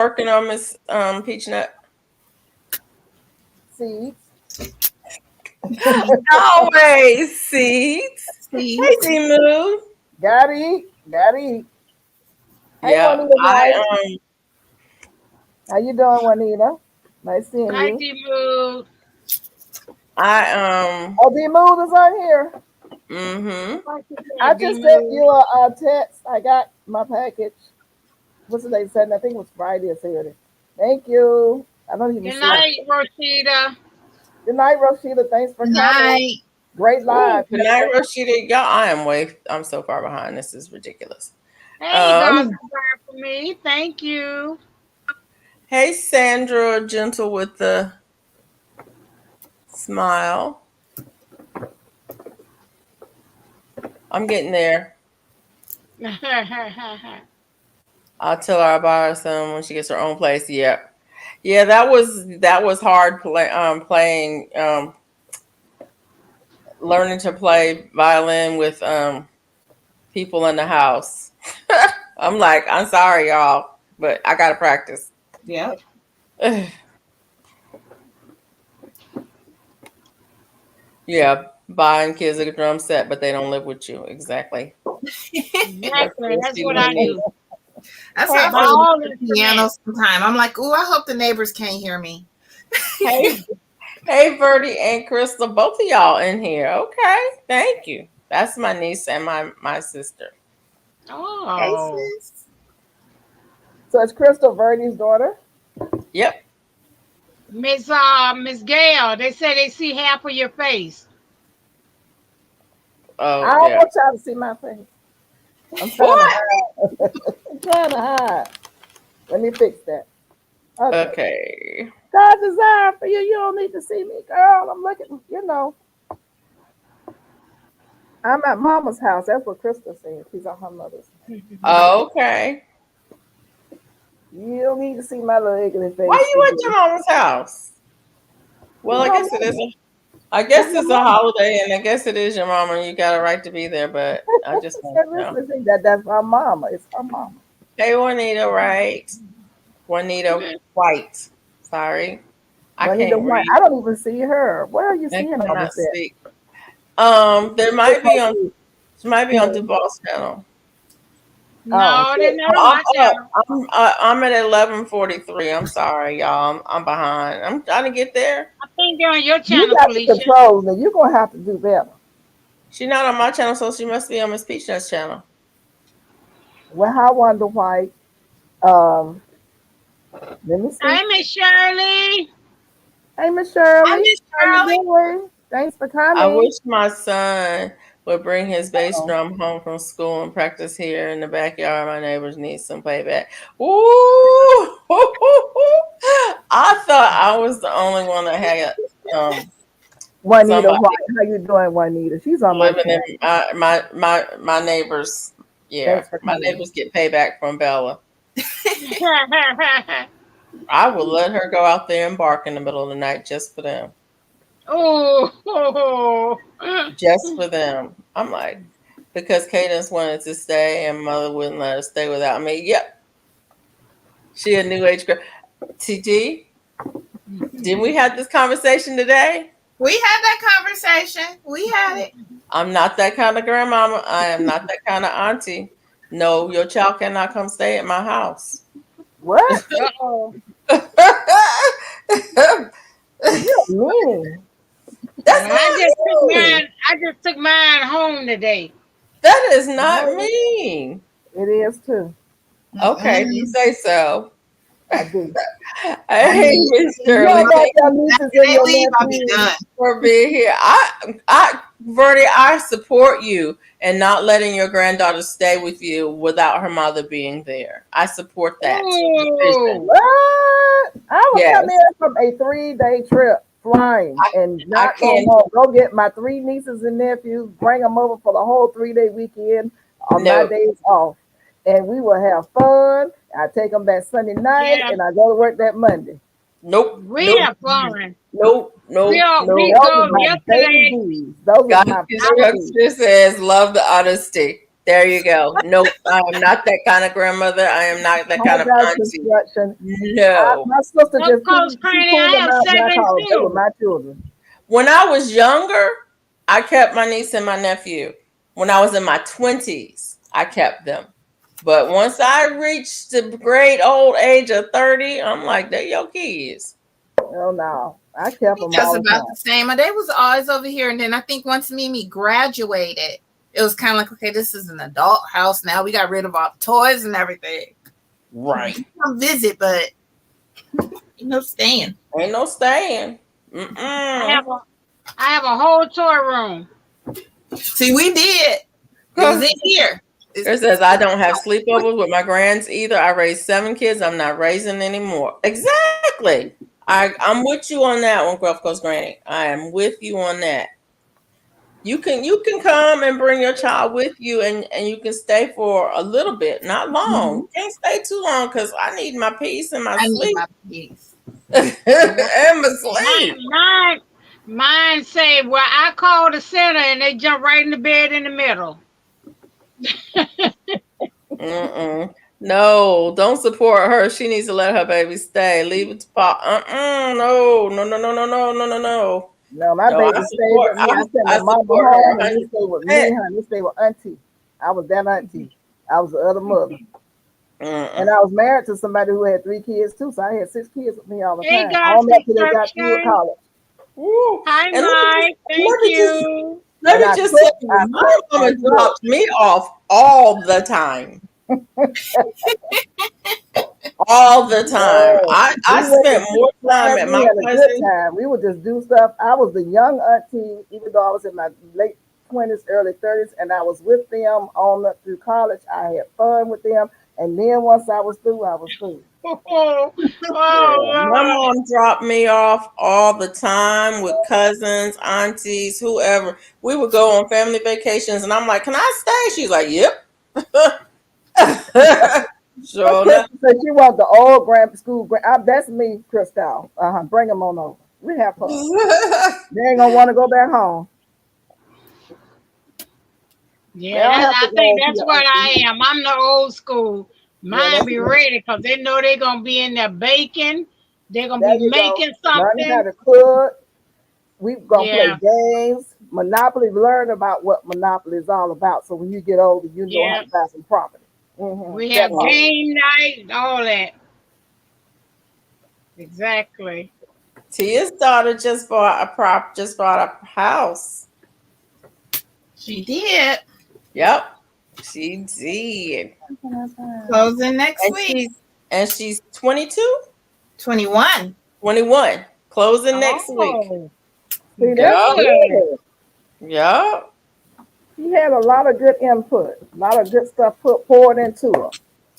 working on Miss Peach Nut? Seeds. Always seeds. Hey, Seeds. D-Moo. Gotta eat. Gotta eat. Hey, Yeah, Juanita, nice. I How you doing, Juanita? Nice seeing Hi, you. D-Mood. I Oh, D Mood is on here. mm-hmm. What you I say, just sent D-Mood? you a text. I got my package. What's the day said? I think it was Friday or Saturday. Thank you. I don't even Good see it. night, Rosita. Good night, Rashida. Thanks for Good coming. night. Great Ooh, live. good night, Rashida. Y'all, I'm so far behind. This is ridiculous. Hey, God, Um, provide for me. Thank you. hey, Sandra, gentle with the smile. I'm getting there. I'll tell her about her some when she gets her own place. Yeah, yeah. That was hard playing learning to play violin with people in the house. I'm like, I'm sorry, y'all, but I gotta practice. Yep. Yeah, buying kids a drum set, but they don't live with you. Exactly. That's Exactly. what That's she what I needs. do. That's how I Buy feel about all the piano instruments. sometimes. I'm like, ooh, I hope the neighbors can't hear me. Hey, hey, Verdi and Crystal, both of y'all in here. Okay, thank you. That's my niece and my sister. Hey, Oh. sis. So it's Crystal Verdi's daughter. Yep. Miss Gail, they say they see half of your face. I Oh don't yeah. want y'all to see my face. I'm trying to What? hide. I'm trying to hide. Let me fix that. Okay. Okay. God desire for you. You don't need to see me, girl. I'm looking, I'm at mama's house. That's what Crystal said. She's at her mother's. Okay. You don't need to see my little ugly Why face, you at Stevie. your mama's house? Well, It's I her guess it is. mama. I It's guess her it's a mama. holiday, and I guess it is your mama, and you got a right to be there. But I just want to know. Listen, that's her mama. It's her mama. Hey, Juanita, right? Juanita White. Sorry, I Juanita can't White. read I don't even see her. Where are you and seeing all cannot this at? speak. There might be on. Okay. She might be on Hmm. Duval's channel. Oh, No, they're shit. not on I'm my up. channel. I'm at 11:43. I'm sorry, y'all. I'm behind. I'm trying to get there. I think they're on your You channel, got the Felicia. controls, and you're going to have to do better. She's not on my channel, so she must be on Miss Peachnut's channel. Well, I wonder why. Um, Let me see. Hey, Miss Shirley. Hey, Miss Hi, Shirley. Miss How you Shirley. doing? Thanks for I coming. wish my son would bring his bass Oh, drum home from school and practice here in the backyard. My neighbors need some playback. Ooh, I thought I was the only one that had Juanita somebody White. How you doing, Juanita? She's on my living in channel. my neighbors. Yeah, Thanks for my coming. neighbors get payback from Bella. I would let her go out there and bark in the middle of the night just for them. Oh. Just for them. I'm like, because Cadence wanted to stay and mother wouldn't let her stay without me. Yep, she a new age girl. TT, didn't we have this conversation today? We had that conversation. We had it. I'm not that kind of grandmama. I am not that kind of auntie. No, your child cannot come stay at my house. What? Uh-oh. You're mean. That's Well, not me. I just took mine home today. That is not No, mean. it is too. Okay, you Mm-mm. say so. I do. I Hey, mean, Miss You Shirley, don't after want thank your nieces and they your leave, I'll be nephews. done. for being here. Verdi, I support you and not letting your granddaughter stay with you without her mother being there. I support that decision. Oh. What? I would come in Yes, from a 3-day trip flying I, and I not go can't. home. Go get my three nieces and nephews, bring them over for the whole 3-day weekend on my No, days off. And we will have fun. I take them back Sunday night Yeah. and I go to work that Monday. nope, We nope, have fun. nope, nope, We nope, Those are go nope. my yesterday. babies. Those are God my I was babies. instruction says love the honesty. There you go. Nope, I am not that kind of grandmother. I am not that kind of House auntie. construction. No. My sister Of just course, she Granny, pulled I them have out. And I 7 called them. They were too. my children. When I was younger, I kept my niece and my nephew. When I was in my 20s, I kept them. But once I reached the great old age of 30, I'm like, they're your kids. Oh no, I kept them That's all the about time. the same. They was always over here, and then I think once Mimi graduated, it was kind of like, okay, this is an adult house now. We got rid of all the toys and everything. Right. Come visit, but staying. Ain't no staying. I have a whole toy room. See, we did. It was in here. It says I don't have sleepovers with my grands either. I raised 7 kids. I'm not raising anymore. Exactly. I'm with you on that one, Gulf Coast Granny. I am with you on that. You can come and bring your child with you, and you can stay for a little bit, not long. You can't stay too long because I need my peace and my I need sleep my peace. and my sleep. Mine say, well, I call the center and they jump right in the bed in the middle. No, don't support her. She needs to let her baby stay. Leave it to Pop. No. No, my baby stayed with me. I sent my mama home and he stayed with me, honey. He stayed with auntie. I was that auntie. I was the other mother. And I was married to somebody who had 3 kids too. So I had 6 kids with me all the Hey, time. God, All that till they got through college. Hi, Mike. Thank you. Let me just say, my mama dropped me off all the time. All the time. I spent more time at my cousin. We would just do stuff. I was the young auntie, even though I was in my late 20s, early 30s, and I was with them on up through college. I had fun with them. And then once I was through, I was through. My mom dropped me off all the time with cousins, aunties, whoever. We would go on family vacations, and I'm like, "Can I stay?" She's like, "Yep." Sure enough. So she was the old grand school. That's me, Christelle. Bring them on over. We have fun. They ain't gonna want to go back home. Yeah, I think that's what I am. I'm the old school. Mine be ready because they know they're gonna be in there baking. They're gonna be making something. Learning how to cook. We gonna play games. Monopoly. Learn about what Monopoly is all about. So when you get older, you know how to buy some property. We have game night, all that. Exactly. Tia's daughter just bought a house. She did. Yep, she did. Closing next week. And she's 22? 21. 21. Closing next week. See, that's good. Yep. She had a lot of good input, a lot of good stuff poured into her.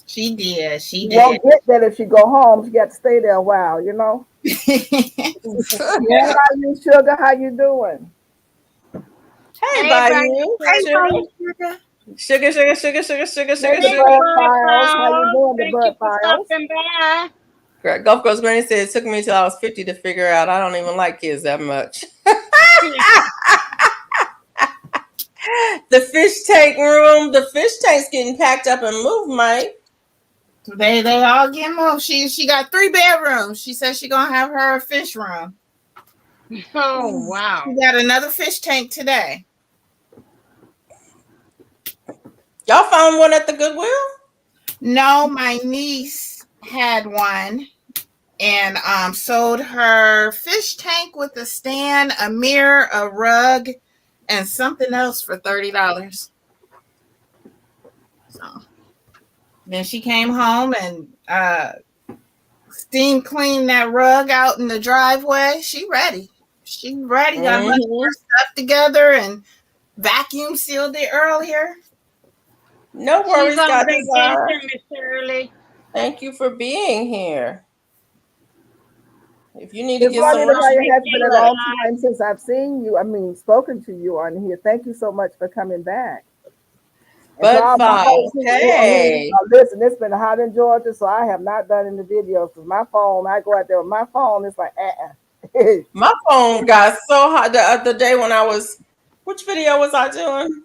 She did. She did. You won't get that if she go home. She got to stay there a while, you know. Yeah, how you, Sugar? How you doing? Hey, Bayou. Sugar. Hey, Bird Files. How you doing, the Bird Files? Gulf Coast Granny said it took me till I was 50 to figure out I don't even like kids that much. The fish tank room, the fish tank's getting packed up and moved, Mike. They all get moved. She got 3 bedrooms. She said she gonna have her fish room. Oh wow! She got another fish tank today. Y'all found one at the Goodwill? No, my niece had one and sold her fish tank with a stand, a mirror, a rug, and something else for $30. So then she came home and steam cleaned that rug out in the driveway. She ready. Got a bunch of stuff together and vacuum sealed it earlier. No worries, God. Miss Shirley. Thank you for being here. If you need to get some rest, it has been a long time since I've seen you. I mean, spoken to you on here. Thank you so much for coming back. But hey, listen, it's been hot in Georgia, so I have not done any videos because my phone. I go out there with my phone. It's like, my phone got so hot the other day when I was. Which video was I doing?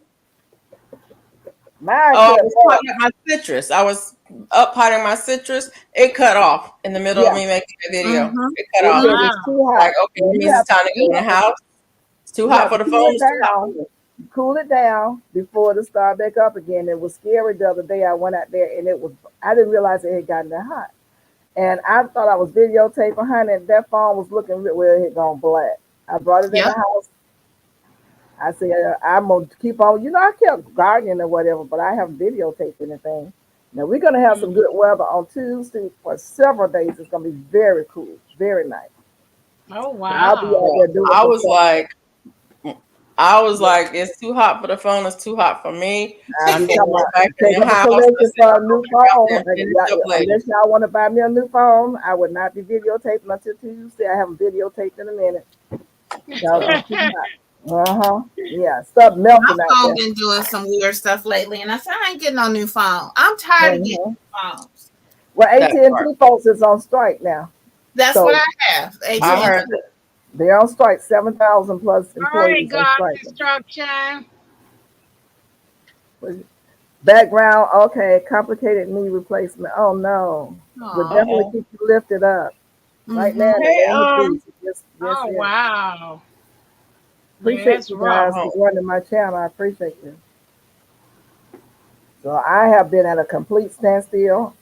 Mine Oh, I cut was off. potting my citrus. I was up potting my citrus. It cut off in the middle of Yeah. me making a video. Mhm. It cut It off. said it's too hot. Like, okay, And maybe it's time to go in the house. It's too you hot have for to the cool phone. it It's too hot. down. Cool it down before it start back up again. It was scary the other day. I went out there and I didn't realize it had gotten that hot. And I thought I was videotaping, honey, and that phone was looking well, it had gone black. I brought it in Yep. the house. I said, I'm going to keep on. I kept gardening or whatever, but I haven't videotaped anything. Now, we're going to have some good weather on Tuesday for several days. It's going to be very cool, very nice. Oh So I'll be out wow. there doing I some was stuff. like, it's too hot for the phone. It's too hot for me. I'm Before talking I about back in taking the up a house, collection for a new phone. later. Unless y'all want to buy me a new phone, I would not be videotaping until Tuesday. I haven't videotaped in a minute. Yeah, stuff melting My out phone there. been doing some weird stuff lately, and I said I ain't getting no new phone. I'm tired of getting new phones. Well, That AT&T part. folks is on strike now. That's So- what I have. I heard that. They're on strike. 7,000 plus All right, employees on God's strike. destruction. Background, okay. Complicated knee replacement. Oh no. We'll definitely Aw. keep you lifted up. Right Mhm. now, in the Hey, name of Jesus. Yes, Oh yes. wow. Appreciate that's you guys rough. for joining my channel. I appreciate you. So I have been at a complete standstill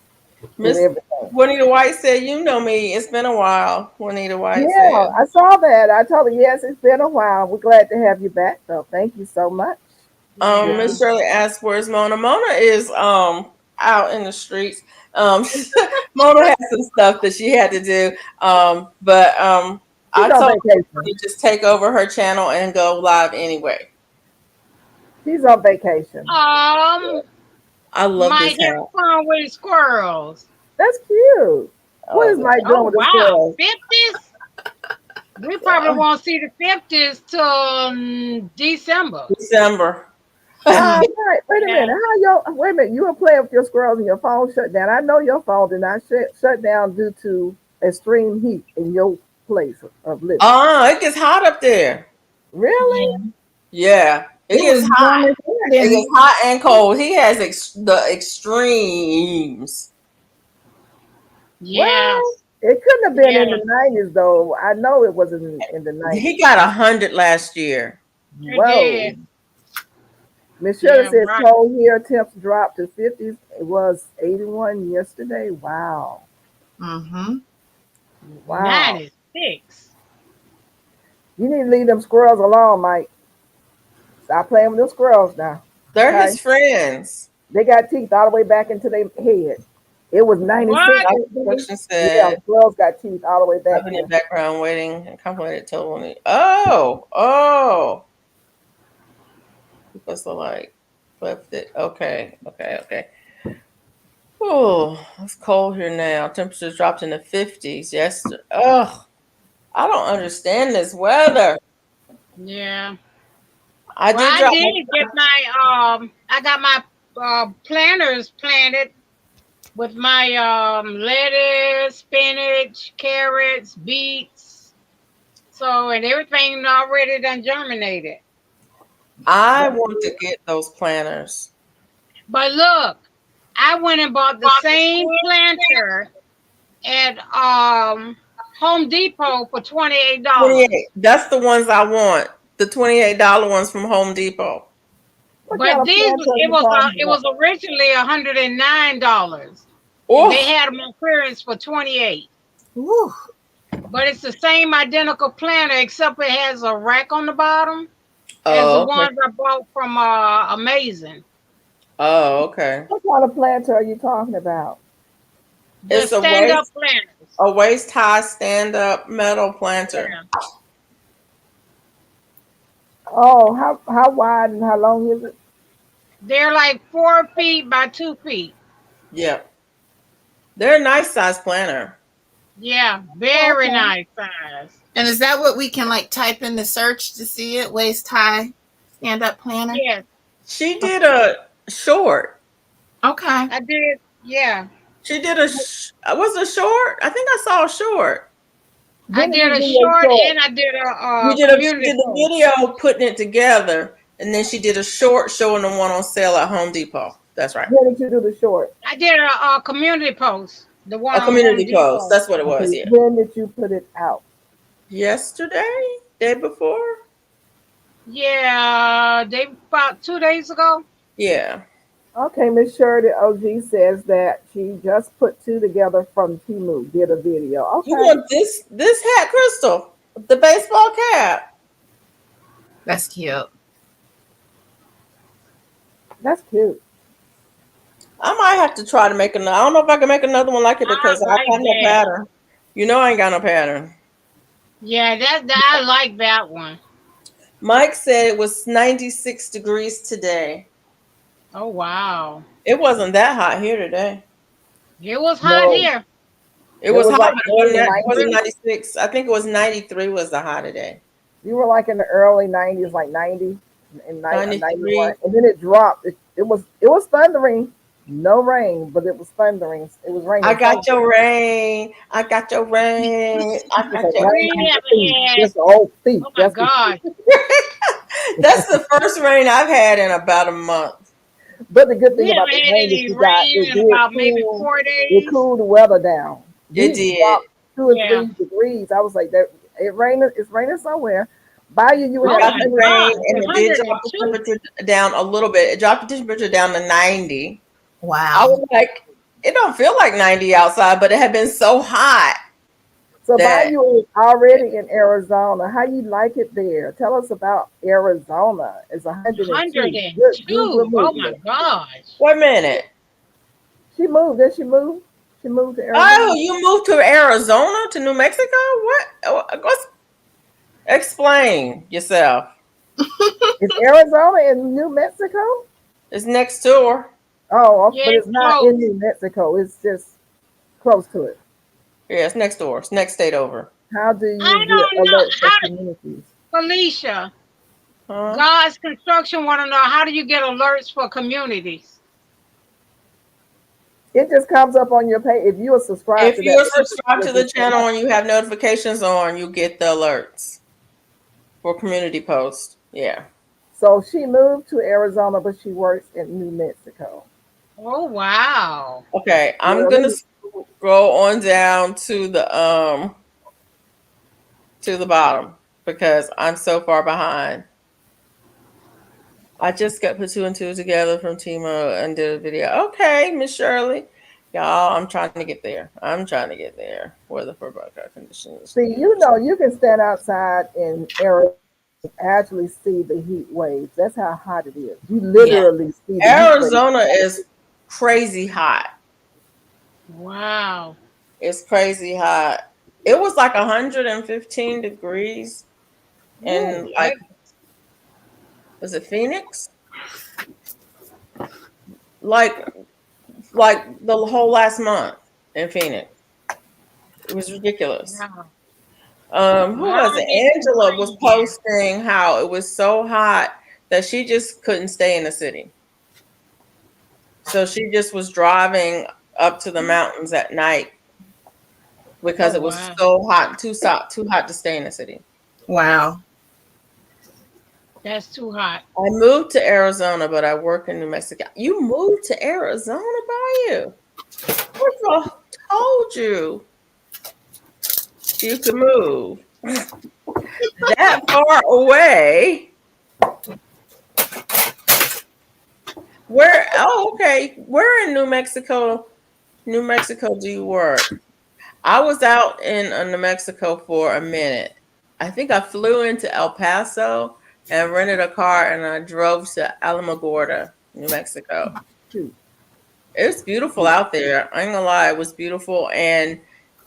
with Miss everything. Juanita White said, "You know me. It's been a while." Juanita White Yeah, said. I saw that. I told her, yes, it's been a while. We're glad to have you back, though. Thank you so much. Miss Shirley asked, "Where's Mona?" Mona is out in the streets. Mona has some stuff that she had to do. But She's I on told her vacation. to just take over her channel and go live anyway. She's on vacation. I love Mike this have hat. fun with squirrels. That's cute. What is Mike doing Oh with the wow, squirrels? 50s. We probably won't see the 50s till December. December. Right. Wait a Yeah. minute. Wait a minute. You were playing with your squirrels and your phone shut down. I know your phone did not shut down due to extreme heat in your place of living. It gets hot up there. Really? Yeah, it gets hot. It gets hot and cold. He has the extremes. Yeah. Well, it couldn't have been in Yeah. the 90s, though. I know it was in the 90s. He got 100 last year. It Whoa. did. Miss Shirley Yeah, says right. cold here, temps dropped to 50s. It was 81 yesterday. Wow. Mhm. Wow. 96. You need to leave them squirrels alone, Mike. Stop playing with them squirrels now. They're Okay. his friends. They got teeth all the way back into their head. It was 96. What? The question Yeah, said, squirrels got teeth all the way back "I've been in there. the background waiting and complimented Tony." Oh. Because the like flipped it. Okay. Oh, it's cold here now. Temperatures dropped in the 50s yesterday. Ugh. I don't understand this weather. Yeah. I Well, did I drop did get my I got my planters planted with my lettuce, spinach, carrots, beets. So and everything already done germinated. I want to get those planters. But look, I went and bought the same planter at Home Depot for $28. 28. That's the ones I want. The $28 ones from Home Depot. What kind But of these plants are it you was talking it was originally $109. Oh, They had them on clearance for 28. Woo. But it's the same identical planter except it has a rack on the bottom as the okay. ones I bought from Amazing. Oh, okay. What kind of planter are you talking about? The It's a stand-up planters. A waist high stand up metal planter. Yeah. Oh, how wide and how long is it? They're like 4 feet by 2 feet. Yep. They're a nice size planter. Yeah, very Okay. nice size. And is that what we can like type in the search to see it? Waist high stand up planner? Yes, She did a short. Okay. I did. Yeah, She did was it a short? I think I saw a short. I Didn't did you a do your short short? and I did a She community did the post. video putting it together, And then she did a short showing the one on sale at Home Depot. That's right. When did you do the short? I did a community post. The one A on community Home post. Depot. That's what it was. Okay, Yeah. when did you put it out? Yesterday, day before. Yeah, they about 2 days ago. Yeah. Okay, Miss Shirley OG says that she just put two together from Temu, did a video. Okay. You want this hat, Crystal? The baseball cap. That's cute. That's cute. I might have to try to make another. I don't know if I can make another one like it because I like got no that. pattern. You know I ain't got no pattern. Yeah, I like that one. Mike said it was 96 degrees today. Oh wow. It wasn't that hot here today. It was hot No. here. It was hot, like but it wasn't 90. 96. I think it was 93 was the high today. You were like in the early 90s, like 90 and 93. 91. And then it dropped. It was thundering. No rain, but it was thundering. It was raining. I got your rain. I got your rain. I got your rain. Just an old thief. Oh my God. That's the first rain I've had in about a month. But the good thing We about haven't the had rain is any you got rain in about maybe 4 days. It cooled the weather down. It We did. dropped 2 or Yeah. 3 degrees. I was like, that it's raining somewhere. By you We would got have the rain, and it did 102. drop the temperature down a little bit. It dropped the temperature down to 90. I Wow. was like, it don't feel like 90 outside, but it had been so hot. So that- Bayou is already in Arizona. How you like it there? Tell us about Arizona. It's 102. 102. Google Oh moved my it. gosh. Wait a minute. She moved. Did she move? She moved to Arizona. Oh, you moved to Arizona, to New Mexico? What? What's, explain yourself. Is Arizona in New Mexico? It's next door. Oh, Yeah, but it's not close. in New Mexico. It's just close to it. Yeah, it's next door. It's next state over. How do you I get don't know. alerts for communities? Felicia, Huh? God's Construction want to know, how do you get alerts for communities? It just comes up on your page. If you are subscribed If to you're that, subscribed to the channel and you have notifications on, you get the alerts for community posts. Yeah. So she moved to Arizona, but she works in New Mexico. Oh wow. Okay, I'm Really? gonna scroll on down to the bottom because I'm so far behind. I just got put 2 and 2 together from Timo and did a video. Okay, Miss Shirley. Y'all, I'm trying to get there. Weather for broadcast conditions. See, you know, you can stand outside in Arizona and actually see the heat waves. That's how hot it is. You literally see the heat Arizona waves. is crazy hot. Wow. It's crazy hot. It was like 115 degrees and like, was it Phoenix? Like the whole last month in Phoenix. It was ridiculous. Wow. Who was it? Angela was posting how it was so hot that she just couldn't stay in the city. So she just was driving up to the mountains at night because it was so hot, too hot to stay in the city. Wow. That's too hot. I moved to Arizona, but I work in New Mexico. You moved to Arizona, Bayou? Who told you you could move that far away? Where? Oh, okay. Where in New Mexico do you work? I was out in New Mexico for a minute. I think I flew into El Paso and rented a car and I drove to Alamogordo, New Mexico. It's beautiful out there. I ain't gonna lie, it was beautiful and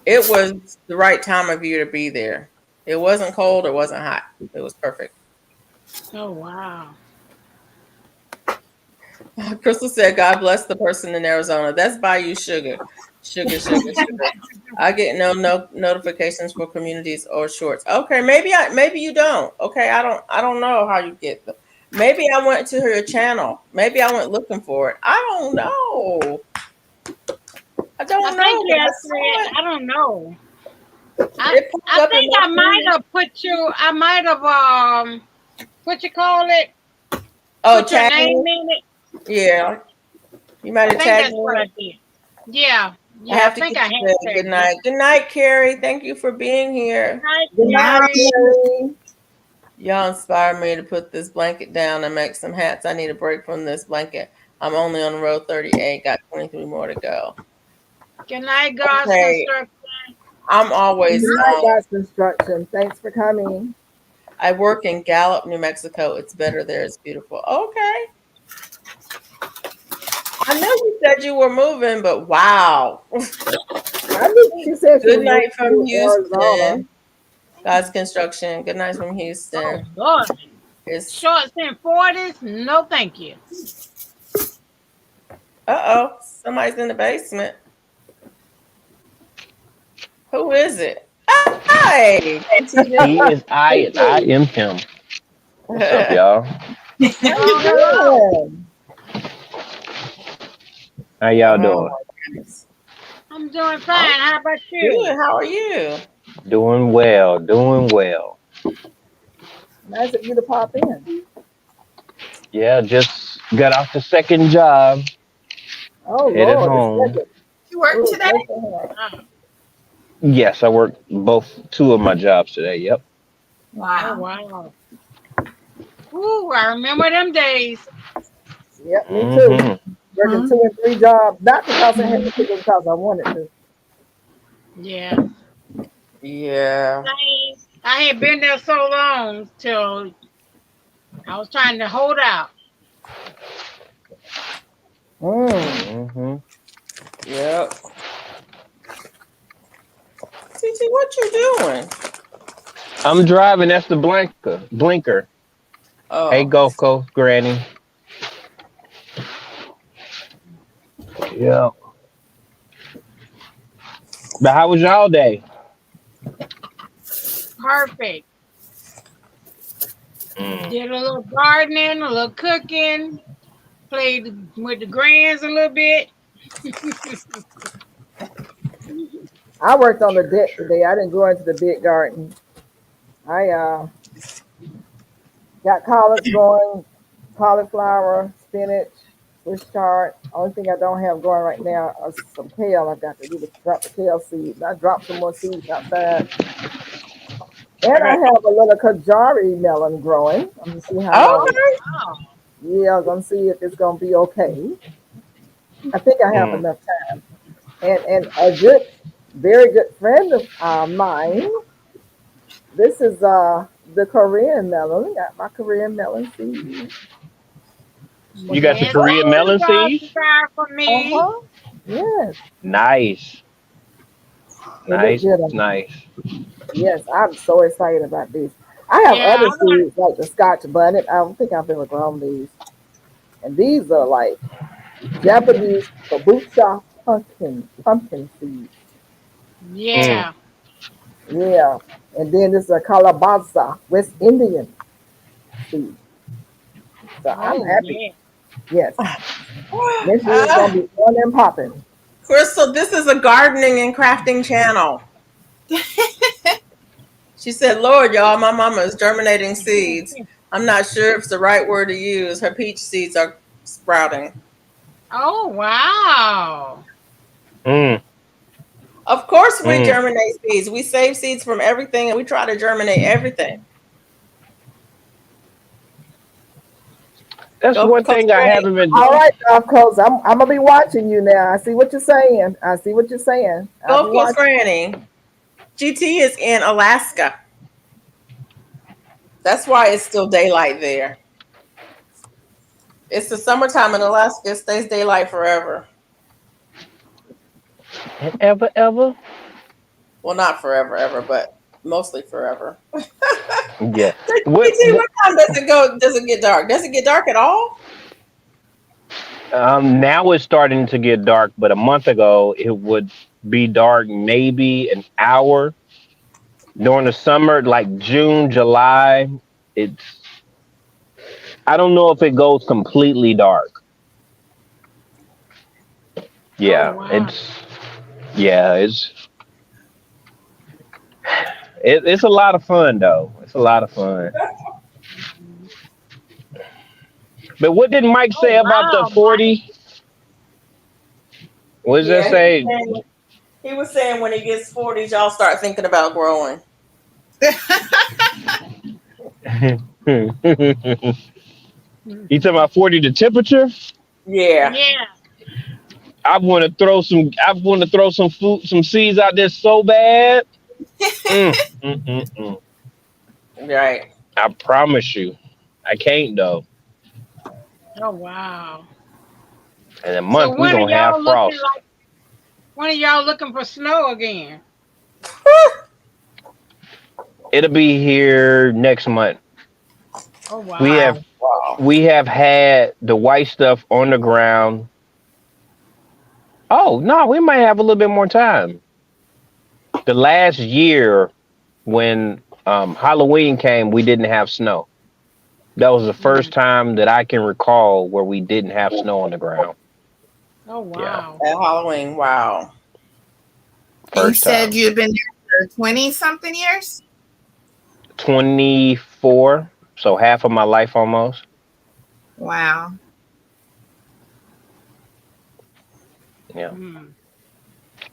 it was the right time of year to be there. It wasn't cold, it wasn't hot. It was perfect. Oh wow. Crystal said, God bless the person in Arizona. That's Bayou Sugar. Sugar. I get no notifications for communities or shorts. Okay, maybe you don't. Okay, I don't know how you get them. Maybe I went to her channel. Maybe I went looking for it. I don't know. I don't know. I think I might have put you. I might have what you call it? Oh, put your tag name me? in it. Yeah. You might I have think tagged that's me. what I did. Yeah. I I have to think get I to had bed. to. Good night. Good night, Carrie. Thank you for being here. Hi, Good night, Carrie. Carrie. Y'all inspired me to put this blanket down and make some hats. I need a break from this blanket. I'm only on row 38. Got 23 more to go. Good night, God's Okay. Construction. I'm always Good night, God's Construction. Thanks for coming. I work in Gallup, New Mexico. It's better there. It's beautiful. Okay. I know you said you were moving, but wow. I think she said she Good was night from moving to Arizona. Houston. God's Construction. Good night from Oh, Houston. Lord. It's Shorts and 40s? No, thank you. somebody's in the basement. Who is it? Hi. He is I and I am him. What's up, y'all? How you Hello. doing? How y'all Oh doing? my goodness. I'm doing fine. How about you? Good. How are you? Doing well, doing well. Nice of you to pop in. Yeah, just got off the second job, Oh headed Lord, the home. second. You work Ooh, today? bless your heart. Oh, Yes, I worked two of my jobs today. Yep. oh, Wow. wow. Ooh, I remember them days. Yep, me too. Mm-hmm. Working Mhm. 2 and 3 jobs, not because I had to pick it because I wanted to. Yeah. Yeah. I had been there so long till I was trying to hold out. Mm. Mm-hmm. Yep. TT, what you doing? I'm driving. That's the blinker. Hey, Oh. Gulf Coast Granny. Yeah. But how was y'all day? Perfect. Mm. Did a little gardening, a little cooking, played with the grands a little bit. I worked on the deck today. I didn't go into the big garden. I got collards going, cauliflower, spinach, Swiss chard. Only thing I don't have going right now is some kale. I've got to do the drop the kale seeds. I dropped some more seeds outside. And I Okay. have a little Kajari melon growing. I'm gonna see how long. Okay. Oh, Yeah, I'm gonna see if it's gonna be okay. I think I have Mm. enough time. And a good, very good friend of mine. This is the Korean melon. Got my Korean melon seeds. You got your yes, I Korean know you melon got seeds? some time for Uh me. huh. Yes, Nice, they look nice, good. nice. Yes, I'm so excited about these. I have Yeah, other I want. seeds like the Scotch bonnet. I don't think I've ever grown these. And these are like Japanese kabocha pumpkin seeds. Mm. Yeah. Yeah. And then this is a calabaza, West Indian seed. So I'm Oh, happy. yeah. Yes. Next year it's gonna be on and popping. Crystal, this is a gardening and crafting channel. She said, Lord, y'all, my mama is germinating seeds. I'm not sure if it's the right word to use. Her peach seeds are sprouting. Oh, wow. Mm. Of course, we Mm. germinate seeds. We save seeds from everything and we try to germinate everything. That's Go one Coach thing I Granny. haven't been. All right, Gulf Coast. I'm gonna be watching you now. I see what you're saying. I see what you're saying. I'll be Go Coach watching. Granny. GT is in Alaska. That's why it's still daylight there. It's the summertime in Alaska. It stays daylight forever. And ever? Well, not forever, ever, but mostly forever. Yeah. GT, what time does it go? Does it get dark? Does it get dark at all? Now it's starting to get dark, but a month ago it would be dark maybe an hour during the summer, like June, July. It's I don't know if it goes completely dark. Oh, Yeah, wow. it's it's a lot of fun though. It's a lot of fun. But what did Mike Oh say about the wow, Mike. 40? What does that Yeah, say? he was saying when he gets 40, y'all start thinking about growing. You talking about 40 the temperature? Yeah. Yeah. I want to throw some. I want to throw some food, some seeds out there so bad. Mm, mm, mm, mm. Right. I promise you, I can't though. Oh wow. In a So month we when are gonna have y'all looking frost. like? When are y'all looking for snow again? It'll be here next month. Oh We have wow. Wow. we have had the white stuff on the ground. Oh no, we might have a little bit more time. The last year when Halloween came, we didn't have snow. That was the first Mm. time that I can recall where we didn't have snow on the ground. Oh Yeah, wow. At Halloween. Wow. You first said time. you've been there for 20 something years? 24, so half of my life almost. Wow. Yeah. Mm.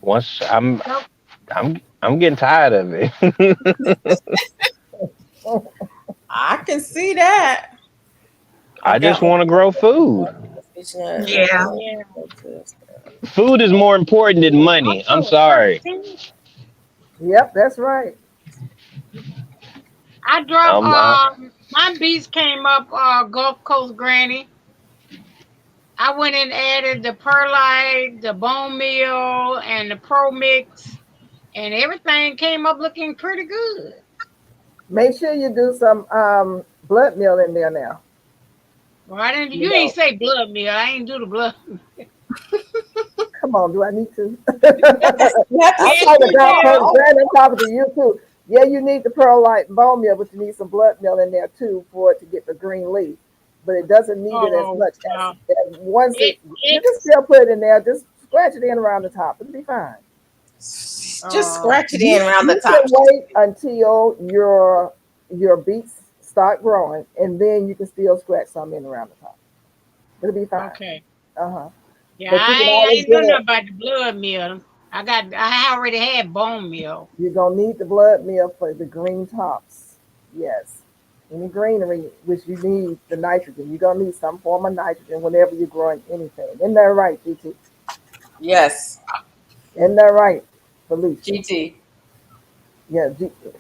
Once So, I'm getting tired of it. I can see that. I I've just got my want to grow food. Yeah. yeah. Food is more important than money. I'm October sorry. 13th. Yep, that's right. I dropped Um, I, my beats came up Gulf Coast Granny. I went and added the perlite, the bone meal, and the pro mix, and everything came up looking pretty good. Make sure you do some blood meal in there now. Well, I didn't. You You ain't know, say blood meal. I ain't do the blood. come on, do I need to? You have to I'm Yes, see talking you about do. Granny, I'm talking to you too. Yeah, you need the perlite and bone meal, but you need some blood meal in there too for it to get the green leaf. But it doesn't need it as Oh, much wow. as once It you can it's still put it in there, just scratch it in around the top. It'll be fine. just oh scratch it in around the You top. can wait until your beets start growing, and then you can still scratch some in around the top. It'll be fine. okay. Uh-huh. Yeah, But you can I always ain't get know nothing it. about the blood meal. I already had bone meal. You're gonna need the blood meal for the green tops. Yes. Any greenery, which you need the nitrogen. You're gonna need some form of nitrogen whenever you're growing anything. Isn't that right, GT? Yes. Isn't that right, Felicia? GT. Yeah,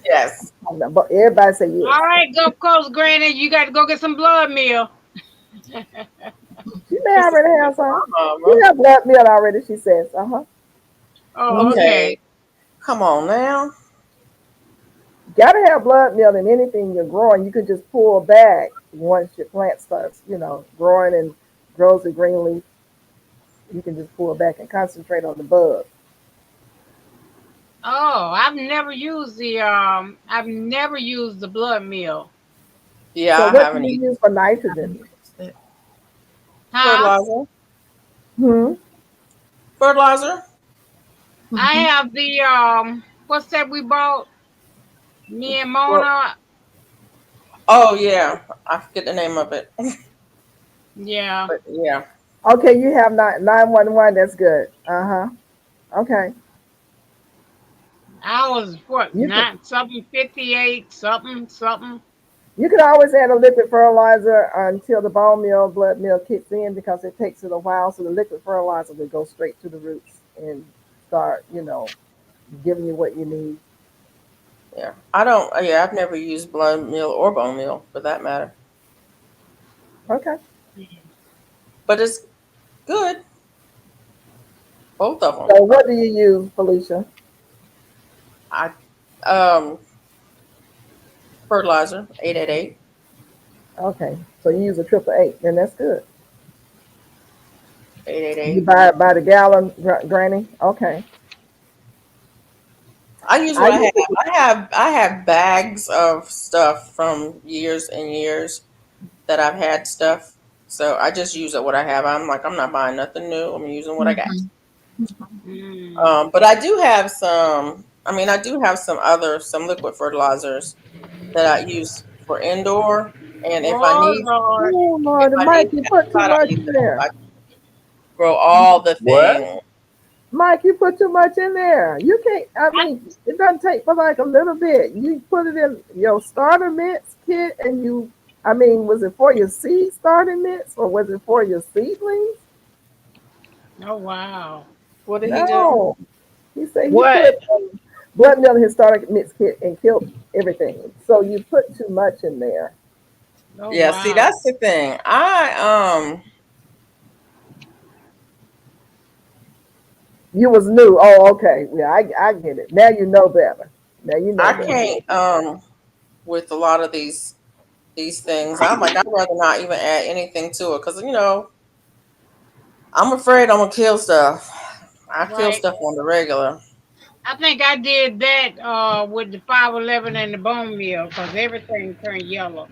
Yes. but everybody say yes. All right, Gulf Coast Granny, you got to go get some blood meal. She may already have some. You Mama. have blood meal already, she says. Uh-huh. Oh, Mm-hmm. Okay. okay. Come on now. Gotta have blood meal in anything you're growing. You can just pull back once your plant starts, growing and grows a green leaf. You can just pull back and concentrate on the bug. Oh, I've never used the blood meal. Yeah, So I what do haven't you eaten use for nitrogen? Huh? fertilizer. Hmm. Fertilizer. I Hmm. have the what's that we bought? Me and Well, Mona. oh yeah, I forget the name of it, Yeah. but yeah. Okay, you have 911. That's good. Uh-huh. Okay. I was what You can not something 58 something something. you can always add a liquid fertilizer until the bone meal, blood meal kicks in because it takes it a while. So the liquid fertilizer will go straight to the roots and start, giving you what you need. Yeah, I don't. Yeah, I've never used blood meal or bone meal for that matter, Okay. but it's good, both of them. So what do you use, Felicia? I um fertilizer 888. Okay. So you use a triple eight, and that's good. You 888. buy it by the gallon, Granny. Okay. I use I what I have. used to, I have bags of stuff from years and years that I've had stuff. So I just use what I have. I'm like, I'm not buying nothing new. I'm using what I got. Mhm. Mm. But I do have some. I mean, I do have some liquid fertilizers that I use for indoor. And if I Oh need, Lord. Oh if Lord, I Mike, need you put too pesticide, I much need in to there. I grow all the What? things. Mike, you put too much in there. You can't. I mean, it doesn't take but like a little bit. You put it in your starter mix kit, and you. I mean, was it for your seed starter mix or was it for your seedlings? Oh wow. What did he do? No, he said he What? put blood meal in his starter mix kit and killed everything. So you put too much in there. Oh Yeah, see, wow. that's the thing. You was new. Oh, okay. Yeah, I get it. Now you know better. Now you know I better. can't with a lot of these things. I'm like, I'd rather not even add anything to it because I'm afraid I'm gonna kill stuff. I kill Right. stuff on the regular. I think I did that with the 511 and the bone meal because everything turned yellow.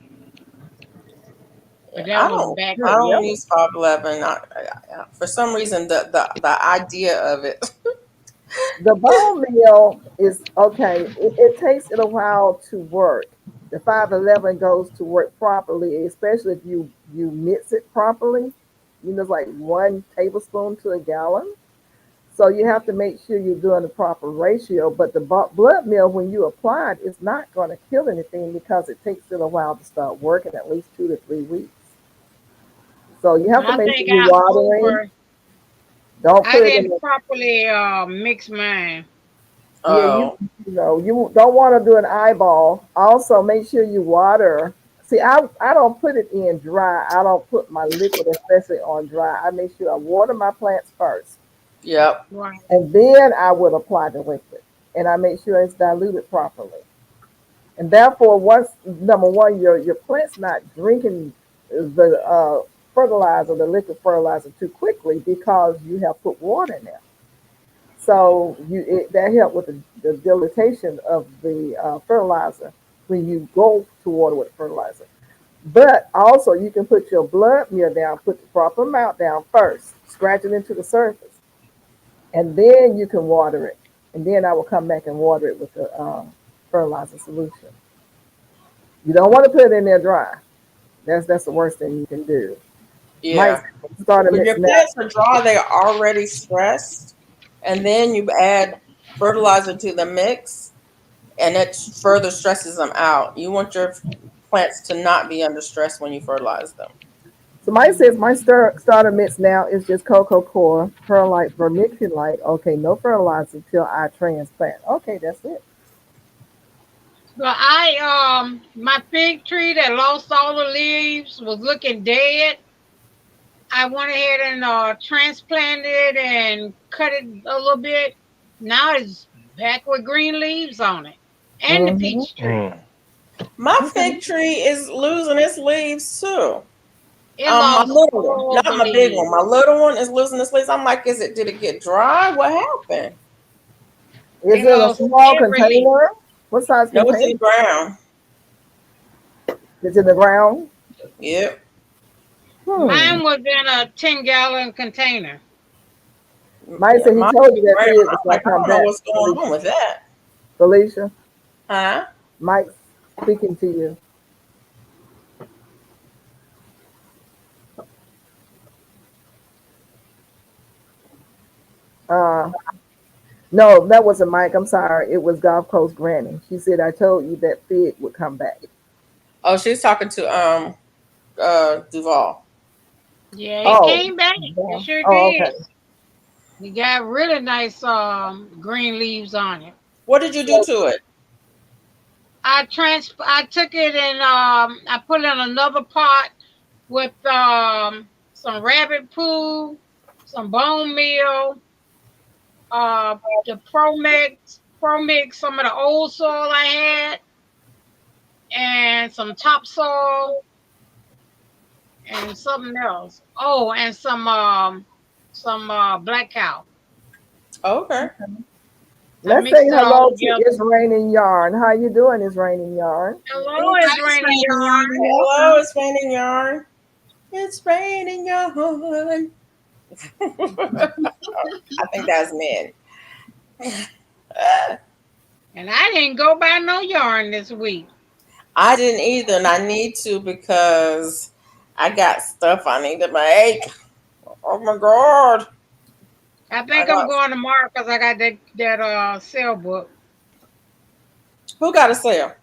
But that I was don't back I Good, then. don't yeah. use 511. For some reason, the idea of it. The bone meal is okay. It takes it a while to work. The 511 goes to work properly, especially if you mix it properly. You know, it's like 1 tablespoon to a gallon. So you have to make sure you're doing the proper ratio. But the blood meal, when you apply it, it's not going to kill anything because it takes it a while to start working, at least 2 to 3 weeks. So you have to I make sure think you're watering. Don't I put it in didn't the properly mix mine. Yeah, Oh, you know you don't want to do an eyeball. Also, make sure you water. See, I don't put it in dry. I don't put my liquid, especially on dry. I make sure I water my plants first, yep. Right. and then I would apply the liquid, and I make sure it's diluted properly. And therefore, once number one, your plant's not drinking the fertilizer, the liquid fertilizer, too quickly because you have put water in there. So that helped with the dilatation of the fertilizer when you go to water with fertilizer. But also you can put your blood meal down, put the proper amount down first, scratch it into the surface, and then you can water it. And then I will come back and water it with the fertilizer solution. You don't want to put it in there dry. That's the worst thing you can do. Might Yeah. start a When mix your now. plants are dry, they are already stressed, and then you add fertilizer to the mix, and it further stresses them out. You want your plants to not be under stress when you fertilize them. So mine says my starter mix now is just cocoa core, perlite, vermiculite. Okay, no fertilizer till I transplant. Okay, that's it. But my fig tree that lost all the leaves was looking dead. I went ahead and transplanted it and cut it a little bit. Now it's back with green leaves on it. And the Mm-hmm. peach tree. Mm. My Okay. fig tree is losing its leaves too. It My lost little one, all not the my big one. leaves. My little one is losing its leaves. I'm like, did it get dry? What happened? Is It it a lost small every leaf. container? What size No, it's in container? the ground. It's in the ground. Yep. Hmm. Mine was in a 10-gallon container. Mike Yeah, said he mine's told in you the that ground. fig I'm was gonna like, I come don't know back. what's going on Felicia. with that. Felicia, Huh? Mike's speaking to you. Uh, no, that wasn't Mike. I'm sorry. It was Gulf Coast Granny. She said I told you that fig would come back. Oh, she's talking to Duval. Yeah, it Oh, came back. It yeah. sure Oh, did. okay. It got really nice green leaves on it. What did you do So, to it? I took it and I put it in another pot with some rabbit poo, some bone meal, the Pro Mix, some of the old soil I had, and some topsoil and something else. Oh, and some black cow. Okay. I let's say mixed it all hello to together. It's Raining Yarn. How you doing, It's Raining Yarn? Hello, it's raining yarn. Hello, it's raining yarn. It's raining yarn. I think that's men. And I didn't go buy no yarn this week. I didn't either, and I need to because I got stuff I need to make. Oh my god! I I think I'm got going tomorrow because I got that sale book. who got a sale?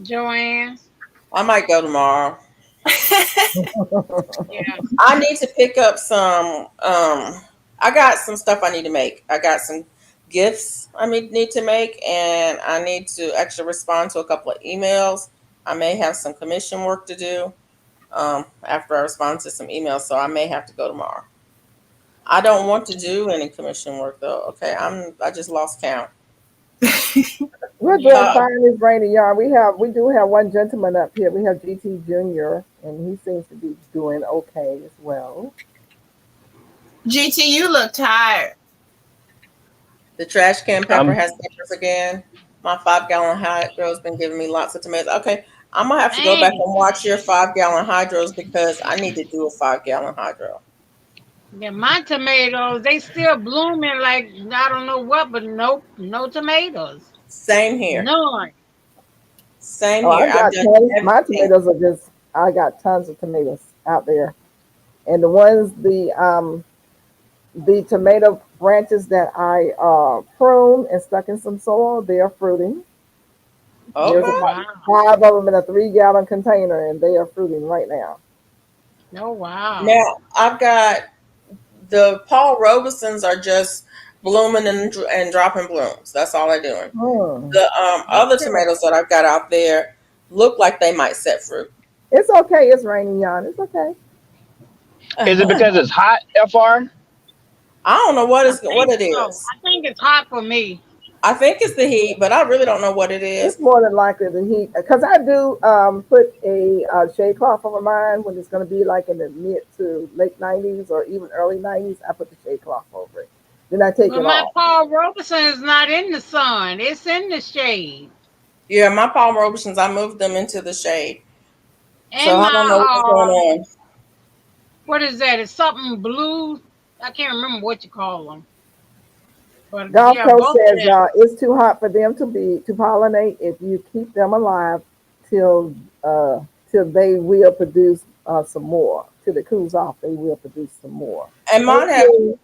Joanne's. I might go tomorrow. Yeah. I need to pick up some. I got some stuff I need to make. I got some gifts need to make, and I need to actually respond to a couple of emails. I may have some commission work to do after I respond to some emails, so I may have to go tomorrow. I don't want to do any commission work though. Okay, I just lost count. We're doing Uh, fine this rainy, y'all. We do have one gentleman up here. We have GT Junior, and he seems to be doing okay as well. GT, you look tired. the trash can pepper I'm has peppers again. My 5-gallon hydro's been giving me lots of tomatoes. Okay, I'm gonna have to go back Man. and watch your 5-gallon hydros because I need to do a 5-gallon hydro. Yeah, my tomatoes, they still blooming like I don't know what, but nope, no tomatoes. Same here. None. Same Oh, I here. I've got done tons. My everything. tomatoes are just. I got tons of tomatoes out there, and the ones the tomato branches that I pruned and stuck in some soil, they are fruiting. There's Oh Okay. about wow. 5 of them in a 3-gallon container, and they are fruiting right now. Oh wow. Now I've got the Paul Robesons are just blooming and dropping blooms. That's all they're doing. Hmm. The other Okay. tomatoes that I've got out there look like they might set fruit. It's okay. It's raining, y'all. It's okay. Is it because it's hot, FR? I don't know I what think it so. is. I think it's hot for me. I think it's the heat, but I really don't know what it is. It's more than likely the heat, because I do put a shade cloth over mine when it's going to be like in the mid to late 90s or even early 90s. I put the shade cloth over it. Then I take But it my off. Paul Robeson is not in the sun. It's in the shade. Yeah, my Paul Robesons, I moved them into the shade. So And I don't know what's going my on. what is that? It's something blue. I can't remember what you call them. But Golf yeah, Coast both of says them. it's too hot for them to pollinate. If you keep them alive till till they will produce some more. Till it cools off, they will produce some more. And Thank mine have, you.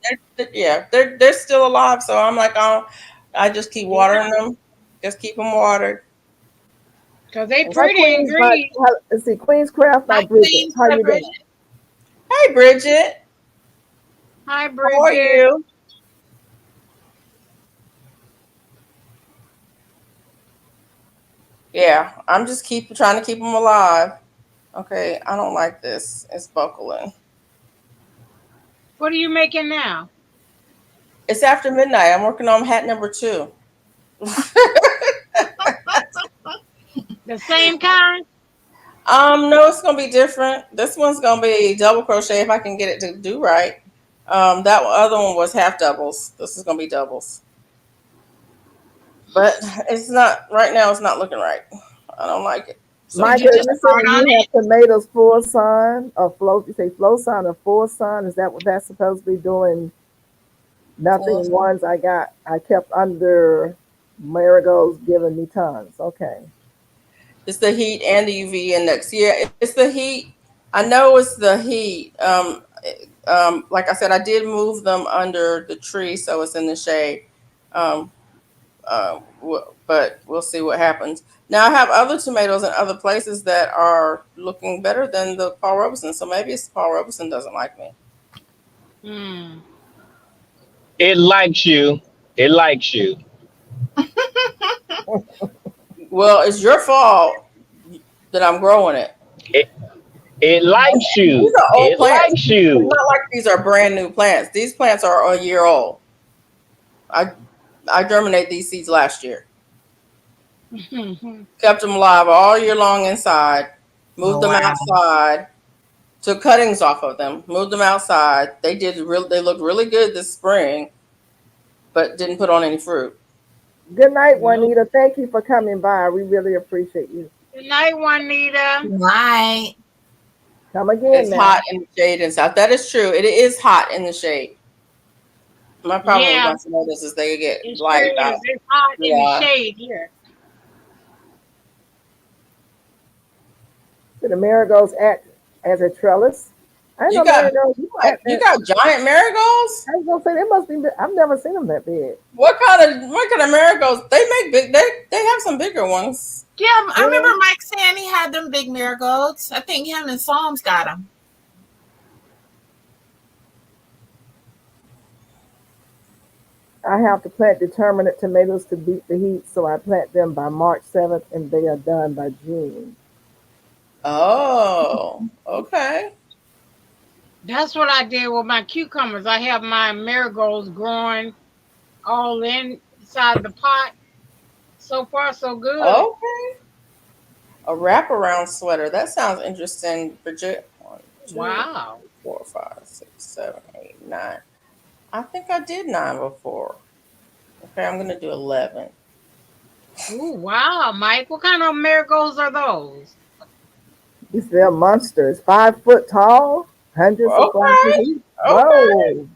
yeah, they're still alive. So I'm like, oh, I just keep watering Yeah, them. Just keep them watered. because they And Hi, pretty and Queens, but green. let's see, Queens Craft by Hi, Bridget. Queen. How Hi, you doing? Bridget. hey, Bridget, Hi, how are Bridget. you? Yeah, I'm just trying to keep them alive. Okay, I don't like this. It's buckling. What are you making now? It's after midnight. I'm working on hat number 2. The same kind? No, it's gonna be different. This one's gonna be double crochet if I can get it to do right. That other one was half doubles. This is gonna be doubles, but it's not right now. It's not looking right. I don't like it. So Did Michael, you is just you start saying on you it? have tomatoes full sun or flow? You say flow sun or full sun? Is that what that's supposed to be doing? full. Nothing. Ones I kept under marigolds giving me tons. Okay. It's the heat and the UV index. Yeah, it's the heat. I know it's the heat. Like I said, I did move them under the tree, so it's in the shade. Um, but we'll see what happens. Now I have other tomatoes in other places that are looking better than the Paul Robeson. So maybe it's Paul Robeson doesn't like me. Hmm. It likes you. It likes you. Well, it's your fault that I'm growing it. It it likes These you. are old It plants. likes It's you. not like these are brand new plants. These plants are a year old. I I germinated these seeds last year. Kept them alive all year long inside. Moved Oh, them wow. outside. Took cuttings off of them. Moved them outside. They looked really good this spring, but didn't put on any fruit. Good night, Nope. Juanita. Thank you for coming by. We really appreciate you. Good night, Juanita. Right. Come again It's now. hot in the shade and stuff. That is true. It is hot in the shade. My problem with Yeah, my tomatoes is they get it light sure about is. It's hot in the July. shade here. Do the marigolds act as a trellis? I You know got marigolds. you got giant marigolds? I was gonna say they must be. I've never seen them that big. What kind of marigolds? They make big. They have some bigger ones. Yeah, I remember Mike saying he had them big marigolds. I think him and Psalms got them. I have to plant determinate tomatoes to beat the heat, so I plant them by March 7th, and they are done by June. Oh, okay. That's what I did with my cucumbers. I have my marigolds growing all inside the pot. So far, so good. Okay. A wraparound sweater. That sounds interesting, Bridget. 1, 2, Wow. 4, 5, 6, 7, 8, 9. I think I did 9 before. Okay, I'm gonna do 11. Ooh, wow, Mike. What kind of marigolds are those? They're monsters, 5 foot tall, hundreds of Okay. each. Okay. Whoa,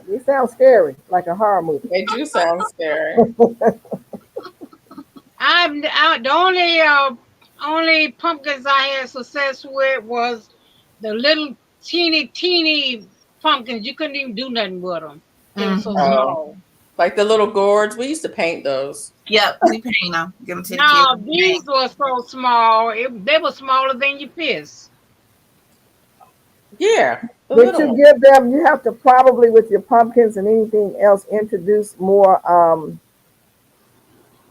these sound scary, like a horror movie. They do sound scary. The only pumpkins I had success with was the little teeny pumpkins. You couldn't even do nothing with them. They were so small. Like the little gourds. We used to paint those. Yep, we paint them. Give them to the No, kids. these were so small. They were smaller than your fist. Yeah. The Did little you ones. give them? You have to probably with your pumpkins and anything else introduce more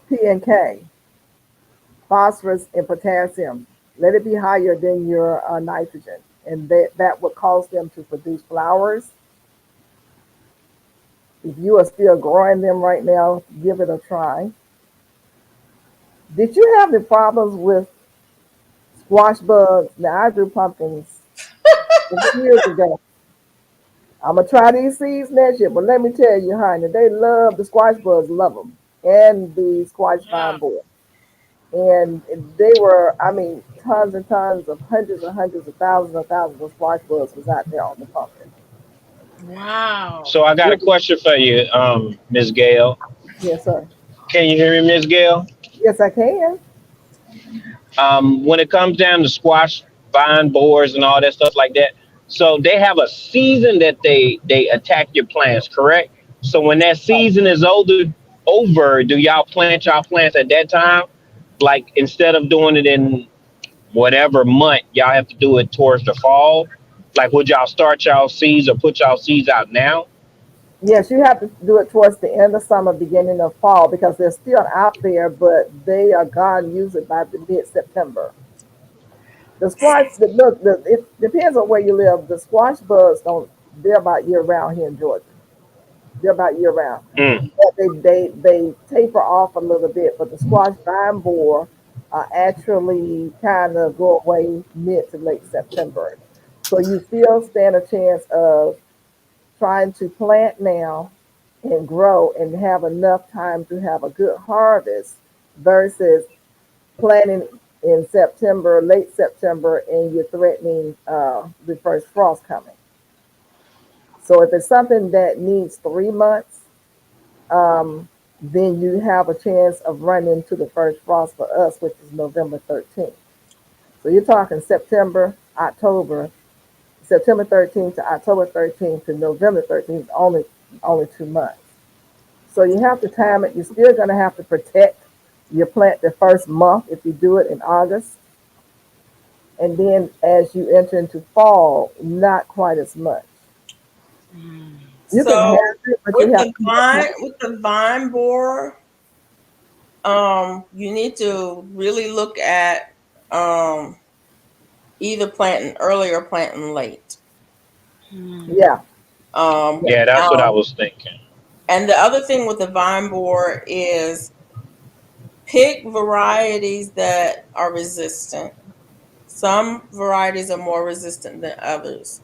P and K, phosphorus and potassium. Let it be higher than your nitrogen, and that would cause them to produce flowers. If you are still growing them right now, give it a try. Did you have the problems with squash bugs? Now I grew pumpkins years ago. I'm gonna try these seeds next year, but let me tell you, honey, they love the squash bugs, love them, and the squash vine board. And they were, I mean, tons and tons of hundreds of thousands of squash bugs was out there on the pumpkin. Wow. So I got a question for you, Ms. Gail. Yes, sir. Can you hear me, Ms. Gail? Yes, I can. When it comes down to squash vine boards and all that stuff like that, so they have a season that they attack your plants, correct? So when that season is over, do y'all plant y'all plants at that time? Like instead of doing it in whatever month, y'all have to do it towards the fall. Like would y'all start y'all seeds or put y'all seeds out now? Yes, you have to do it towards the end of summer, beginning of fall, because they're still out there, but they are gone usually by the mid-September. The squash, it depends on where you live. The squash bugs don't, they're about year round here in Georgia. They're about year round. Mm. But they taper off a little bit, but the squash vine borer actually kind of go away mid to late September. So you still stand a chance of trying to plant now and grow and have enough time to have a good harvest versus planting in September, late September, and you're threatening the first frost coming. So if it's something that needs 3 months, then you have a chance of running into the first frost for us, which is November 13th. So you're talking September 13th to October 13th to November 13th, only 2 months. So you have to time it. You're still going to have to protect your plant the first month if you do it in August. And then as you enter into fall, not quite as much. You can So have it, but you have to. with the vine borer, you need to really look at either planting early or planting late. Yeah. Yeah, that's what I was thinking. And the other thing with the vine borer is pick varieties that are resistant. Some varieties are more resistant than others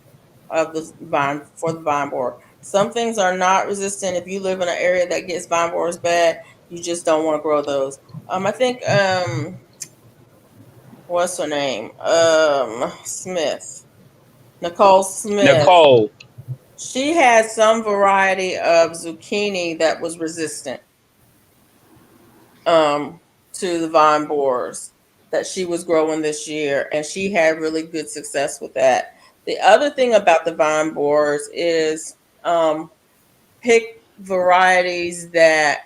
of the vine borer. Some things are not resistant. If you live in an area that gets vine borers bad, you just don't want to grow those. I think what's her name? Smith. Nicole Smith. Nicole. She had some variety of zucchini that was resistant to the vine borers. that she was growing this year, and she had really good success with that. The other thing about the vine borers is pick varieties that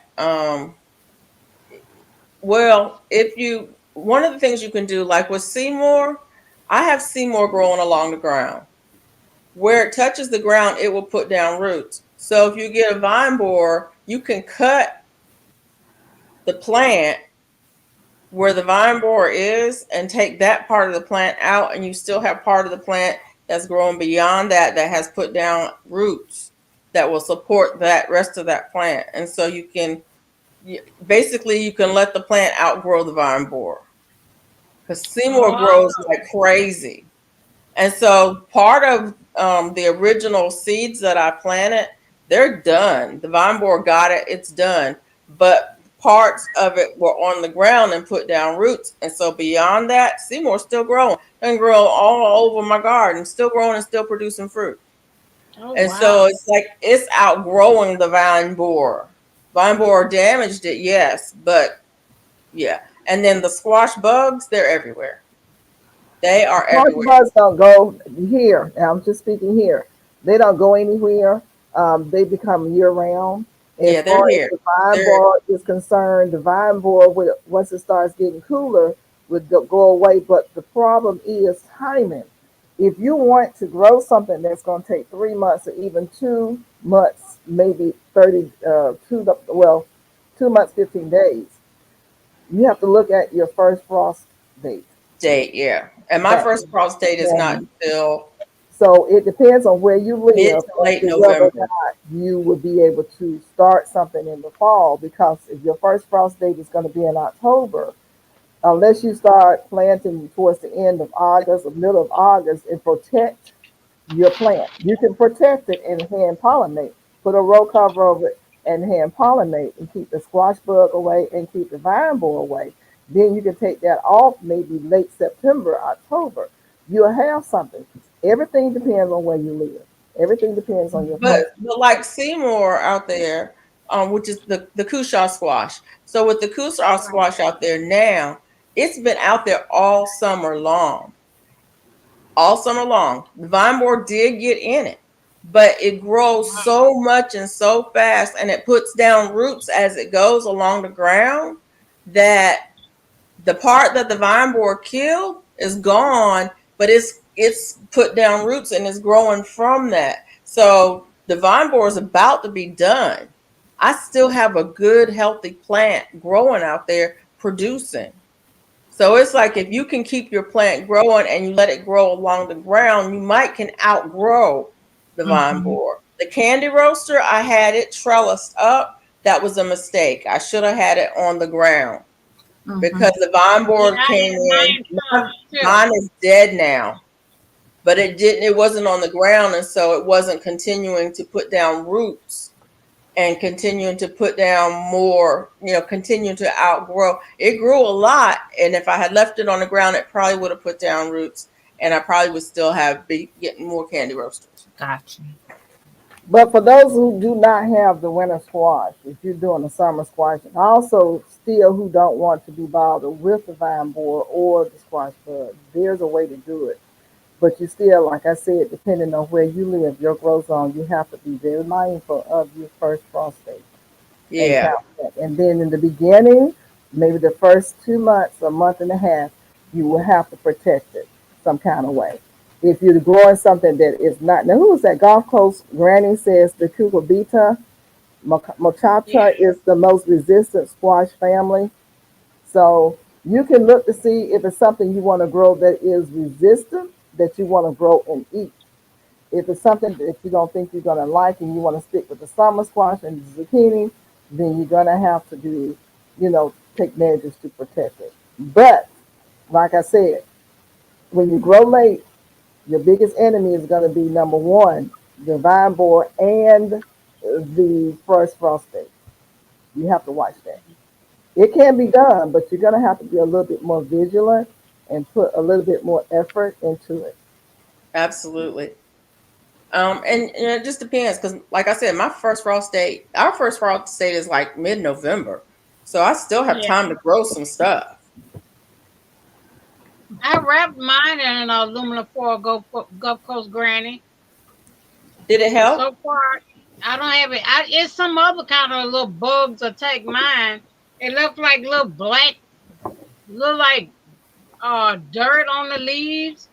well, if you one of the things you can do, like with Seymour, I have Seymour growing along the ground. Where it touches the ground, it will put down roots. So if you get a vine borer, you can cut the plant where the vine borer is and take that part of the plant out, and you still have part of the plant that's growing beyond that has put down roots that will support that rest of that plant. And so you can basically you can let the plant outgrow the vine borer, because Seymour grows like crazy. And so part of the original seeds that I planted, they're done. The vine borer got it, it's done. But parts of it were on the ground and put down roots. And so beyond that, Seymour's still growing. And grow all over my garden, still growing and still producing fruit. So it's like it's outgrowing the vine borer. Vine borer damaged it, yes, but yeah. And then the squash bugs, they're everywhere. They are everywhere. Bugs don't go here. Now, I'm just speaking here. They don't go anywhere. They become year round. Yeah, they're here. The vine borer is concerned, the vine borer, once it starts getting cooler, would go away. But the problem is timing. If you want to grow something that's going to take 3 months or even 2 months, maybe 2 months, 15 days, you have to look at your first frost date. Yeah. And my first frost date is not until. So it depends on where you live. Mid to late November. You would be able to start something in the fall, because if your first frost date is going to be in October, unless you start planting towards the end of August or middle of August and protect your plant. You can protect it and hand pollinate. Put a row cover over it and hand pollinate and keep the squash bug away and keep the vine borer away. Then you can take that off maybe late September, October. You'll have something. Everything depends on where you live. Everything depends on your but like Seymour out there, which is the Cushaw squash. So with the Cushaw squash out there now, it's been out there all summer long. All summer long. The vine borer did get in it, but it grows so much and so fast, and it puts down roots as it goes along the ground, that the part that the vine borer killed is gone, but it's put down roots and it's growing from that. So the vine borer is about to be done. I still have a good, healthy plant growing out there producing. So it's like if you can keep your plant growing and you let it grow along the ground, you can outgrow the vine borer. The candy roaster, I had it trellised up. That was a mistake. I should have had it on the ground. Because the vine borer came in. Mine is dead now, but it wasn't on the ground, and so it wasn't continuing to put down roots and continuing to put down more, continuing to outgrow. It grew a lot, and if I had left it on the ground, it probably would have put down roots, and I probably would still be getting more candy roasters. Gotcha. But for those who do not have the winter squash, if you're doing the summer squash, and also still who don't want to be bothered with the vine borer or the squash bug, there's a way to do it. But you still, like I said, depending on where you live, your growth zone, you have to be very mindful of your first frost date. Yeah. And then in the beginning, maybe the first 2 months, a month and a half, you will have to protect it some kind of way. If you're growing something that is not, now who was that? Gulf Coast Granny says the cucurbita macacha is the most resistant squash family. So you can look to see if it's something you want to grow that is resistant, that you want to grow and eat. If it's something that you don't think you're going to like and you want to stick with the summer squash and the zucchini, then you're going to have to do, take measures to protect it. But like I said, when you grow late, your biggest enemy is going to be number one, the vine borer and the first frost date. You have to watch that. It can be done, but you're going to have to be a little bit more vigilant and put a little bit more effort into it. Absolutely. And it just depends, because like I said, our first frost date is like mid-November. So I still have time to grow some stuff. I wrapped mine in an aluminum foil Gulf Coast Granny. Did it And help? so far, I don't have it. It's some other kind of little bugs attack mine. It look like little black, look like dirt on the leaves.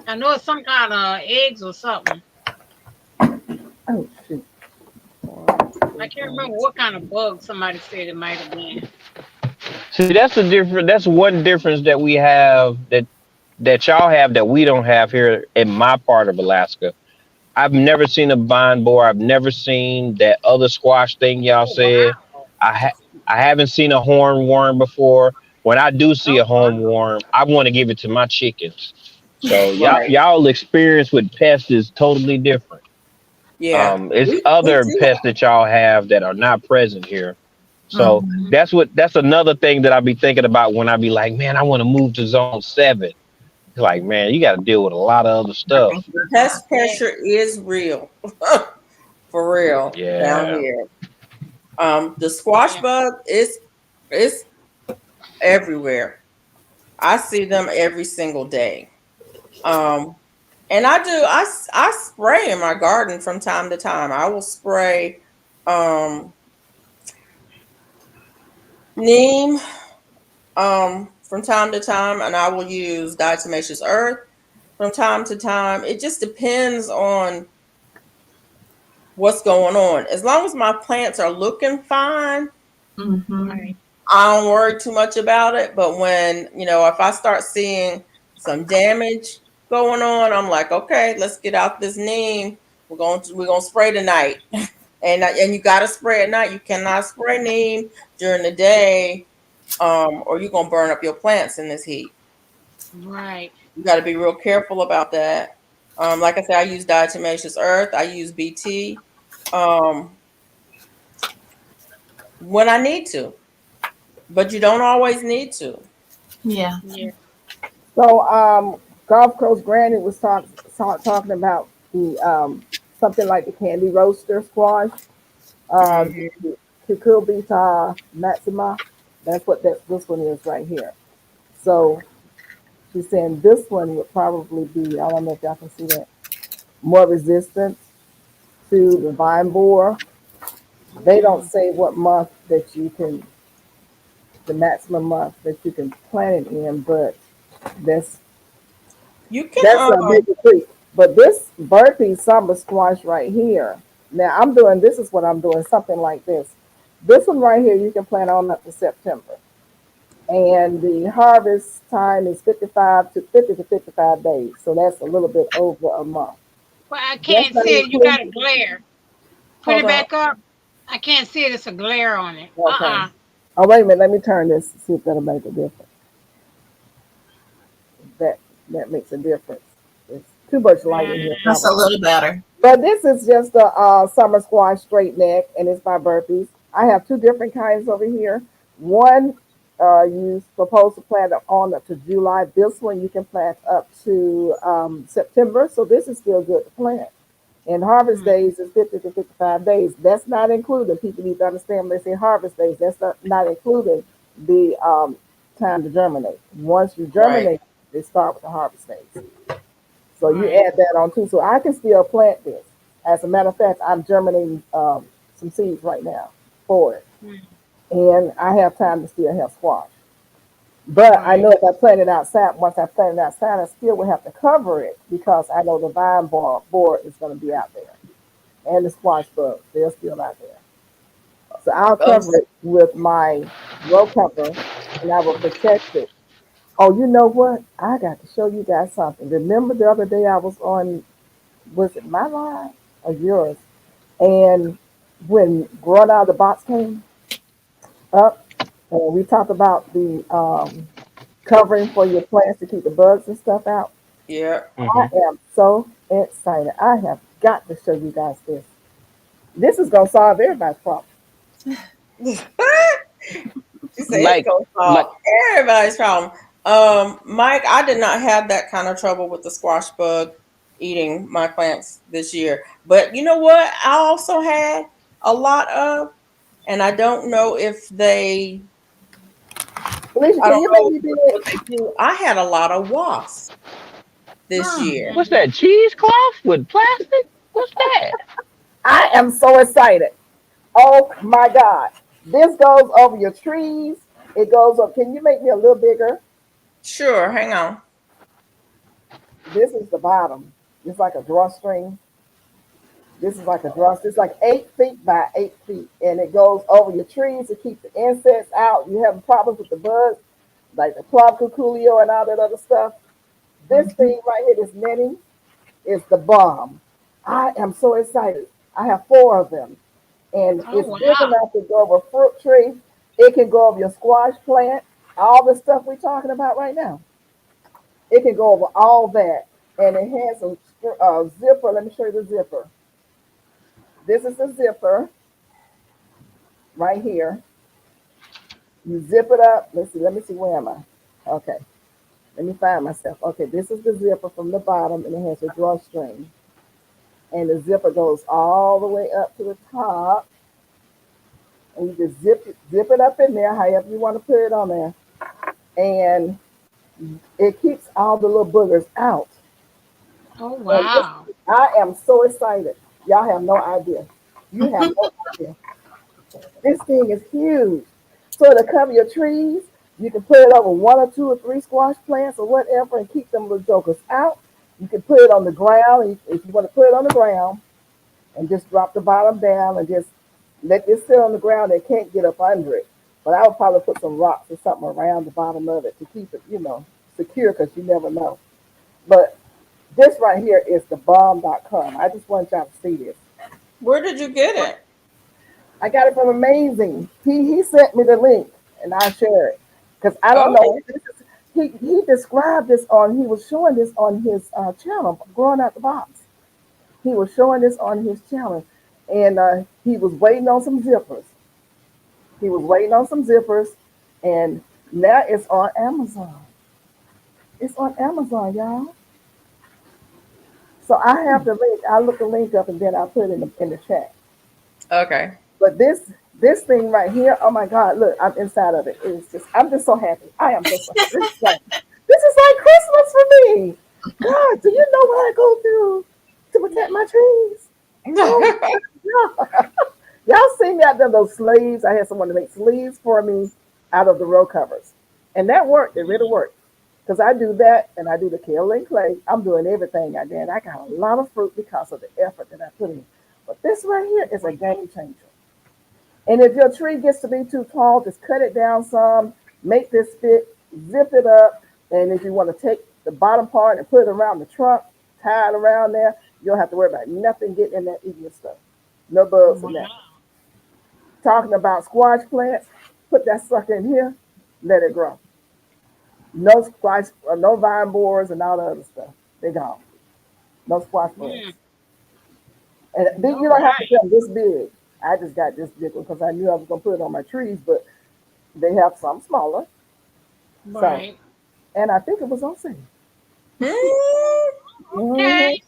I know it's some kind of eggs or something. Oh shoot. I can't remember what kind of bug somebody said it might have been. See, that's one difference that we have that y'all have that we don't have here in my part of Alaska. I've never seen a vine borer. I've never seen that other squash thing y'all Oh wow! said. I haven't seen a hornworm before. When I do see Oh a wow! hornworm, I want to give it to my chickens. So Right. y'all experience with pests is totally different. Yeah. It's We other do. pests that y'all have that are not present here. So Mhm. that's another thing that I be thinking about when I be like, man, I want to move to zone 7. It's like, man, you got to deal with a lot of other I stuff. think you're right. Pest pressure is real. For real down Yeah. here. The squash Yeah. bug is everywhere. I see them every single day. Um, and I spray in my garden from time to time. I will spray um, neem from time to time, and I will use diatomaceous earth from time to time. It just depends on what's going on. As long as my plants are looking fine, Mhm. Right. I don't worry too much about it. But when, if I start seeing some damage going on, I'm like, okay, let's get out this neem. We're gonna spray tonight. And you gotta spray at night. You cannot spray neem during the day, or you're gonna burn up your plants in this heat. Right. You gotta be real careful about that. Like I said, I use diatomaceous earth, I use BT um when I need to, but you don't always need to. Yeah. Yeah. So Gulf Coast Granny was talking about the something like the candy roaster squash. Hmm. The Cucurbita maxima. That's what this one is right here. So she's saying this one would probably be, I don't know if y'all can see that, more resistant to the vine borer. They don't Mm. say what month that you can, the maximum month that you can plant it in, but that's You can that's a big treat. But this burpee summer squash right here, now this is what I'm doing, something like this. This one right here, you can plant on up to September. And the harvest time is 50 to 55 days. So that's a little bit over a month. Well, I That's can't not see it. You got a including, glare. Put hold it on. back up. I can't see it. It's a glare on it. okay. Oh, wait a minute. Let me turn this, see if that'll make a difference. That that makes a difference. It's too much light in here That's a probably. little better. But this is just a summer squash straight neck, and it's by burpees. I have two different kinds over here. One you supposed to plant on up to July. This one you can plant up to September. So this is still good to plant. And harvest Mm. days is 50 to 55 days. That's not including, people need to understand when they say harvest days, that's not including the time to germinate. Once you Right. germinate, they start with the harvest days. So you Right. add that on too. So I can still plant this. As a matter of fact, I'm germinating some seeds right now for it. Mm. And I have time to still have squash. But I Right. know if I plant it outside, once I plant it outside, I still will have to cover it because I know the vine board is going to be out there. And the squash bugs, they're still out there. So I'll Oh, cover it with my row cover and I will protect it. Oh, you know what? I got to show you guys something. Remember the other day I was on, was it my line or yours? And when Growing Out of the Box came up, and we talked about the covering for your plants to keep the bugs and stuff out. yeah. I Hmm. am so excited. I have got to show you guys this. This is gonna solve everybody's problem. She said it's Like, gonna solve like, everybody's problem. Mike, I did not have that kind of trouble with the squash bug eating my plants this year. But you know what? I also had a lot of, and I don't know if they Alicia, I can don't you know make me what big? they do. I had a lot of wasps this Hmm. year. What's that? Cheesecloth with plastic? What's that? I am so excited. Oh my God. This goes over your trees. It goes up. Can you make me a little bigger? Sure, hang on. This is the bottom. It's like a drawstring. This is like a drawstring. It's like 8 feet by 8 feet. And it goes over your trees to keep the insects out. You having problems with the bugs, like the club cuculio and all that other stuff. This thing right here, this netting, is the bomb. I am so excited. I have 4 of them. And Oh it's big wow. enough to go over a fruit tree. It can go over your squash plant, all the stuff we're talking about right now. It can go over all that. And it has a zipper. Let me show you the zipper. This is the zipper right here. You zip it up. Let's see. Let me see. Where am I? Okay. Let me find myself. Okay. This is the zipper from the bottom, and it has a drawstring. And the zipper goes all the way up to the top. And you just zip it up in there, however you want to put it on there. And it keeps all the little boogers out. Oh And this, wow. I am so excited. Y'all have no idea. You have no idea. This thing is huge. So to cover your trees, you can put it over 1 or 2 or 3 squash plants or whatever and keep them little jokers out. You can put it on the ground if you want to put it on the ground and just drop the bottom down and just let this sit on the ground. They can't get up under it. But I would probably put some rocks or something around the bottom of it to keep it, secure because you never know. But this right here is the bomb.com. I just want y'all to see this. Where did you get it? I got it from Amazing. He sent me the link and I'll share it. Because I don't know. Okay. He described this on, he was showing this on his channel, Growing Out the Box. He was showing this on his channel. And he was waiting on some zippers. He was waiting on some zippers. And now it's on Amazon. It's on Amazon, y'all. So I have the link. I'll look the link up and then I'll put it in the chat. Okay. But this thing right here, oh my God, look, I'm inside of it. It's just I'm just so happy. I am just so happy. This is like Christmas for me. God, do you know what I go through to protect my trees? Oh my God. Y'all see me out there those sleeves. I had someone to make sleeves for me out of the row covers. And that worked. It really worked. Because I do that and I do the kaolin clay. I'm doing everything I did. I got a lot of fruit because of the effort that I put in. But this right here is a game changer. And if your tree gets to be too tall, just cut it down some, make this fit, zip it up. And if you want to take the bottom part and put it around the trunk, tie it around there, you don't have to worry about nothing getting in there eating your stuff. No bugs in that. Wow. Talking about squash plants, put that sucker in here, let it grow. No squash, no vine borers and all the other stuff. They gone. No squash plants. Mm. And then you All don't have to right. put them this big. I just got this big one because I knew I was gonna put it on my trees, but they have some smaller. So, Right. and I think it was on sale. Hmm. Mhm. Okay.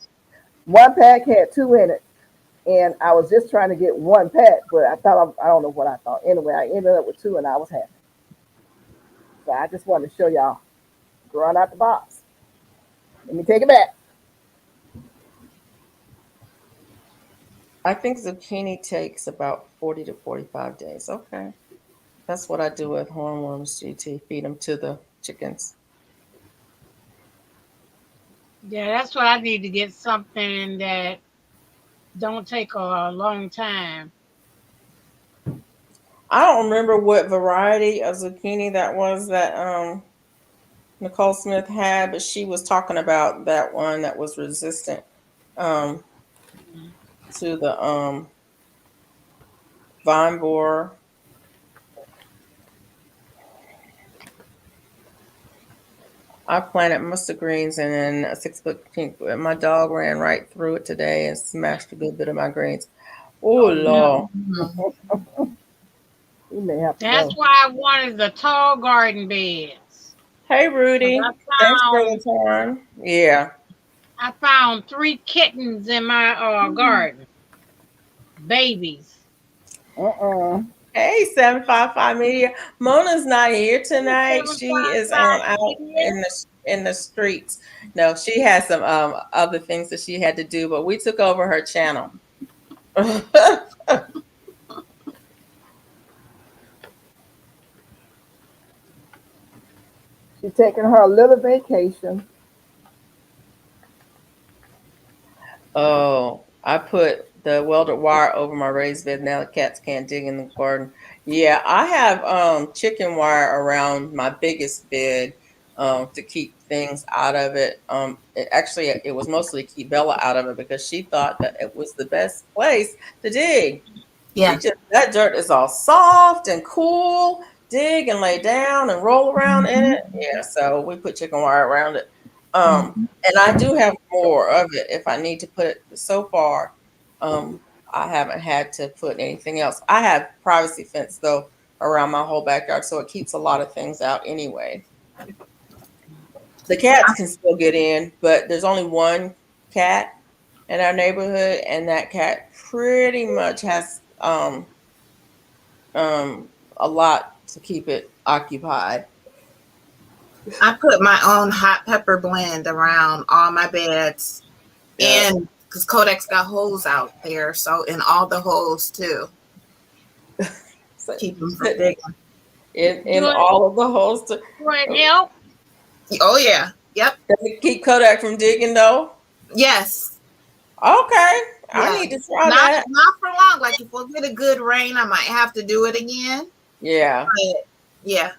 One pack had 2 in it, and I was just trying to get one pack, but I don't know what I thought. Anyway, I ended up with 2, and I was happy. So I just wanted to show y'all growing out the box. Let me take it back. I think zucchini takes about 40 to 45 days. Okay. That's what I do with hornworms, GT. Feed them to the chickens. Yeah, that's what I need to get something that don't take a long time. I don't remember what variety of zucchini that was that Nicole Smith had, but she was talking about that one that was resistant um, to the vine borer. I planted mustard greens and then a 6 foot pink. My dog ran right through it today and smashed a good bit of my greens. Oh Oh no. Lord! You may have to That's go. why I wanted the tall garden beds. Hey 'Cause Rudy, thanks for the time. Yeah. I found 3 kittens in my garden. Babies. Uh-uh. Hey, 755 Media. Mona's not here tonight. She is out 755 Media. in the streets. No, she has some other things that she had to do, but we took over her channel. She's taking her little vacation. Oh, I put the welded wire over my raised bed. Now the cats can't dig in the garden. Yeah, I have chicken wire around my biggest bed to keep things out of it. It was mostly to keep Bella out of it because she thought that it was the best place to dig. Yeah. That dirt is all soft and cool. Dig and lay down and roll around in it. Yeah, so we put chicken wire around it. And I do have more of it if I need to put it. So far, I haven't had to put anything else. I have privacy fence though around my whole backyard, so it keeps a lot of things out anyway. The cats can still get in, but there's only one cat in our neighborhood, and that cat pretty much has a lot to keep it occupied. I put my own hot pepper blend around all my beds, Yeah. and because Codex got holes out there, so in all the holes too. So Keep them from digging. in all of the holes. Right now, Oh yeah, yep, Does it keep Kodak from digging though? yes. Okay, Yeah. I need to try Not that. not for long. Like if we'll get a good rain, I might have to do it again. Yeah. But yeah,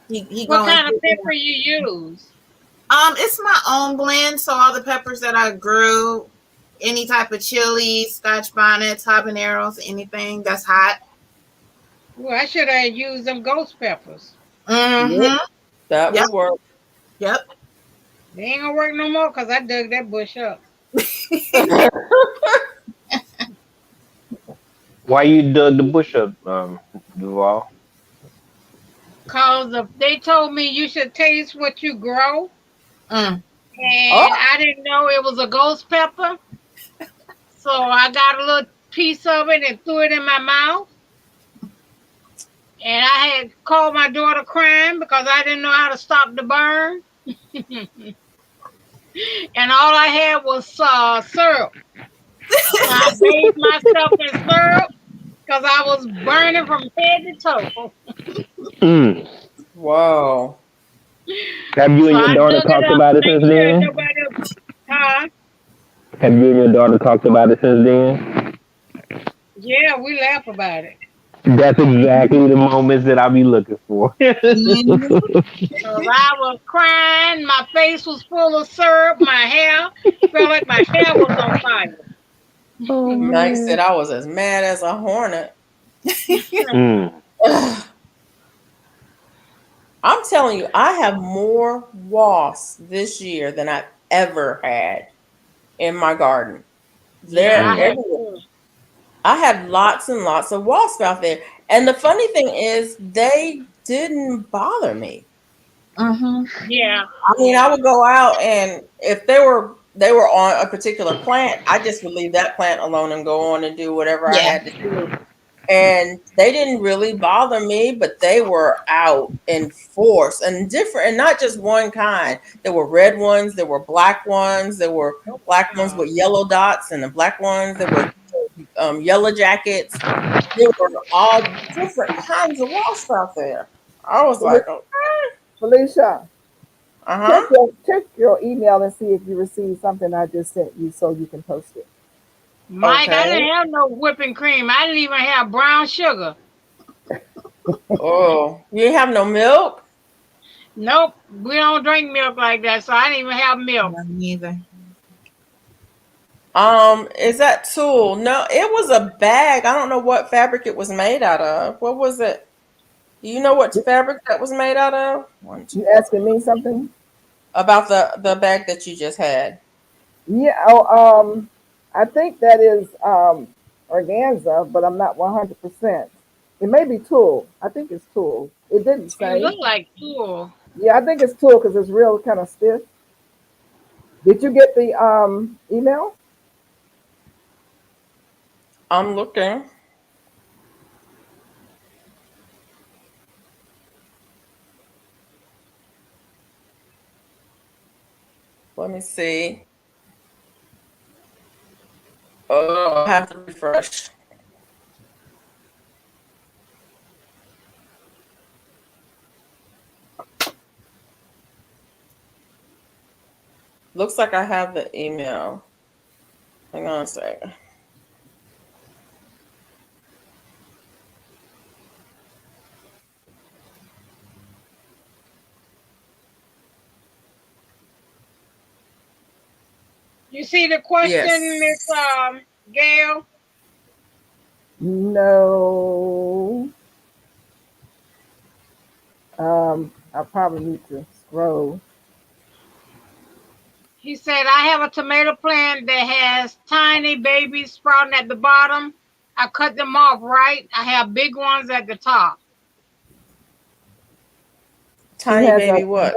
he what going. kind of pepper you use? It's my own blend, so all the peppers that I grew, any type of chilies, Scotch bonnets, habaneros, anything that's hot. Well, I should have used them ghost peppers. Mm-hmm. That Yep. would work. Yep. They ain't gonna work no more because I dug that bush up. Why you dug the bush up, Duval? Cause they told me you should taste what you grow, Mm. and I didn't know it was a ghost pepper. So I got a little piece of it and threw it in my mouth. And I had called my daughter crying because I didn't know how to stop the burn. And all I had was syrup. So I bathed myself in syrup because I was burning from head to toe. Mm. Whoa. Have you and your daughter talked about it since then? Huh? Have you and your daughter talked about it since then? Yeah, we laugh about it. That's exactly the moments that I be looking for. Because I was crying, my face was full of syrup, my hair felt like my hair was on fire. Mike said I was as mad as a hornet. Mm. I'm telling you, I have more wasps this year than I've ever had in my garden. They're Yeah, I had everywhere. I had lots and lots of wasps out there. And the funny thing is, they didn't bother me. Mm-hmm. Yeah. I mean, I would go out, and if they were on a particular plant, I just would leave that plant alone and go on and do whatever I Yeah. had to do. And they didn't really bother me, but they were out in force and different, and not just one kind. There were red ones, there were black ones, there were black ones with yellow dots, and the black ones that were yellow jackets. There were all different kinds of wasps out there. I was like, Felicia, uh-huh. check your email and see if you received something I just sent you so you can post it. Mike, I Okay. didn't have no whipping cream. I didn't even have brown sugar. Oh, you didn't have no milk? Nope. We don't drink milk like that, so I didn't even have milk. Neither. Is that tulle? No, it was a bag. I don't know what fabric it was made out of. What was it? Do you know what fabric that was made out of? You asking me something? About the bag that you just had. Yeah. I think that is organza, but I'm not 100%. It may be tulle. I think it's tulle. It didn't It say. looked like tulle. Yeah, I think it's tulle because it's real kind of stiff. Did you get the email? I'm looking. Let me see. Oh, I have to refresh. Looks like I have the email. Hang on a second. You see the question, Yes. Miss Gail? No. I probably need to scroll. He said, I have a tomato plant that has tiny babies sprouting at the bottom. I cut them off, right? I have big ones at the top. Tiny baby what?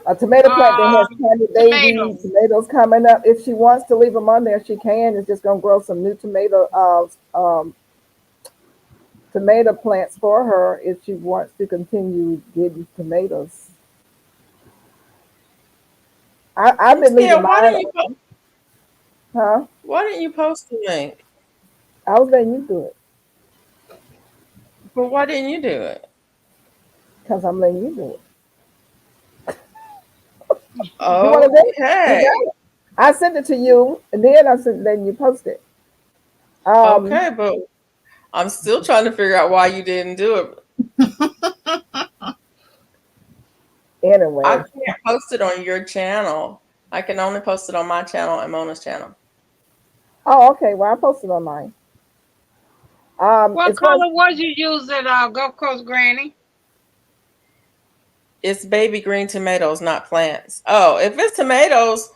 A tomato plant that has tiny baby tomatoes coming up. If she wants to leave them on there, she can. It's just gonna grow some new tomato plants for her if she wants to continue getting tomatoes. I've been leaving mine. Huh? Why didn't you post the link? I was letting you do it. But why didn't you do it? Because I'm letting you do it. Oh, okay. I sent it to you, and then letting you post it. Okay, but I'm still trying to figure out why you didn't do it. Anyway, I can't post it on your channel. I can only post it on my channel and Mona's channel. Oh, okay. Well, I posted on mine. What color was you using, Gulf Coast Granny? It's baby green tomatoes, not plants. Oh, if it's tomatoes,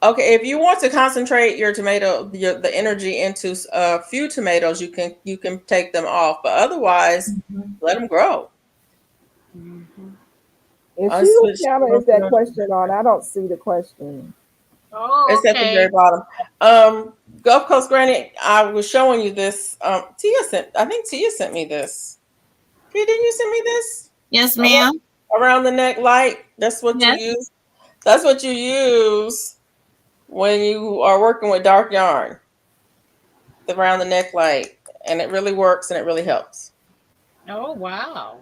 okay. If you want to concentrate your the energy into a few tomatoes, you can take them off. But otherwise, let them grow. If whose channel is that question on? I don't see the question. Oh, it's at the very bottom. Gulf Coast Granny, I was showing you this. I think Tia sent me this. Tia, didn't you send me this? Yes, ma'am. Around the neck light. That's what you use. That's what you use when you are working with dark yarn. The around the neck light. And it really works and it really helps. Oh, wow.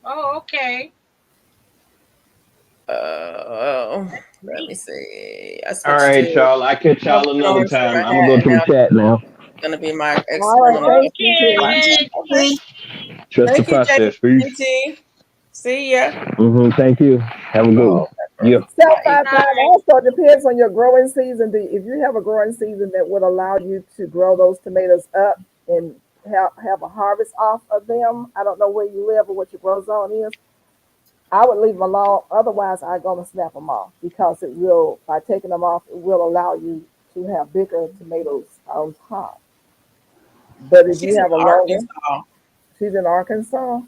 Oh, okay. Let me see. All right, y'all. I catch y'all another time. I'm gonna go to the chat now. It's gonna be my Trust the process. See ya. Thank you. Have a good one. Yeah. Also depends on your growing season. If you have a growing season that would allow you to grow those tomatoes up and have a harvest off of them, I don't know where you live or what your grow zone is. I would leave them alone. Otherwise, I'm going to snap them off because it will, by taking them off, it will allow you to have bigger tomatoes on top. But if you have a longer, she's in Arkansas.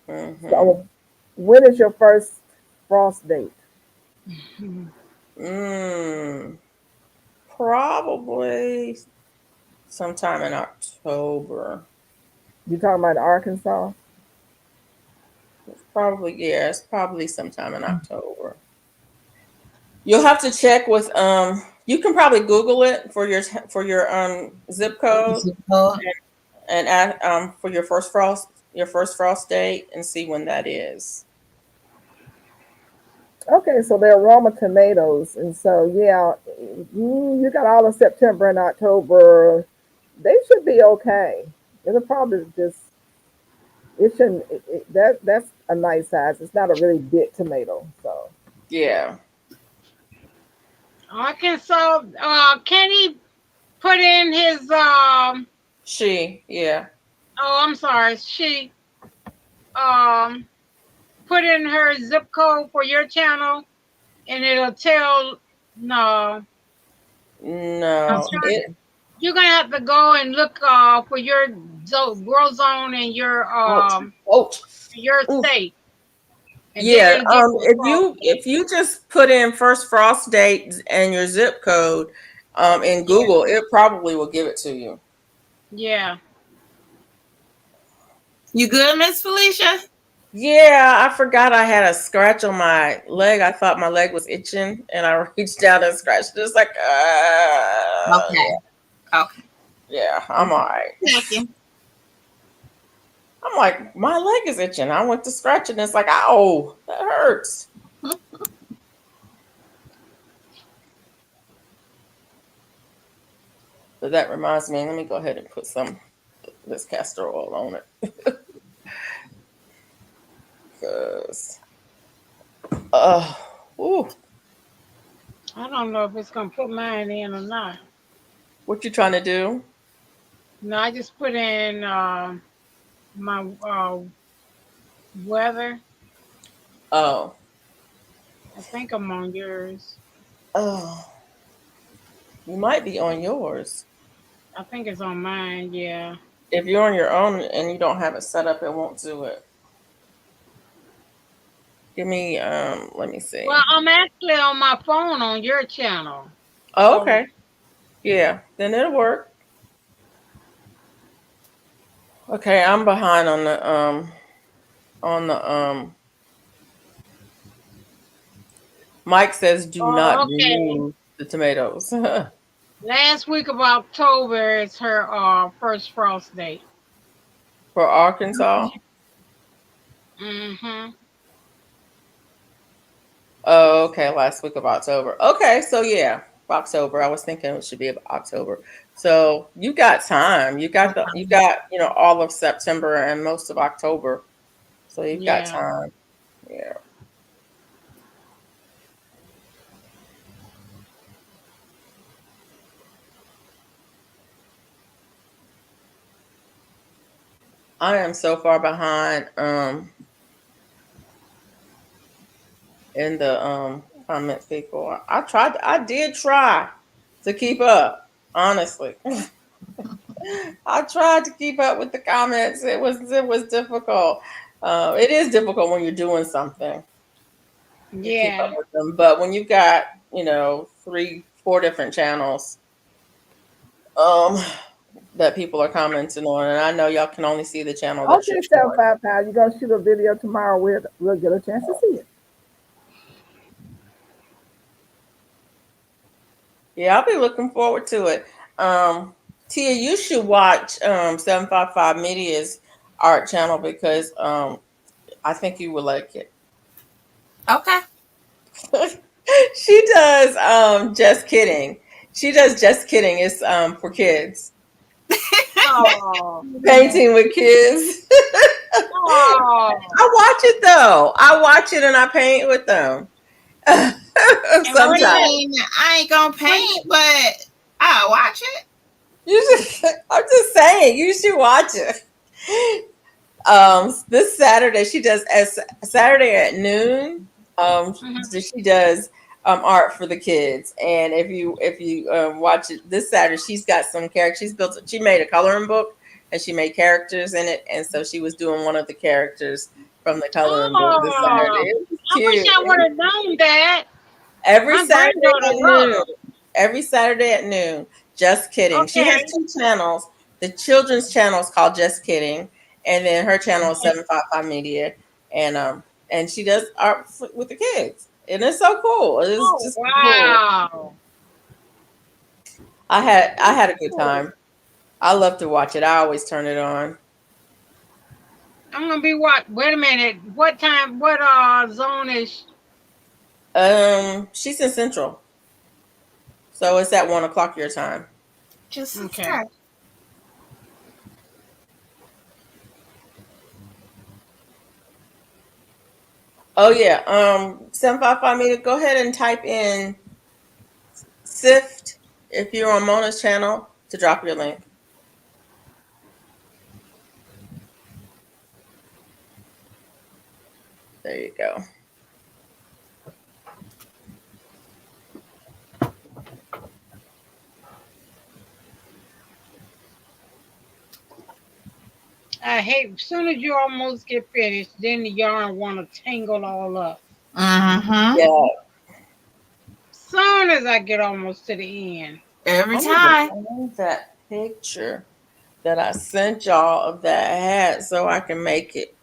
So, when is your first frost date? Probably sometime in October. You talking about Arkansas? It's probably sometime in October. You'll have to check with you can probably Google it for your zip code and add for your first frost date and see when that is. Okay, so they're Roma tomatoes, and so you got all of September and October. They should be okay. It'll probably just that's a nice size. It's not a really big tomato, so yeah. Arkansas. Can he put in his she? Yeah. Oh, I'm sorry. She put in her zip code for your channel, and it'll tell no. You're gonna have to go and look for your grow zone and your your state. Yeah, if you just put in first frost date and your zip code in Google, it probably will give it to you. Yeah. You good, Miss Felicia? Yeah, I forgot I had a scratch on my leg. I thought my leg was itching, and I reached down and scratched. Just like, Okay. Okay. yeah, I'm all right. Checking. I'm like, my leg is itching. I went to scratch it, and it's like, ow, that hurts. But that reminds me, let me go ahead and put some this castor oil on it. Because, ooh, I don't know if it's gonna put mine in or not. what you trying to do? No, I just put in my weather. Oh, I think I'm on yours. oh, you might be on yours. I think it's on mine. Yeah. If you're on your own and you don't have it set up, it won't do it. Give me, let me see. Well, I'm actually on my phone on your channel. Oh, So okay. Yeah, then it'll work. Okay, I'm behind on the Mike says do not okay. remove the tomatoes. Last week of October is her first frost date. For Arkansas. Mm-hmm. Oh, okay, last week of October. Okay, so yeah, October. I was thinking it should be about October. So you got time. You got, all of September and most of October. So you've got Yeah. time. Yeah. I am so far behind in the comments, people. I did try to keep up, honestly. I tried to keep up with the comments. It was difficult. It is difficult when you're doing something to keep up Yeah. with them. But when you've got, 3, 4 different channels um that people are commenting on, and I know y'all can only see the channel that you're Okay, showing. 75 pounds. You're gonna shoot a video tomorrow. We'll get a chance to see it. Yeah, I'll be looking forward to it. Tia, you should watch 755 Media's art channel because I think you would like it. Okay. She does just kidding. She does just kidding. It's for kids. Oh. Painting with kids. Oh. I watch it though. I watch it and I paint with them. And I Sometimes. mean, I ain't gonna paint, but I'll watch it. I'm just saying, you should watch it. This Saturday she does as Saturday at noon. Mhm. She does art for the kids, and if you watch it this Saturday, she's got some characters. She made a coloring book, and she made characters in it, and so she was doing one of the characters from the coloring book this Saturday. Oh. It was I wish cute. I would have known that. Every My Saturday granddaughter at loves noon. them. Every Saturday at noon. Just kidding. She has Okay. 2 channels. The children's channel is called Just Kidding, and then her channel is 755 Media, and she does art with the kids, and it's so cool. It's Oh just cool. wow. I had a good time. I love to watch it. I always turn it on. I'm gonna be what? Wait a minute. What time? What zone is? She's in Central, so it's at 1 o'clock your time. Just Okay. start. Oh yeah. 755 Media. Go ahead and type in Sift if you're on Mona's channel to drop your link. There you go. I hate as soon as you almost get finished, then the yarn want to tangle all up. Mm-hmm. Yeah. Soon as I get almost to the end. Every I need time. to find that picture that I sent y'all of that hat so I can make it.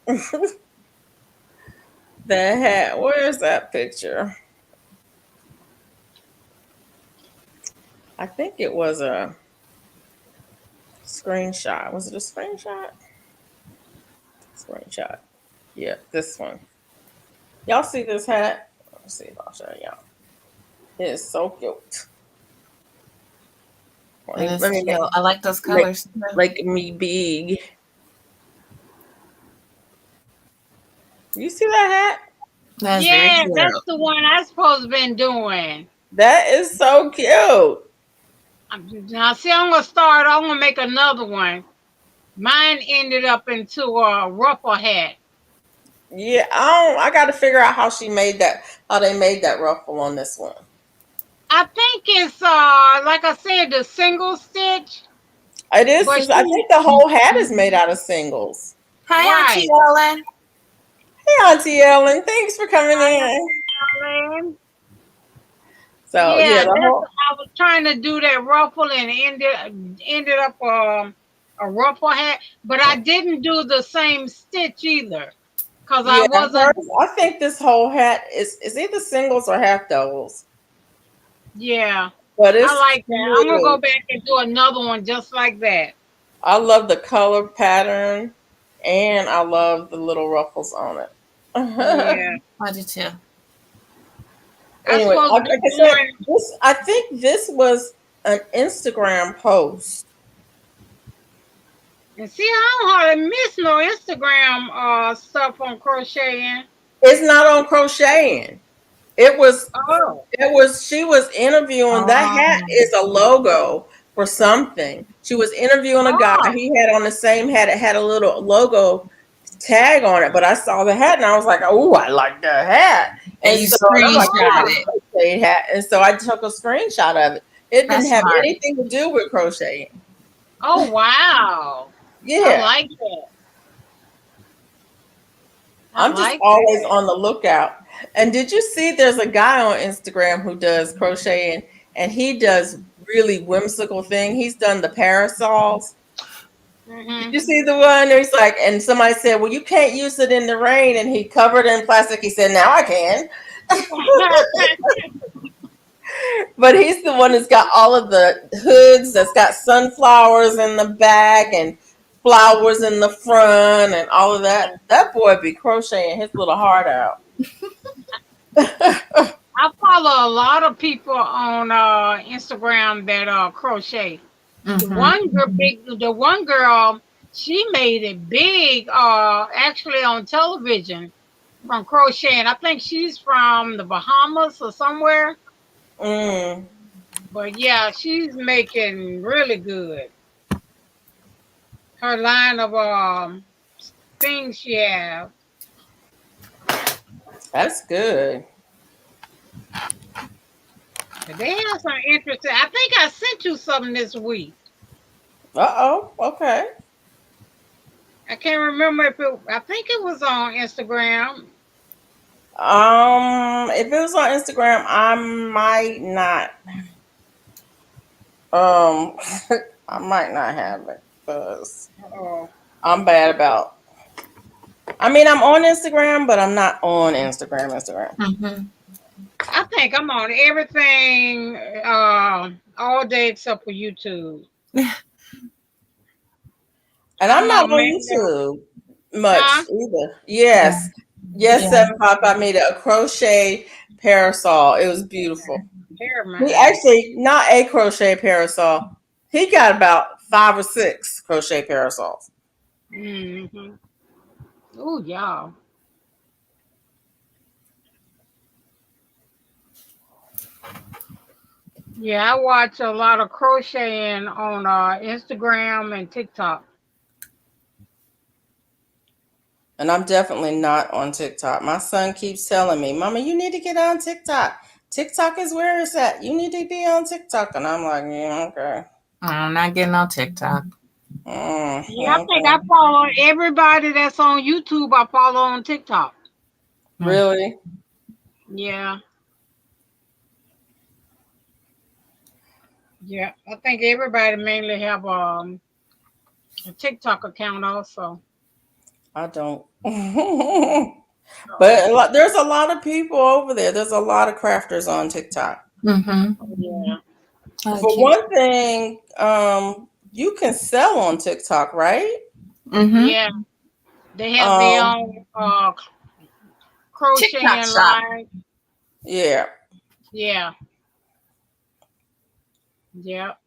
that hat. Where's that picture? I think it was a screenshot. Was it a screenshot? Screenshot. Yeah, this one. Y'all see this hat? Let's see if I'll show y'all. It is so cute. It is Let me cute. I like those colors. make me big. You see that hat? That's Yeah, very cute. that's the one I supposed to been doing. That is so cute. Now, see, I'm gonna make another one. Mine ended up into a ruffle hat. Yeah, I got to figure out how they made that ruffle on this one. I think it's like I said, the single stitch. It is. But I think the whole hat is made out of singles. Hi, Auntie Ellen. Hey, Auntie Ellen, thanks for coming in. Ellen. So Yeah, the whole, I was trying to do that ruffle and ended up a ruffle hat, but I didn't do the same stitch either because I wasn't. I think this whole hat is either singles or half doubles. Yeah, But it's I like that. I'm gonna go back and do another one just like that. I love the color pattern, and I love the little ruffles on it. Yeah. I do too. Anyway, like I said, I think this was an Instagram post. And see, I don't hardly miss no Instagram stuff on crocheting. It's not on crocheting. It was. Oh. She was interviewing. That hat is a logo for something. She was interviewing a guy. He had on the same hat. It had a little logo tag on it, but I saw the hat and I was like, "Oh, I like that hat." And you screenshot it. Hat. And so I took a screenshot of it. It didn't have anything to do with crocheting. Oh wow! Yeah, I like that. I'm just always on the lookout. And did you see there's a guy on Instagram who does crocheting and he does really whimsical thing. He's done the parasols. Mm-hmm. Did you see the one? He's like, and somebody said, well, you can't use it in the rain. And he covered it in plastic. He said, now I can. But he's the one that's got all of the hoods, that's got sunflowers in the back and flowers in the front and all of that. That boy be crocheting his little heart out. I follow a lot of people on Instagram that crochet. Mm-hmm. The one girl, she made it big actually on television from crocheting. I think she's from the Bahamas or somewhere. Mm. But yeah, she's making really good. Her line of things she have. That's good. They have some interesting. I think I sent you something this week. Okay. I can't remember if it. I think it was on Instagram. If it was on Instagram, I might not. I might not have it because I'm bad about. I mean, I'm on Instagram, but I'm not on Instagram. Mm-hmm. I think I'm on everything all day except for YouTube. And I'm not on YouTube much either. Yes. 755 made a crochet parasol. It was beautiful. He actually, not a crochet parasol. He got about 5 or 6 crochet parasols. Mm-hmm. Oh, yeah. Yeah, I watch a lot of crocheting on Instagram and TikTok. And I'm definitely not on TikTok. My son keeps telling me, Mama, you need to get on TikTok. TikTok is where it's at. You need to be on TikTok. And I'm like, yeah, okay. I'm not getting on TikTok. Yeah, I think I follow everybody that's on YouTube. I follow on TikTok. Really? Yeah. Yeah, I think everybody mainly have a TikTok account also. I don't. But there's a lot of people over there. There's a lot of crafters on TikTok. Mm-hmm. Yeah. For one thing, you can sell on TikTok, right? Mm-hmm. Yeah. They have their own crocheting TikTok shop. line. Yeah. Yeah. Yep.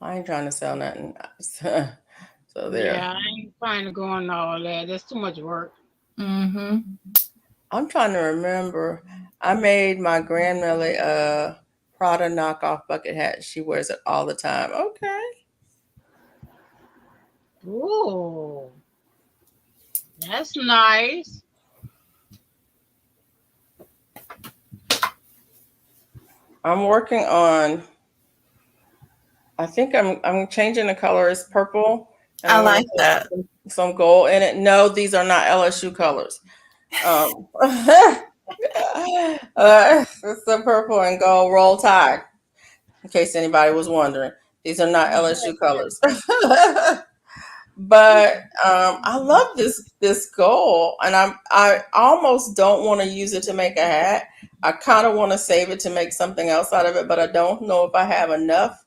I ain't trying to sell nothing. So there. Yeah, I ain't trying to go on all that. That's too much work. Mm-hmm. I'm trying to remember. I made my grandmother a Prada knockoff bucket hat. She wears it all the time. Okay. Ooh. That's nice. I'm working on. I think I'm changing the color. It's purple. And I like that. Some gold in it. No, these are not LSU colors. It's the purple and gold Roll Tide. In case anybody was wondering, these are not LSU colors. But I love this gold, and I almost don't want to use it to make a hat. I kind of want to save it to make something else out of it, but I don't know if I have enough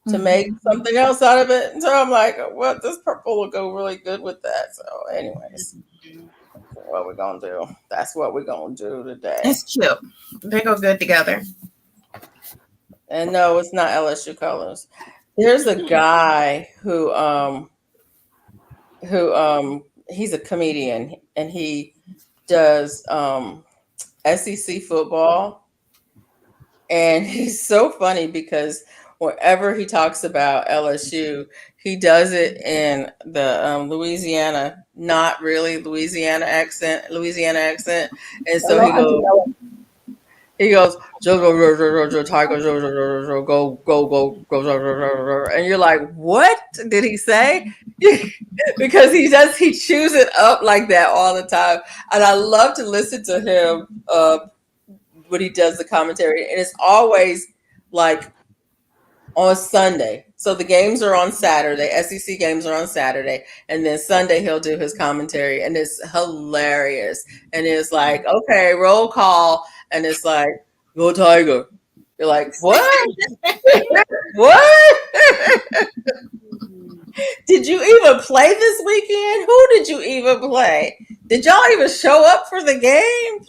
to make something else out of it. So I'm like, well, this purple will go really good with that. So, anyways, that's what we're gonna do. That's what we're gonna do today. It's cute. They go good together. And no, it's not LSU colors. There's a guy who he's a comedian and he does SEC football, and he's so funny because whenever he talks about LSU, he does it in the Louisiana, not really Louisiana accent, and so he goes, Tigers, go, and you're like, what did he say? Because he chews it up like that all the time, and I love to listen to him when he does the commentary, and it's always like on Sunday. So the games are on Saturday. SEC games are on Saturday. And then Sunday he'll do his commentary. And it's hilarious. And it's like, okay, roll call. And it's like, go Tiger. You're like, what? What? Did you even play this weekend? Who did you even play? Did y'all even show up for the game?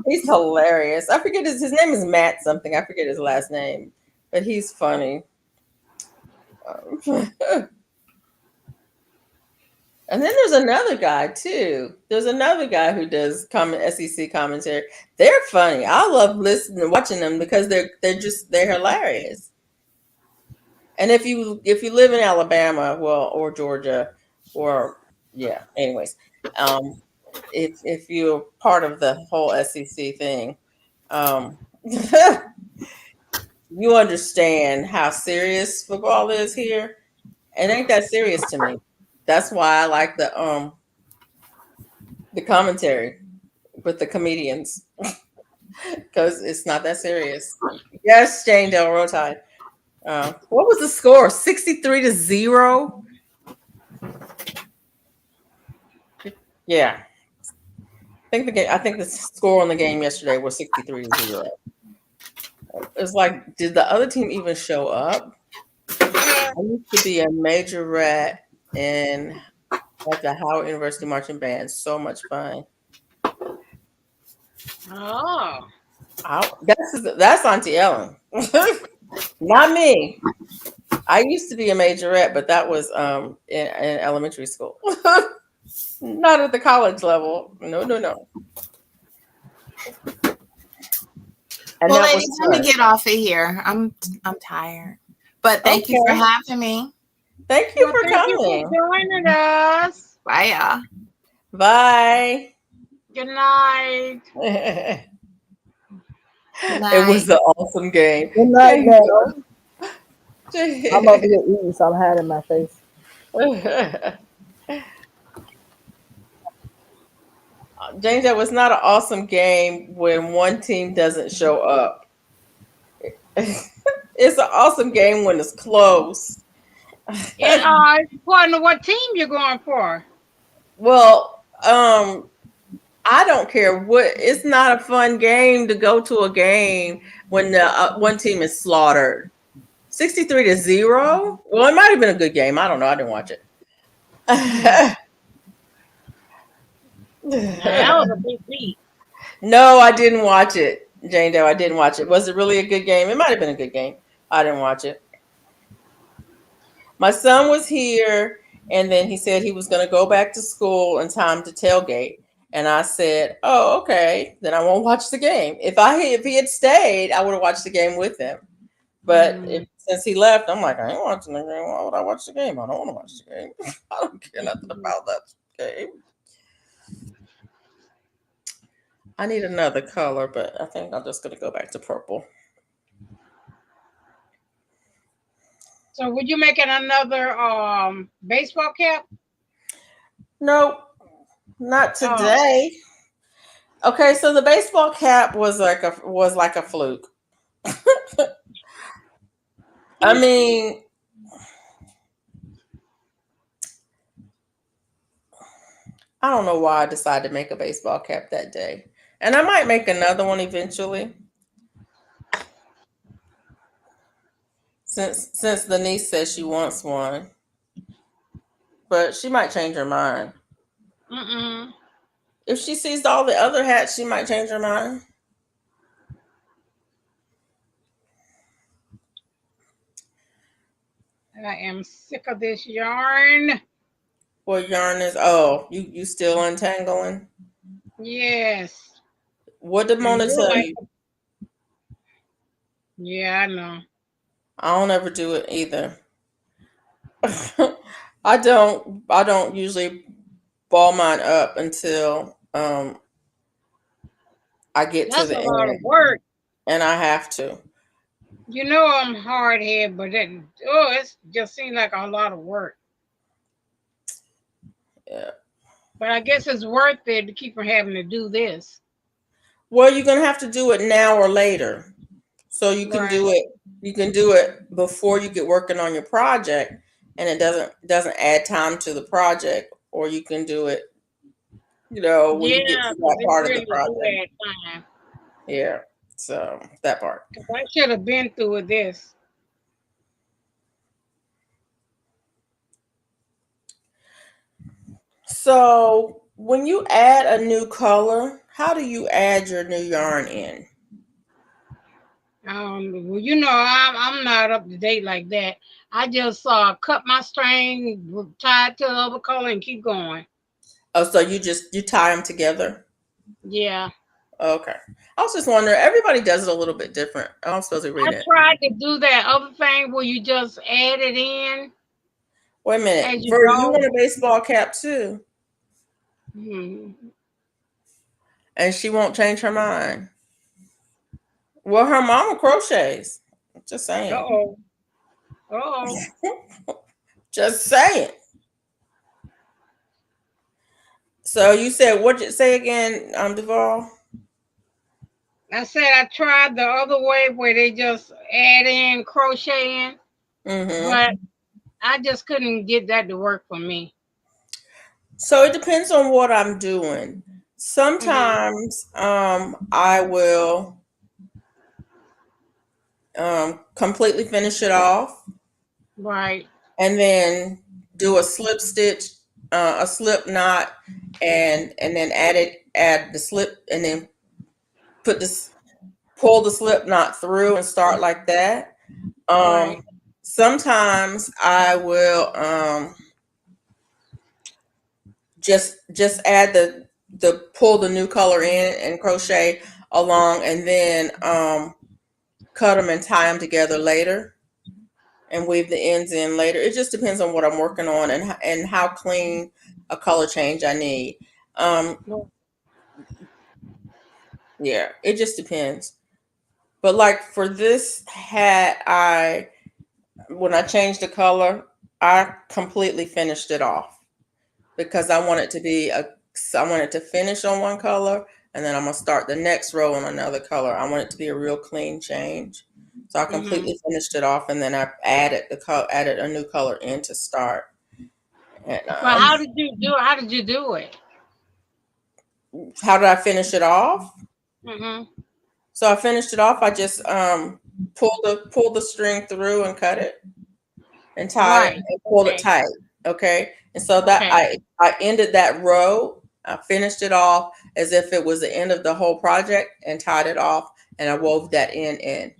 He's hilarious. I forget his name is Matt something. I forget his last name. But he's funny. And then there's another guy too. There's another guy who does SEC commentary. They're funny. I love listening and watching them because they're hilarious. And if you live in Alabama, or Georgia, or yeah, anyways, if you're part of the whole SEC thing, you understand how serious football is here. It ain't that serious to me. That's why I like the commentary with the comedians because it's not that serious. Yes, Jane Del Rotide. What was the score? 63-0. Yeah, I think the score on the game yesterday was 63-0. It's like, did the other team even show up? I used to be a majorette in like the Howard University Marching Band. So much fun. Oh. That's Auntie Ellen. Not me. I used to be a majorette, but that was in elementary school. Not at the college level. No. And well, ladies, let me get off of here. I'm tired. But thank you for having me. Thank you for coming. You for joining us. Bye, y'all. Bye. Good night. It was an awesome game. Good night, Nano. I'm over here eating, so I'm hiding my face. James, that was not an awesome game when one team doesn't show up. It's an awesome game when it's close. It's according to what team you're going for. Well, I don't care what. It's not a fun game to go to a game when the one team is slaughtered. 63-0. Well, it might have been a good game. I don't know. I didn't watch it. Now, that was a big beat. No, I didn't watch it, Jane Doe. I didn't watch it. Was it really a good game? It might have been a good game. I didn't watch it. My son was here, and then he said he was going to go back to school in time to tailgate. And I said, "Oh, okay. Then I won't watch the game. If he had stayed, I would have watched the game with him. But since he left, I'm like, I ain't watching the game. Why would I watch the game? I don't want to watch the game. I don't care nothing about that game. I need another color, but I think I'm just going to go back to purple. So, would you make it another baseball cap? Nope, not today. Okay, so the baseball cap was like a fluke. I mean, I don't know why I decided to make a baseball cap that day. And I might make another one eventually. Since the niece says she wants one. But she might change her mind. If she sees all the other hats, she might change her mind. I am sick of this yarn. What yarn is? Oh, you still untangling? Yes. What did Mona tell you? Yeah, I know. I don't ever do it either. I don't usually ball mine up until I get to the end. That's a lot of work. And I have to. You know I'm hard headed, but it just seems like a lot of work. Yeah. But I guess it's worth it to keep from having to do this. Well, you're gonna have to do it now or later. So you can do it. You can do it before you get working on your project, and it doesn't add time to the project. Or you can do it, when you get to that part of the project. Yeah. So that part. I should have been through with this. So when you add a new color, how do you add your new yarn in? Well, I'm not up to date like that. I just cut my string, tie it to the other color, and keep going. Oh, so you tie them together? Yeah. Okay. I was just wondering. Everybody does it a little bit different. I'm supposed to read it. I tried to do that other thing where you just add it in. Wait a minute. You want a baseball cap too? And she won't change her mind. Well, her mama crochets. Just saying. Uh-oh. Just saying. So you said, what did you say again, Duval? I said I tried the other way where they just add in crocheting, but I just couldn't get that to work for me. So it depends on what I'm doing. Sometimes I will completely finish it off. Right. And then do a slip stitch, a slip knot, and then add the slip, and then pull the slip knot through and start like that. Right. Sometimes I will just add the pull the new color in and crochet along, and then cut them and tie them together later and weave the ends in later. It just depends on what I'm working on and how clean a color change I need. Yeah, it just depends. But like for this hat, when I changed the color, I completely finished it off because I want it to finish on one color, and then I'm gonna start the next row on another color. I want it to be a real clean change. So I completely finished it off, and then I added a new color in to start. And, how did you do it? how did I finish it off? Mm-hmm. So I finished it off. I just pulled the string through and cut it and tied it Right. and pulled it Okay. tight. Okay. And so that Okay. I ended that row. I finished it off as if it was the end of the whole project and tied it off, and I wove that in.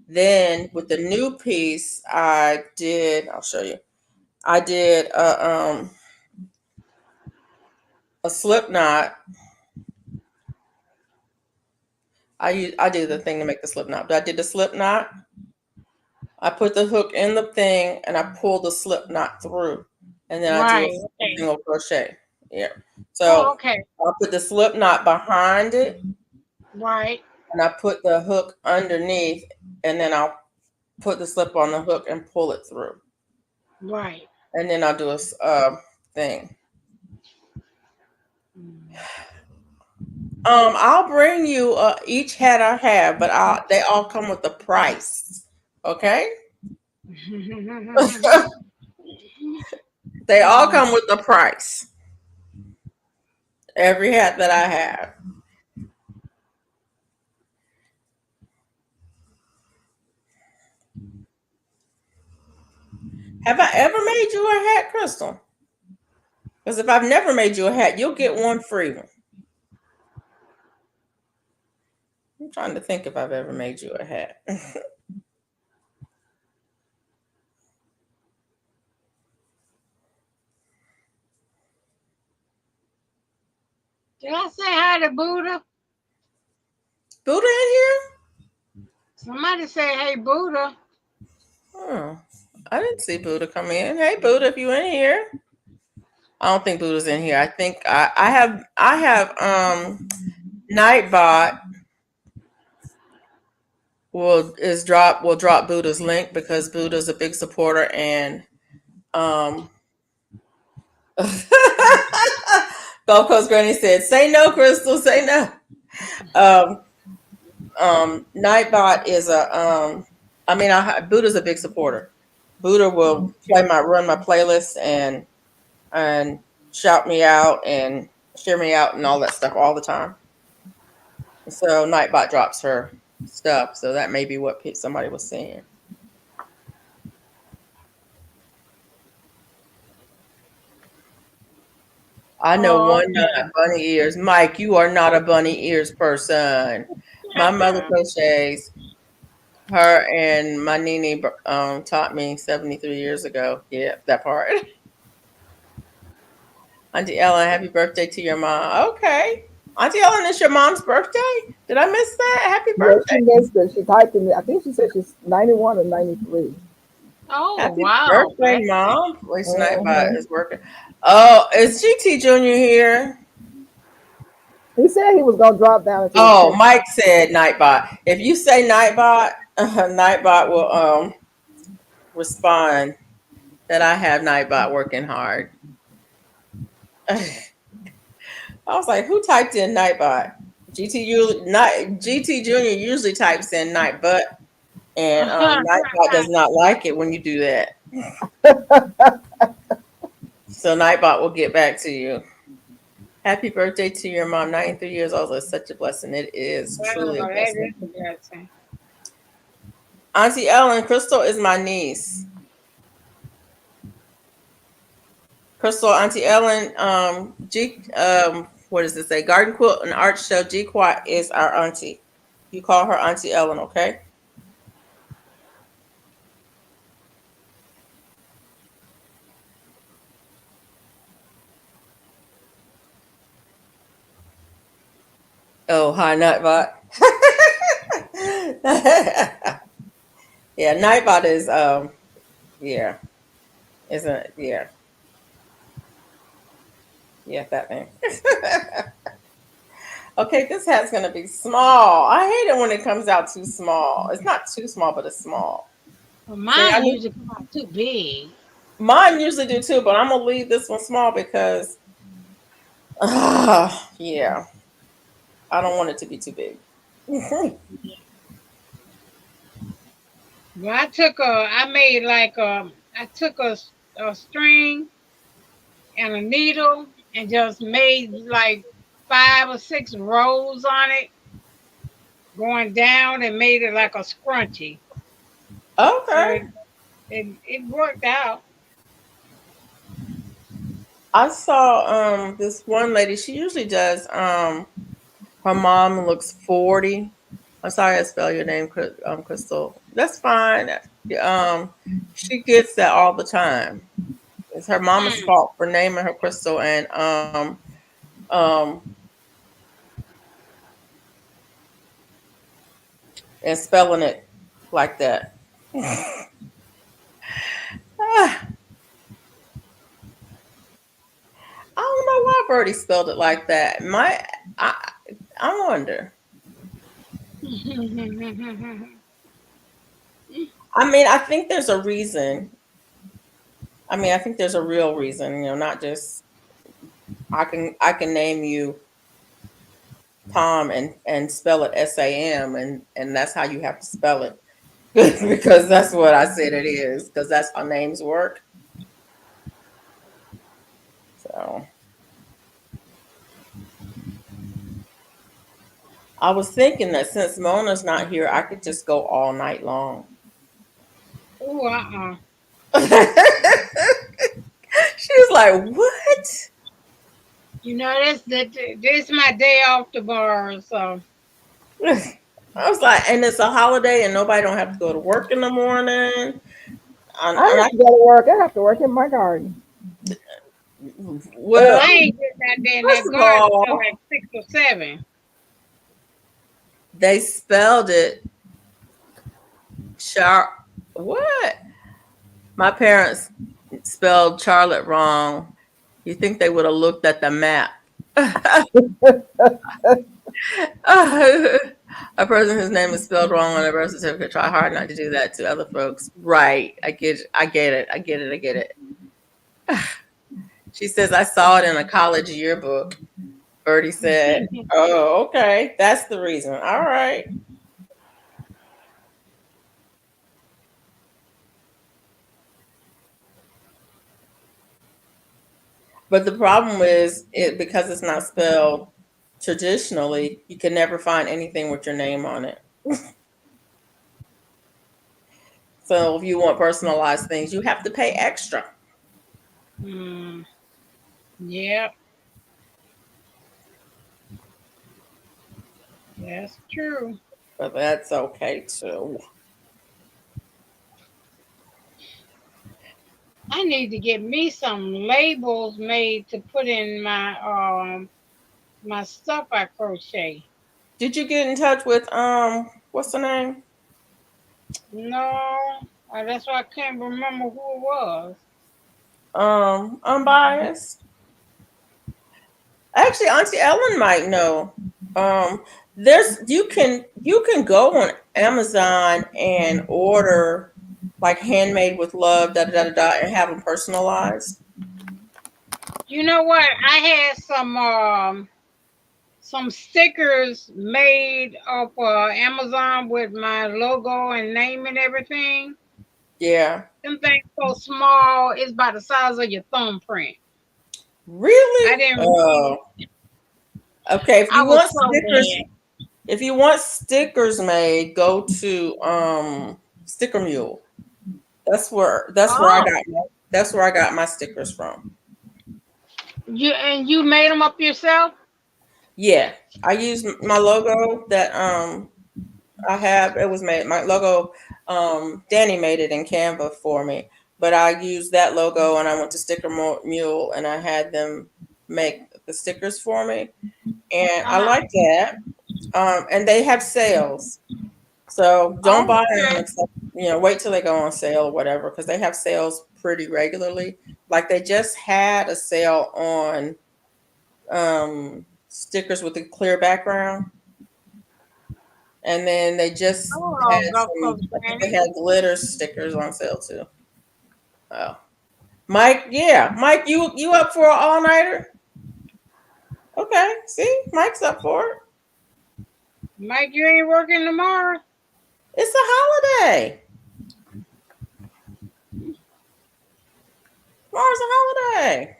Then with the new piece, I'll show you. I did a slip knot. I did the thing to make the slip knot, but I did the slip knot. I put the hook in the thing and I pulled the slip knot through, and then I do a Right. Okay. single crochet. Yeah. Oh, So okay. I'll put the slip knot behind it, Right. and I put the hook underneath, and then I'll put the slip on the hook and pull it through, Right. and then I'll do a thing. I'll bring you each hat I have, but they all come with a price. Okay. They all come with a price. Every hat that I have. Have I ever made you a hat, Crystal? Because if I've never made you a hat, you'll get one free one. I'm trying to think if I've ever made you a hat. Did I say hi to Buddha? Buddha in here? Somebody say, "Hey, Buddha." Oh, I didn't see Buddha come in. Hey, Buddha, if you in here. I don't think Buddha's in here. I think I have Nightbot will drop Buddha's link because Buddha's a big supporter, and Gulf Coast Granny said, "Say no, Crystal. Say no." Nightbot is Buddha's a big supporter. Buddha will run my playlist and shout me out and share me out and all that stuff all the time. So Nightbot drops her stuff, so that may be what somebody was saying. I know one not bunny ears. Mike, you are not a bunny ears person. My mother crochets. Her and my Nene taught me 73 years ago. Yeah, that part. Auntie Ellen, happy birthday to your mom. Okay. Auntie Ellen, it's your mom's birthday? Did I miss that? Happy birthday. Yeah, she missed it. She typed in, I think she said she's 91 or 93. Oh, Happy wow. birthday, Mom. Waste Nightbot is working. Oh, is GT Jr. here? He said he was going to drop down. Oh, Mike said Nightbot. If you say Nightbot, Nightbot will respond that I have Nightbot working hard. I was like, who typed in Nightbot? GT Jr. usually types in Nightbot, and Nightbot does not like it when you do that. So Nightbot will get back to you. Happy birthday to your mom, 93 years old. It's such a blessing. It is truly a blessing. That is a blessing. Auntie Ellen, Crystal is my niece. Crystal, Auntie Ellen, what does it say? Garden Quilt and Art Show. G Quat is our auntie. You call her Auntie Ellen, okay? Oh, hi, Nightbot. Yeah, Nightbot is yeah. Isn't it? Yeah. Yeah, that thing. Okay, this hat's gonna be small. I hate it when it comes out too small. It's not too small, but it's small. Well, mine usually come out too big. Mine usually do too, but I'm gonna leave this one small because yeah. I don't want it to be too big. Well, I took a string and a needle and just made like 5 or 6 rows on it, going down, and made it like a scrunchie. So Okay. it worked out. I saw this one lady, she usually does her mom looks 40. I'm sorry I spell your name, Crystal. That's fine. She gets that all the time. It's her mama's Hmm. fault for naming her Crystal um and spelling it like that. Ah, I don't know why Birdie spelled it like that. I I wonder. I mean, I think there's a reason. I mean, I think there's a real reason, not just I can name you Tom and spell it SAM and that's how you have to spell it. Because that's what I said it is, because that's how names work. So I was thinking that since Mona's not here, I could just go all night long. Ooh, uh-uh. She was like, "What?" You know, this my day off tomorrow, so I was like, and it's a holiday, and nobody don't have to go to work in the morning. And I have I, to go to work. I have to work in my garden. well, well, I ain't getting out there in first that of garden till all, like 6 or 7. they spelled it Char. What? My parents spelled Charlotte wrong. You think they would have looked at the map? A person whose name is spelled wrong on a birth certificate, try hard not to do that to other folks. Right. I get it. I get it. I get it. I get it. She says, I saw it in a college yearbook. Birdie said, oh, okay. That's the reason. All right. But the problem is it because it's not spelled traditionally, you can never find anything with your name on it. So if you want personalized things, you have to pay extra. Hmm. Yep, that's true. But that's okay too. I need to get me some labels made to put in my stuff I crochet. Did you get in touch with what's the name? No, that's why I can't remember who it was. Unbiased? Actually, Auntie Ellen might know. There's you can go on Amazon and order like handmade with love, da da da da, da and have them personalized. You know what? I had some stickers made off Amazon with my logo and name and everything. Yeah. Them things so small, it's about the size of your thumbprint. I Really? didn't. Oh. Okay. I was so mad. If you want stickers made, go to Sticker Mule. Oh, That's where I got my stickers from. you made them up yourself? Yeah, I used my logo that I have. It was made my logo. Danny made it in Canva for me, but I used that logo and I went to Mule and I had them make the stickers for me, and I Uh-huh. like that. And they have sales, so don't Oh, buy them okay. except wait till they go on sale or whatever because they have sales pretty regularly. Like they just had a sale on stickers with a clear background. And then they just had Oh, Gulf some, Coast I think they Granny. had glitter stickers on sale too. Oh. Mike, yeah. Mike, you up for an all nighter? Okay. See, Mike's up for it. Mike, you ain't working tomorrow? It's a holiday. Tomorrow's a holiday.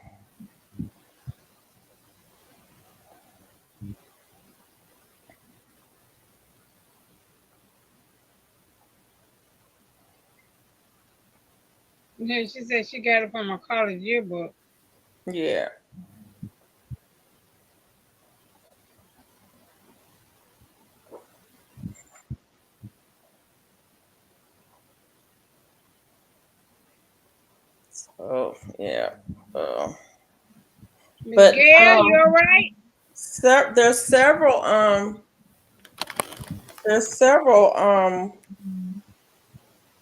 Yeah, she said she got it from a college yearbook. Yeah. Oh, yeah. Oh. Miss But Gail, you all right? there's several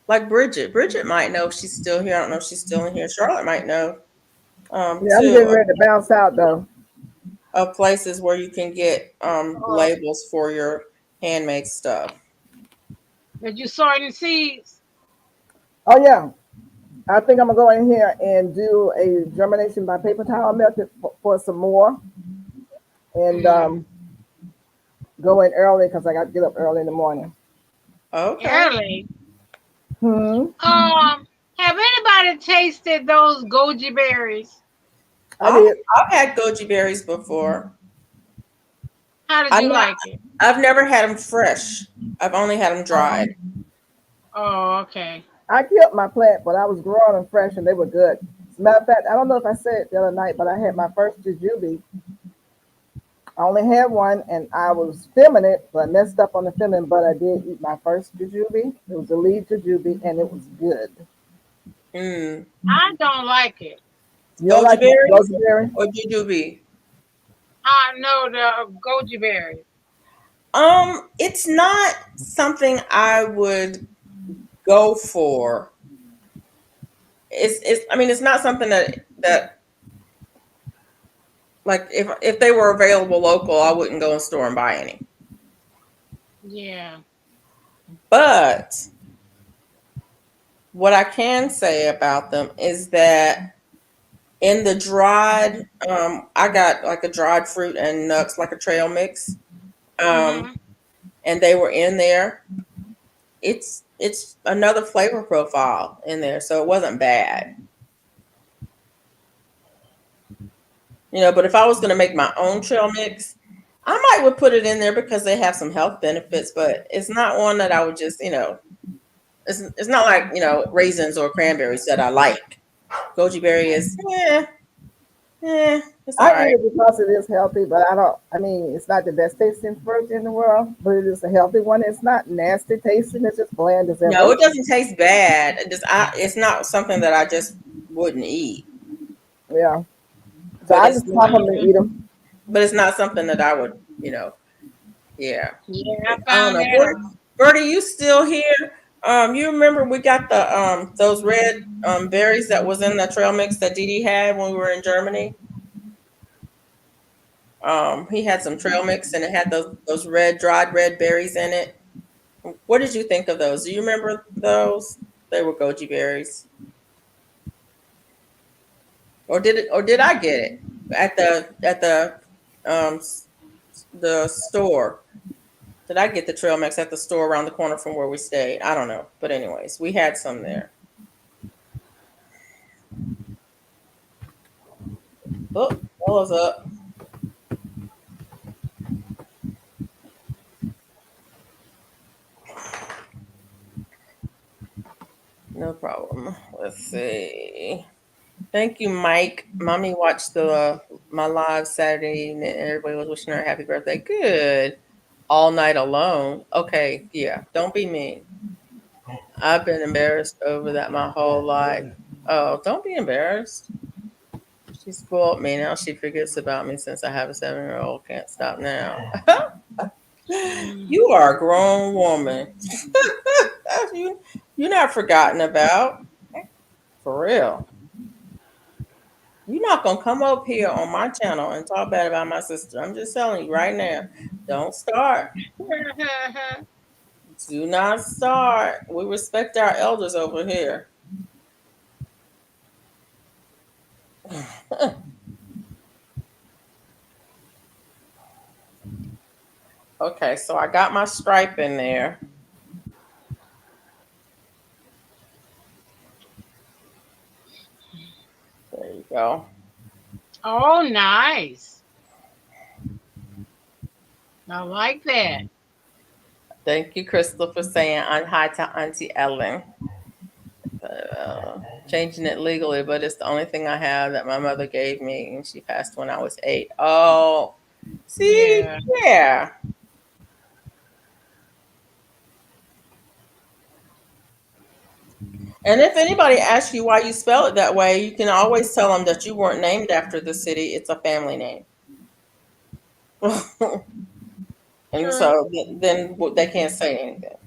like Bridget. Bridget might know if she's still here. I don't know if she's still in here. Charlotte might know Yeah, I'm getting too, ready to bounce out though. of places where you can get Oh, labels for your handmade stuff. but you sorting seeds? Oh yeah, I think I'm gonna go in here and do a germination by paper towel method for some more, and Mm. go in early because I got to get up early in the morning. Okay. Early. Hmm. Have anybody tasted those goji berries? I I've did. I've had goji berries before. How did I'm you not. like it? I've never had them fresh. I've only had them dried. Oh, okay. I killed my plant, but I was growing them fresh and they were good. As a matter of fact, I don't know if I said it the other night, but I had my first jujube. I only had one and I was filming it, but I messed up on the filming, but I did eat my first jujube. It was a lead jujube and it was good. Mm. I don't like it. You don't Goji like berries goji berry? or jujube? I know the goji berries. It's not something I would go for. It's I mean it's not something that like if they were available local, I wouldn't go in store and buy any. Yeah. But what I can say about them is that in the dried, I got like a dried fruit and nuts, like a trail mix, um, Mm-hmm. and they were in there. It's another flavor profile in there, so it wasn't bad. But if I was going to make my own trail mix, I might would put it in there because they have some health benefits, but it's not one that I would just, it's not like, raisins or cranberries that I like. Goji berry is, it's all I eat right. it because it is healthy, but I don't. I mean, it's not the best tasting fruit in the world, but it is a healthy one. It's not nasty tasting. It's just bland as No, ever. it doesn't taste bad. It's not something that I just wouldn't eat, Yeah. So but I it's just not, pop them and eat them. but it's not something that I would, yeah. Yeah, I I don't found know. that out. Bertie, you still here? You remember we got the those red berries that was in the trail mix that Dee Dee had when we were in Germany. He had some trail mix and it had those dried red berries in it. What did you think of those? Do you remember those? They were goji berries. Or did I get it at the store? Did I get the trail mix at the store around the corner from where we stayed? I don't know. But anyways, we had some there. Oh, Bella's up. No problem. Let's see. Thank you, Mike. Mommy watched my live Saturday and everybody was wishing her a happy birthday. Good. All night alone. Okay, yeah. Don't be mean. I've been embarrassed over that my whole life. Oh, don't be embarrassed. She spoiled me. Now she forgets about me since I have a 7-year-old. Can't stop now. You are a grown woman. You're not forgotten about. For real. You're not gonna come up here on my channel and talk bad about my sister. I'm just telling you right now. Don't start. Do not start. We respect our elders over here. Okay, so I got my stripe in there. There you go. Oh, nice. I like that. Thank you, Crystal, for saying hi to Auntie Ellen. changing it legally, but it's the only thing I have that my mother gave me, and she passed when I was 8. Oh, see, Yeah. yeah. And if anybody asks you why you spell it that way, you can always tell them that you weren't named after the city. It's a family name. And True. so then they can't say anything.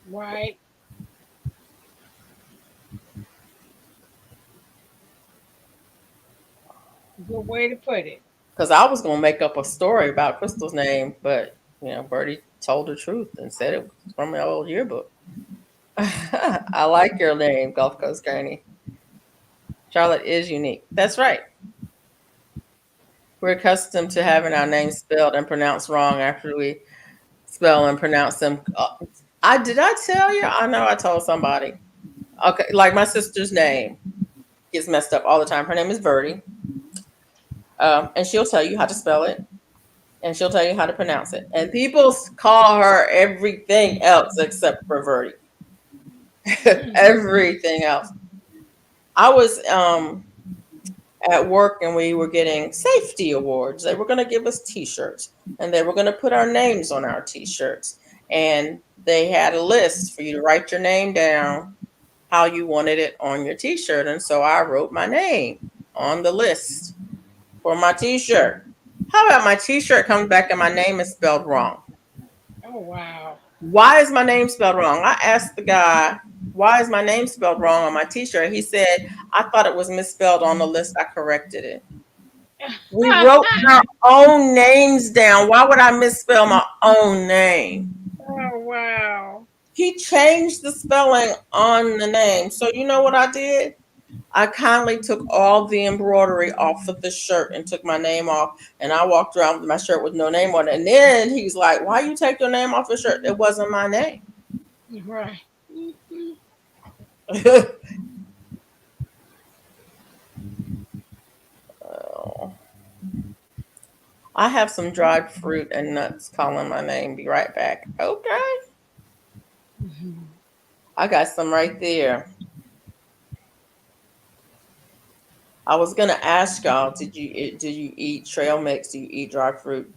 Right. Good way to put it. Because I was going to make up a story about Crystal's name, but, Bertie told the truth and said it was from my old yearbook. I like your name, Gulf Coast Granny. Charlotte is unique. That's right. We're accustomed to having our names spelled and pronounced wrong after we spell and pronounce them. Did I tell you? I know I told somebody. Okay, like my sister's name gets messed up all the time. Her name is Verdi. And she'll tell you how to spell it, and she'll tell you how to pronounce it. And people call her everything else except for Verdi. Everything else. I was at work and we were getting safety awards. They were going to give us T-shirts, and they were going to put our names on our T-shirts. And they had a list for you to write your name down, how you wanted it on your T-shirt. And so I wrote my name on the list for my T-shirt. How about my T-shirt comes back and my name is spelled wrong? Oh, wow. Why is my name spelled wrong? I asked the guy, why is my name spelled wrong on my T-shirt? He said, I thought it was misspelled on the list. I corrected it. We wrote our own names down. Why would I misspell my own name? Oh, wow. He changed the spelling on the name. So you know what I did? I kindly took all the embroidery off of the shirt and took my name off. And I walked around with my shirt with no name on it. And then he's like, why you take your name off your shirt? It wasn't my name. Right. Oh. I have some dried fruit and nuts calling my name. Be right back. Okay. I got some right there. I was gonna ask y'all, do you eat trail mix? Do you eat dried fruit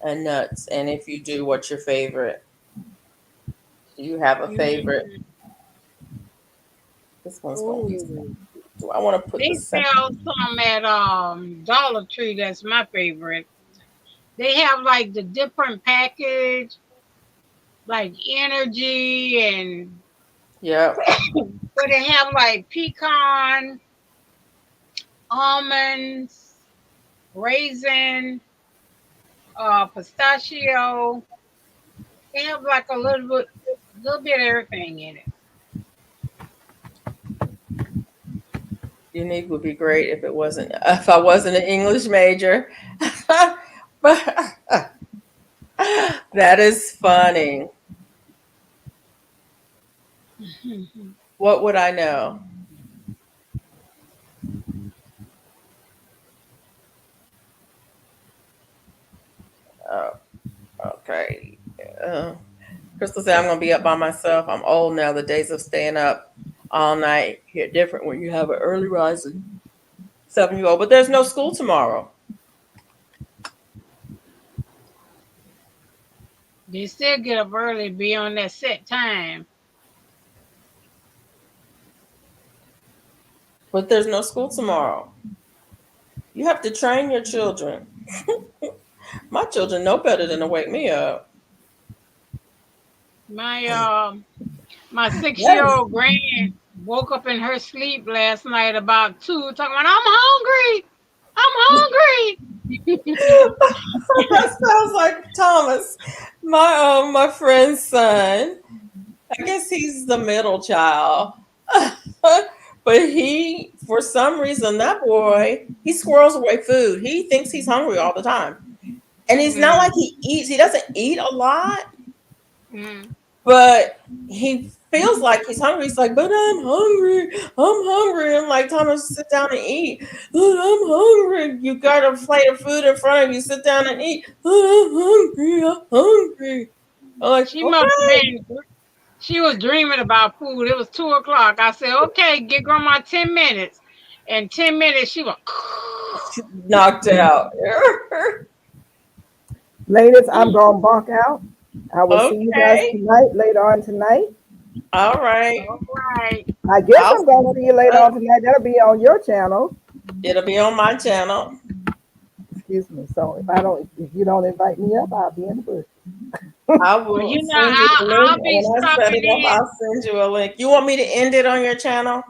and nuts? And if you do, what's your favorite? Do you have a favorite? This one's going to be. Do I want to put They this? sell some at Dollar Tree. That's my favorite. They have like the different package, like energy and Yeah. but they have like pecan, almonds, raisin, pistachio. They have like a little bit of everything in it. Unique would be great if I wasn't an English major. But that is funny. What would I know? Oh, okay. Crystal said I'm gonna be up by myself. I'm old now. The days of staying up all night get different when you have an early rising 7-year-old. But there's no school tomorrow. They still get up early, be on that set time. But there's no school tomorrow. You have to train your children. My children know better than to wake me up. My 6-year-old grand woke up in her sleep last night about 2, talking about, I'm hungry. That sounds like Thomas, my friend's son. I guess he's the middle child. But for some reason, that boy, he squirrels away food. He thinks he's hungry all the time. And he's not like he doesn't eat a lot, but he feels like he's hungry. He's like, but I'm hungry. I'm like, Thomas, sit down and eat. But I'm hungry. You got a plate of food in front of you. Sit down and eat. But I'm hungry. I'm like, She was dreaming about food. It was 2 o'clock. I said, okay, get grandma 10 minutes. In 10 minutes, she was Knocked out. Ladies, I'm gonna bunk out. I will see you guys Okay. tonight, later on tonight. All right. all right. I guess I'll I'm gonna see you later on tonight. That'll be on your channel. It'll be on my channel. Excuse me. So if you don't invite me up, I'll be in the bush. I Well, will you know, send you the link. I'll And be when I set stopping it up, in. I'll send you a link. You want me to end it on your channel?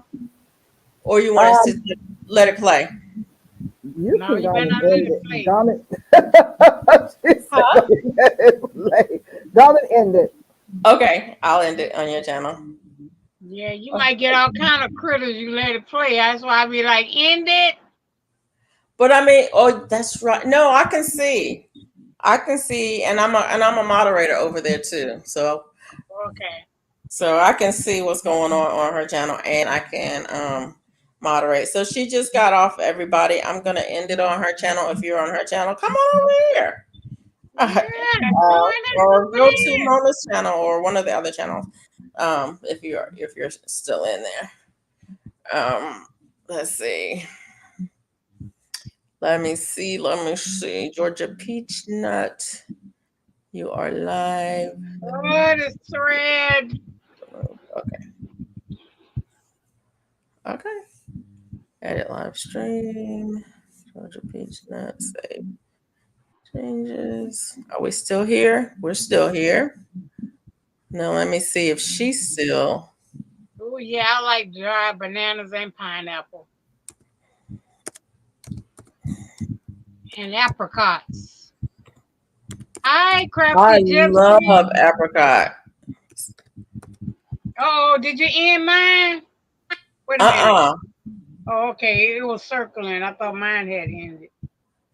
Or you want us Um, to let it play? You No, can you go better and not let end it it. play. Darn it. She said, Huh? let it play. Go and end it. Okay, I'll end it on your channel. Yeah, you might get all kind of critters you let it play. That's why I be like, end it. But I mean, oh, that's right. No, I can see. I can see, and I'm a moderator over there too. Okay. So I can see what's going on her channel, and I can moderate. So she just got off. Everybody, I'm gonna end it on her channel. If you're on her channel, come on over here. Yeah, join us Or over go to there. Mona's channel or one of the other channels. If you're still in there. Let's see. Let me see. Georgia Peach Nut. You are live. Oh, this thread. Okay. Okay. Edit live stream. Georgia Peach Nut. Save changes. Are we still here? We're still here. Now let me see if she's still. Oh, yeah, I like dry bananas and pineapple. And apricots. Hi, I Crafty love Gypsy. apricot. Oh, did you end mine? Wait a minute. Uh-uh. Oh, okay, it was circling. I thought mine had ended.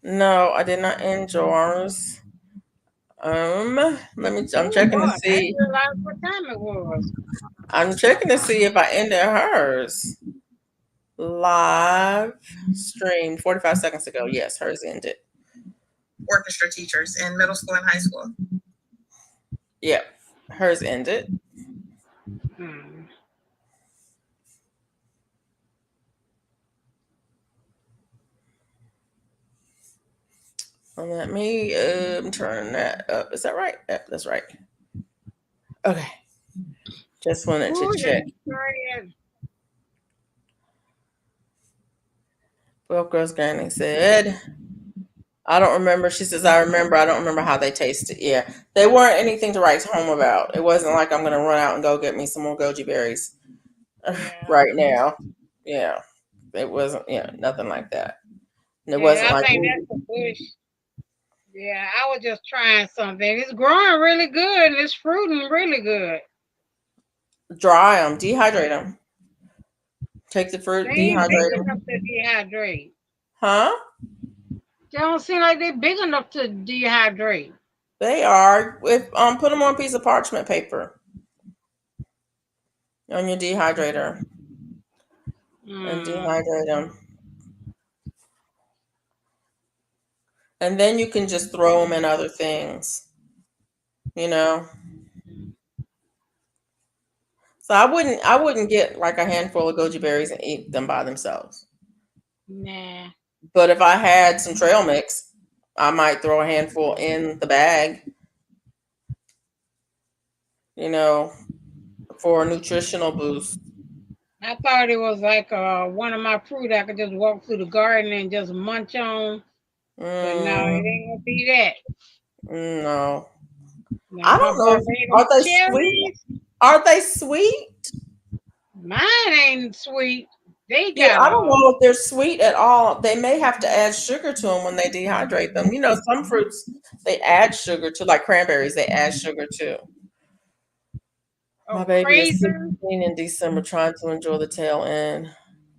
No, I did not end yours. I'm Oh, checking to Lord, I see. didn't realize what time it was. I'm checking to see if I ended hers. Live stream 45 seconds ago. Yes, hers ended. Orchestra teachers in middle school and high school. Yep, hers ended. Hmm. Let me turn that up. Is that right? Yep, that's right. Okay. Just wanted to Ooh, check. this thread. Well, Girls Granny said, I don't remember. She says, I remember. I don't remember how they tasted. Yeah. They weren't anything to write home about. It wasn't like I'm going to run out and go get me some more goji berries Yeah. right now. Yeah. It wasn't, nothing like that. And it wasn't Yeah, I like think that's the bush. Yeah, I was just trying something. It's growing really good and it's fruiting really good. dry them, dehydrate them. Take the They fruit, ain't dehydrate big enough them. to dehydrate. Huh? They don't seem like they're big enough to dehydrate. They are. If put them on a piece of parchment paper on your dehydrator and dehydrate them. And then you can just throw them in other things, you know. So I wouldn't get like a handful of goji berries and eat them by themselves. Nah. But if I had some trail mix, I might throw a handful in the bag, you know, for a nutritional boost. I thought it was like one of my fruit I could just walk through the garden and just munch on. But no, it ain't gonna be that. No. Now I my don't know. Are Barbados they sweet? cherries, Are they sweet? mine ain't sweet. They Yeah, got I don't know if they're sweet at all. They may have to add sugar to them when they dehydrate them. You know, some fruits they add sugar to, like cranberries, they add sugar to. My baby is crazy. 16 in December, trying to enjoy the tail end.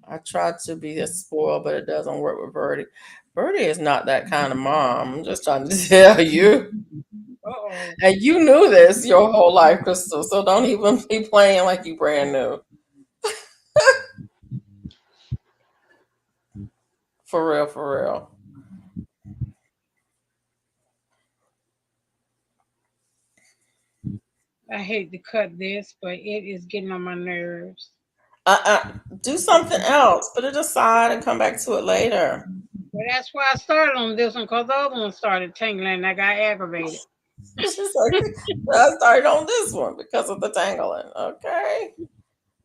I tried to be a spoiled, but it doesn't work with Birdie. Birdie is not that kind of mom. I'm just trying to tell you. Uh-oh. And you knew this your whole life, Crystal. So don't even be playing like you brand new. For real, for real. I hate to cut this, but it is getting on my nerves. Do something else. Put it aside and come back to it later. But that's why I started on this one because the other one started tingling and I got aggravated. She's like, I started on this one because of the tangling. Okay.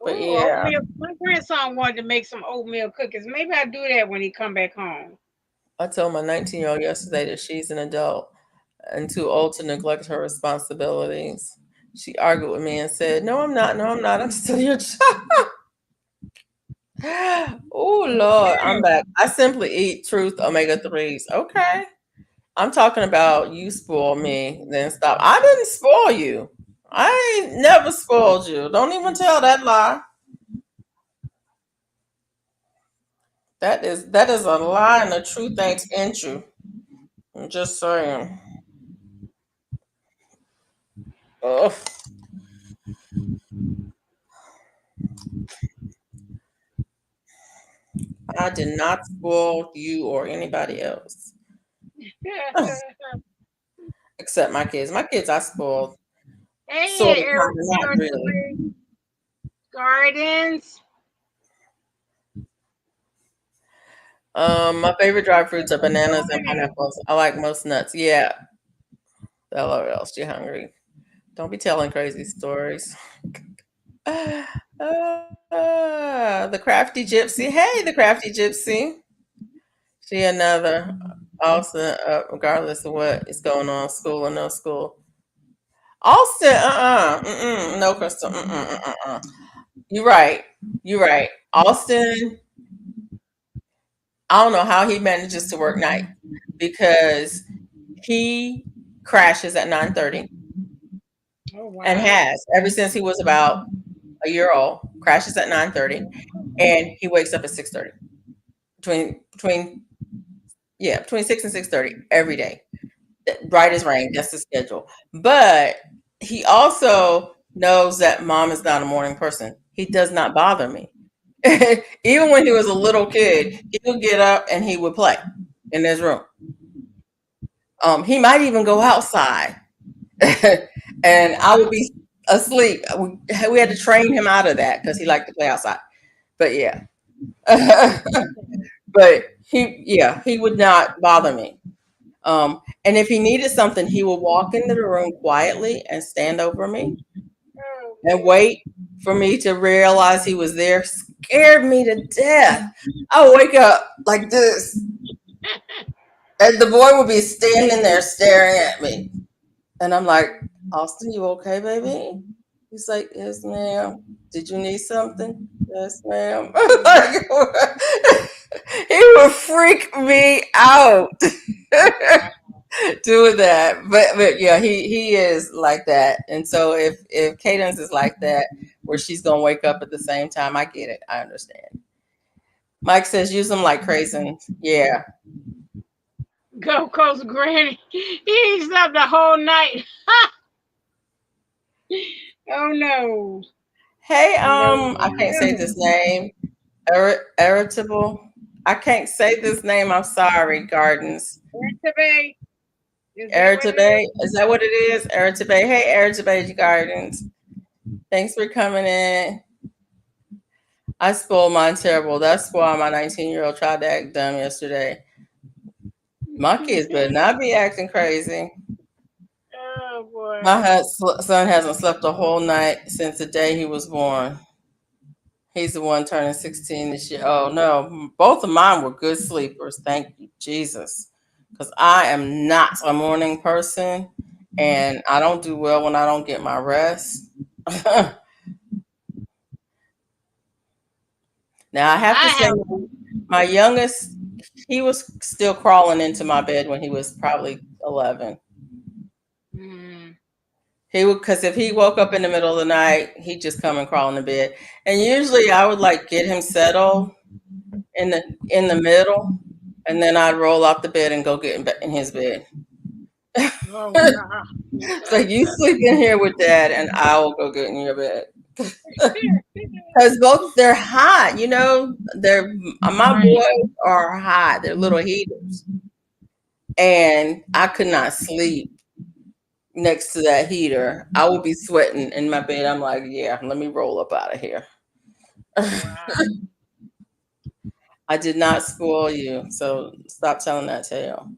But Ooh, yeah. oatmeal. My grandson wanted to make some oatmeal cookies. Maybe I'll do that when he come back home. I told my 19-year-old yesterday that she's an adult and too old to neglect her responsibilities. She argued with me and said, "No, I'm not. No, I'm not. I'm still your child." Oh Lord, I'm back. I simply eat Truth omega-3s. Okay. I'm talking about you spoil me, then stop. I didn't spoil you. I ain't never spoiled you. Don't even tell that lie. That is a lie and the truth ain't in you. I'm just saying. Ugh. I did not spoil you or anybody else. Except my kids. My kids I spoiled. Sort Hey, of, Eric, not really. Gardens. My favorite dry fruits are bananas and pineapples. I like most nuts. Yeah. LOL, you hungry. Don't be telling crazy stories. The crafty gypsy. Hey, the crafty gypsy. She another. Also, regardless of what is going on, school or no school. Austin, no, Crystal, You're right. You're right. Austin, I don't know how he manages to work night because he crashes at 9:30 Oh wow. and has ever since he was about a year old. Crashes at 9:30 and he wakes up at 6:30. Between 6 and 6:30 every day. Bright as rain. That's the schedule. But he also knows that mom is not a morning person. He does not bother me. Even when he was a little kid, he would get up and he would play in his room. He might even go outside, and I would be asleep. We had to train him out of that because he liked to play outside. But yeah, but he would not bother me. And if he needed something, he would walk into the room quietly and stand over me and wait for me to realize he was there. Scared me to death. I would wake up like this, and the boy would be standing there staring at me. And I'm like, "Austin, you okay, baby?" He's like, "Yes, ma'am. Did you need something?" "Yes, ma'am." He would freak me out doing that. But yeah, he is like that. And so if Cadence is like that, where she's gonna wake up at the same time, I get it. I understand. Mike says use them like crazy. Yeah. Go Coast Granny. He slept the whole night. Oh no. Hey, I can't say this name. Irritable. I can't say this name. I'm sorry, Gardens. Irritable. Irritable. Is that what it is? Irritable. Hey, Irritable Gardens. Thanks for coming in. I spoiled mine terrible. That's why my 19-year-old tried to act dumb yesterday. My kids better not be acting crazy. Oh boy. My son hasn't slept a whole night since the day he was born. He's the one turning 16 this year. Oh no, both of mine were good sleepers. Thank you, Jesus. Because I am not a morning person and I don't do well when I don't get my rest. Now I have to say my youngest, he was still crawling into my bed when he was probably 11. He would, because if he woke up in the middle of the night, he'd just come and crawl in the bed. And usually I would like get him settled in the middle, and then I'd roll off the bed and go get in his bed. Oh, wow. So you sleep in here with Dad, and I will go get in your bed. Because both they're hot, my boys are hot. They're little heaters, and I could not sleep next to that heater, I would be sweating in my bed. I'm like, yeah, let me roll up out of here. Wow. I did not spoil you, so stop telling that tale.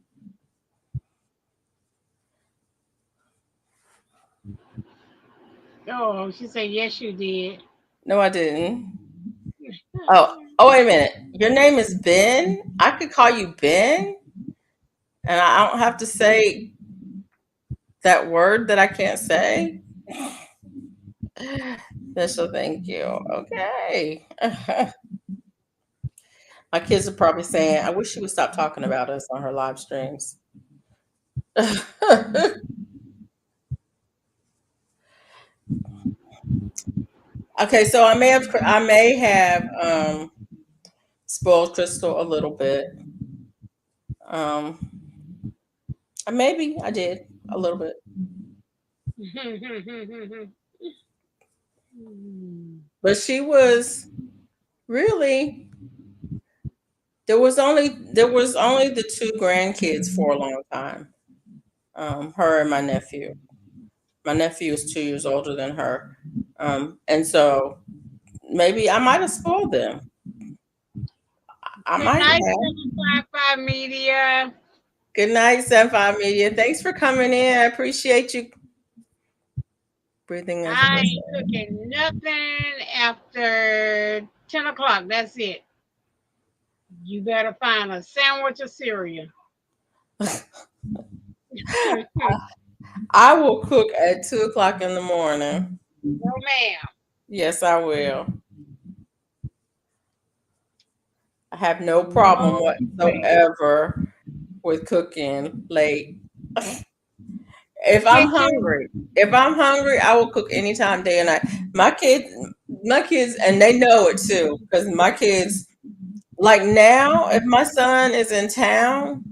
Oh, she said, yes, you did. No, I didn't. Oh, wait a minute. Your name is Ben? I could call you Ben? And I don't have to say that word that I can't say? Special thank you. Okay. My kids are probably saying, I wish she would stop talking about us on her live streams. Okay, so I may have spoiled Crystal a little bit. Maybe I did a little bit. But she was really there was only the two grandkids for a long time. Her and my nephew. My nephew is 2 years older than her. And so maybe I might have spoiled them. I Good might night, have. 755 Media. Good night, 75 Media. Thanks for coming in. I appreciate you. Breathing. I ain't cooking nothing after 10 o'clock. That's it. You better find a sandwich or cereal. I will cook at 2 o'clock in the morning. No, ma'am. Yes, I will. I have no problem whatsoever with cooking late. If I'm hungry, I will cook anytime, day or night. My kids, and they know it too, because my kids, like now, if my son is in town,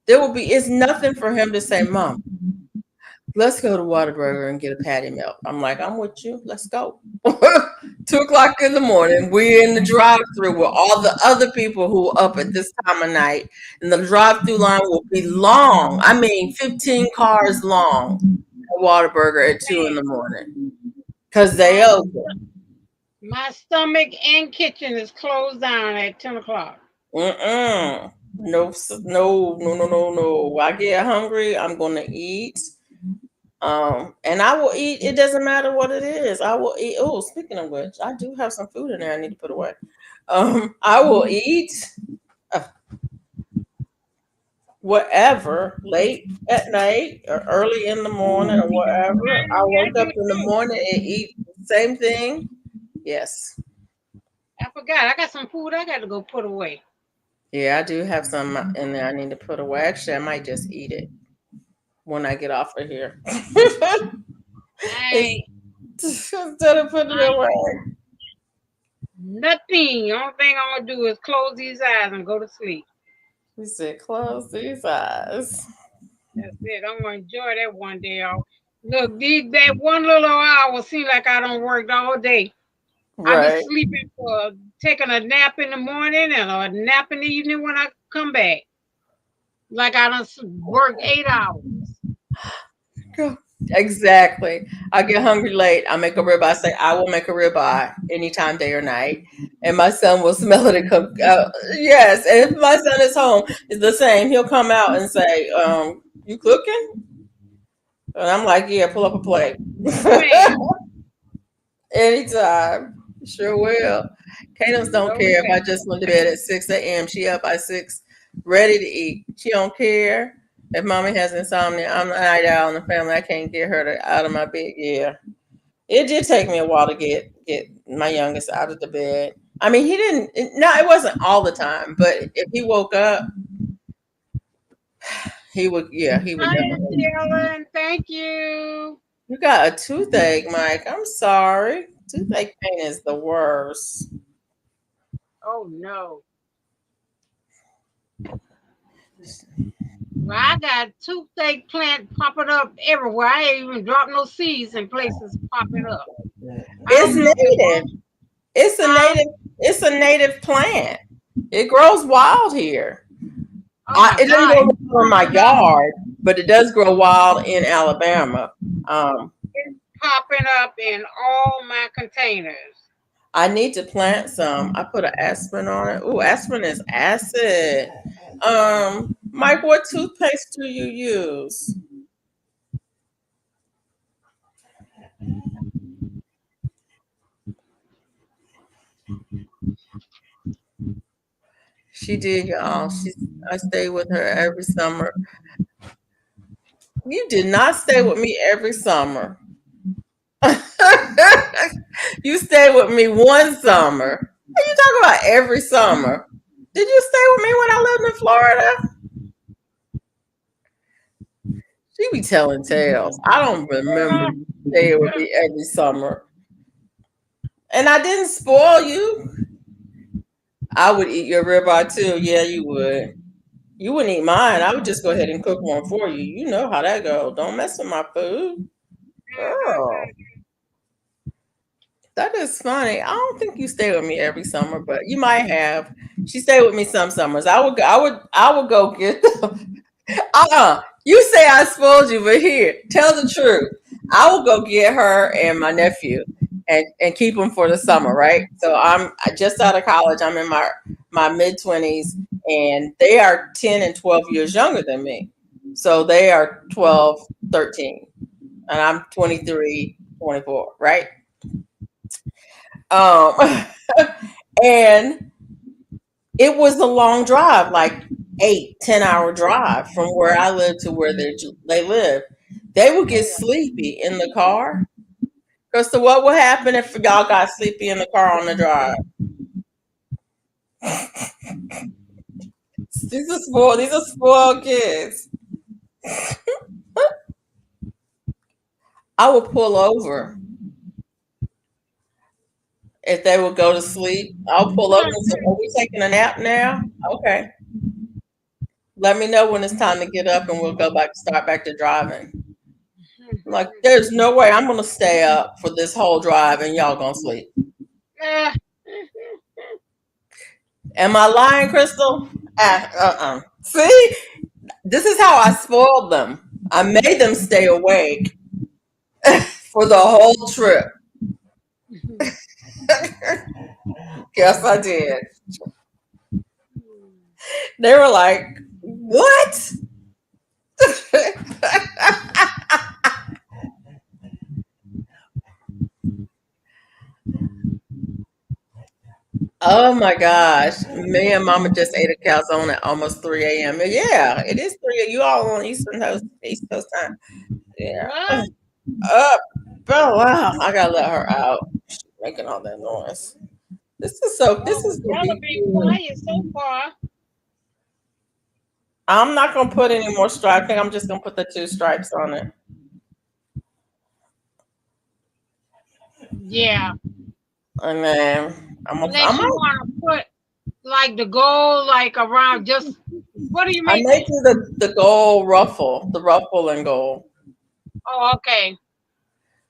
it's nothing for him to say, Mom, let's go to Whataburger and get a patty melt. I'm like, I'm with you. Let's go. 2 o'clock in the morning, we're in the drive-thru with all the other people who are up at this time of night. And the drive-thru line will be long. I mean, 15 cars long at Whataburger at 2 in the morning. Because they open. My stomach and kitchen is closed down at 10 o'clock. No. I get hungry, I'm going to eat. And I will eat. It doesn't matter what it is. I will eat. Oh, speaking of which, I do have some food in there I need to put away. I will eat whatever late at night or early in the morning or whatever. I wake up in the morning and eat the same thing. Yes. I forgot. I got some food I got to go put away. Yeah, I do have some in there I need to put away. Actually, I might just eat it when I get off of here. Instead of putting it away. Nothing. The only thing I'm going to do is close these eyes and go to sleep. You said close these eyes. That's it. I'm going to enjoy that one day off. Look, that one little hour seems like I don't work all day. Right. I be sleeping taking a nap in the morning and a nap in the evening when I come back. Like I don't work 8 hours. Exactly. I get hungry late. I make a ribeye. I say I will make a ribeye anytime, day or night, and my son will smell it and come out. Yes, and if my son is home, it's the same. He'll come out and say, "You cooking?" And I'm like, "Yeah, pull up a plate." Anytime. Sure will. Cadence don't care if I just went to bed at 6 a.m. She up by 6, ready to eat. She don't care. If mommy has insomnia, I'm the night owl in the family. I can't get her out of my bed. Yeah. It did take me a while to get my youngest out of the bed. I mean, it wasn't all the time, but if he woke up, he would. Hi, Ellen. Thank you. You got a toothache, Mike. I'm sorry. Toothache pain is the worst. Oh, no. Well, I got toothache plant popping up everywhere. I ain't even dropped no seeds in places popping up. It's native. It's a native plant. It grows wild here. It doesn't grow from my yard, but it does grow wild in Alabama. It's popping up in all my containers. I need to plant some. I put an aspirin on it. Ooh, aspirin is acid. Mike, what toothpaste do you use? She did, y'all. I stayed with her every summer. You did not stay with me every summer. You stayed with me one summer. What are you talking about every summer? Did you stay with me when I lived in Florida? She be telling tales. I don't remember you staying with me every summer. And I didn't spoil you. I would eat your ribeye too. Yeah, you would. You wouldn't eat mine. I would just go ahead and cook one for you. You know how that goes. Don't mess with my food. Girl. That is funny. I don't think you stay with me every summer, but you might have. She stayed with me some summers. I would go get them. You say I spoiled you, but here, tell the truth. I will go get her and my nephew and keep them for the summer, right? So I'm just out of college. I'm in my mid-20s, and they are 10 and 12 years younger than me. So they are 12, 13, and I'm 23, 24, right? And it was a long drive, like 8-10 hour drive from where I live to where they live. They would get sleepy in the car. So what would happen if y'all got sleepy in the car on the drive? These are spoiled kids. I would pull over. If they would go to sleep, I'll pull over and say, are we taking a nap now? Okay. Let me know when it's time to get up and we'll start back to driving. Like, there's no way I'm going to stay up for this whole drive and y'all going to sleep. Am I lying, Crystal? See? This is how I spoiled them. I made them stay awake for the whole trip. Yes, I did. They were like, what? Oh my gosh. Me and Mama just ate a calzone at almost 3 a.m. Yeah, it is 3. You all on East Coast time. Yeah. Up. Oh wow. I gotta let her out. She's making all that noise. This is Y'all have been quiet so far. I'm not gonna put any more stripes. I think I'm just gonna put the 2 stripes on it. Yeah. And then Unless you want to put like the gold like around just what do you I make? made you the gold ruffle, the ruffle and gold. Oh, okay.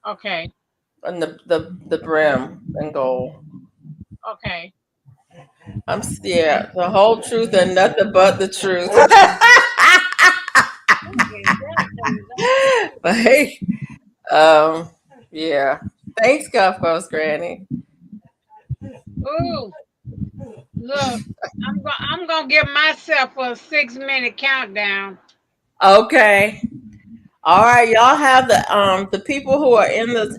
Okay. And the brim and gold. Okay. The whole truth and nothing but the truth. But hey, yeah. Thanks, Gulf Coast Granny. Ooh, look, I'm gonna give myself a 6-minute countdown. Okay. All right, y'all have the people who are in the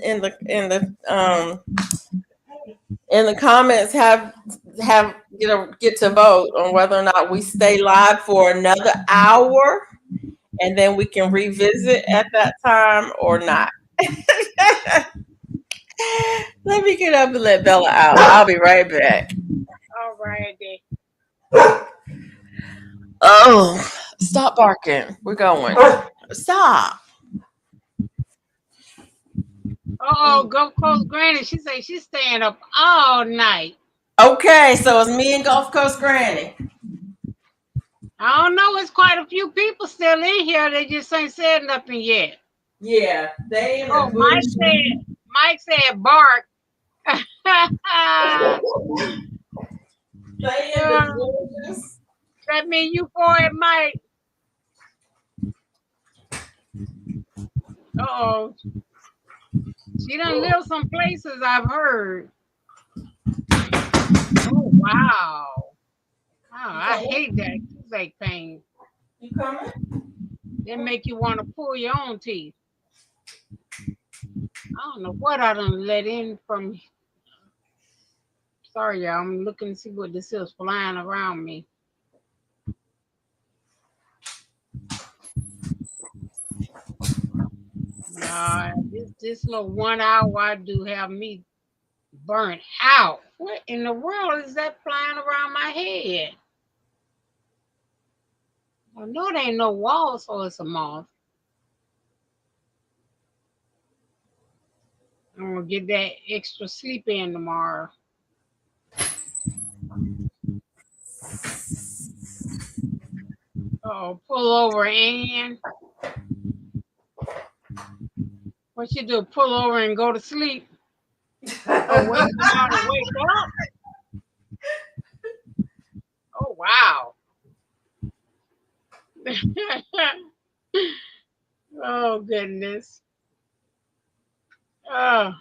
comments have get to vote on whether or not we stay live for another hour and then we can revisit at that time or not. Let me get up and let Bella out. I'll be right back. All righty. Oh, stop barking. We're going. Stop. Gulf Coast Granny, she say she's staying up all night. Okay, so it's me and Gulf Coast Granny. I don't know. It's quite a few people still in here. They just ain't said nothing yet. Yeah, they in the Mike said bark. They in the bushes. That mean you for it, Mike. Oh, she done lived some places I've heard. Oh wow. Oh, I hate that toothache pain. You coming? They make you want to pull your own teeth. I don't know what I done let in from. Sorry, y'all. I'm looking to see what this is flying around me. Nah, this little 1 hour I do have me burnt out. What in the world is that flying around my head? I know there ain't no wall, so it's a moth. I'm gonna get that extra sleep in tomorrow. Oh, pull over and what you do? Pull over and go to sleep. Oh, wait, somebody wake up. Oh wow. Oh goodness. Oh,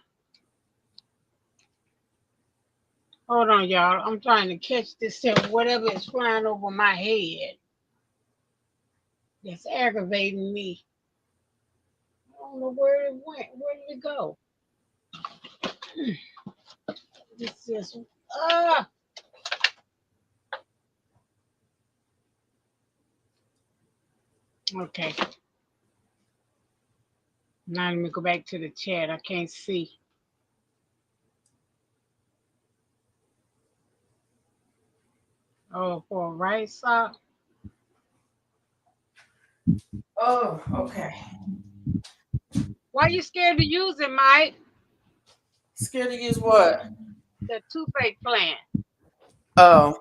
hold on, y'all. I'm trying to catch this thing, whatever is flying over my head. That's aggravating me. I don't know where it went. Where did it go? This is okay. Now let me go back to the chat. I can't see. Oh, for a right sock. Oh, okay. Why you scared to use it, Mike? Scared to use what? The toothache plant. Oh.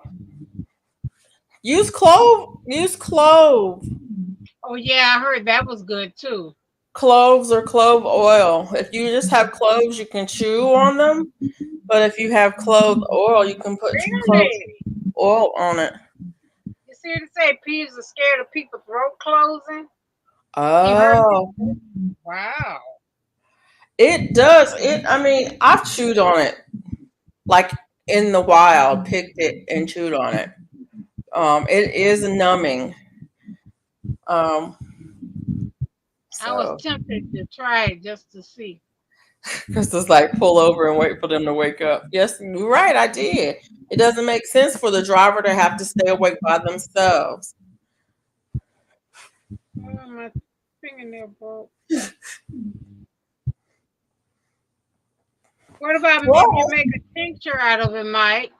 Use clove. Use clove. Oh yeah, I heard that was good too. Cloves or clove oil. If you just have cloves, you can chew on them. But if you have clove oil, you can put clove Really? oil on it. You see it say peeves are scared of people throat closing? You heard Oh. me? Wow. It does. I mean, I've chewed on it. Like in the wild, picked it and chewed on it. It is numbing. I was So tempted to try it just to see. Krista's like pull over and wait for them to wake up. Yes, you're right. I did. It doesn't make sense for the driver to have to stay awake by themselves. Oh, my fingernail broke. What about if you make a tincture out of it, Mike?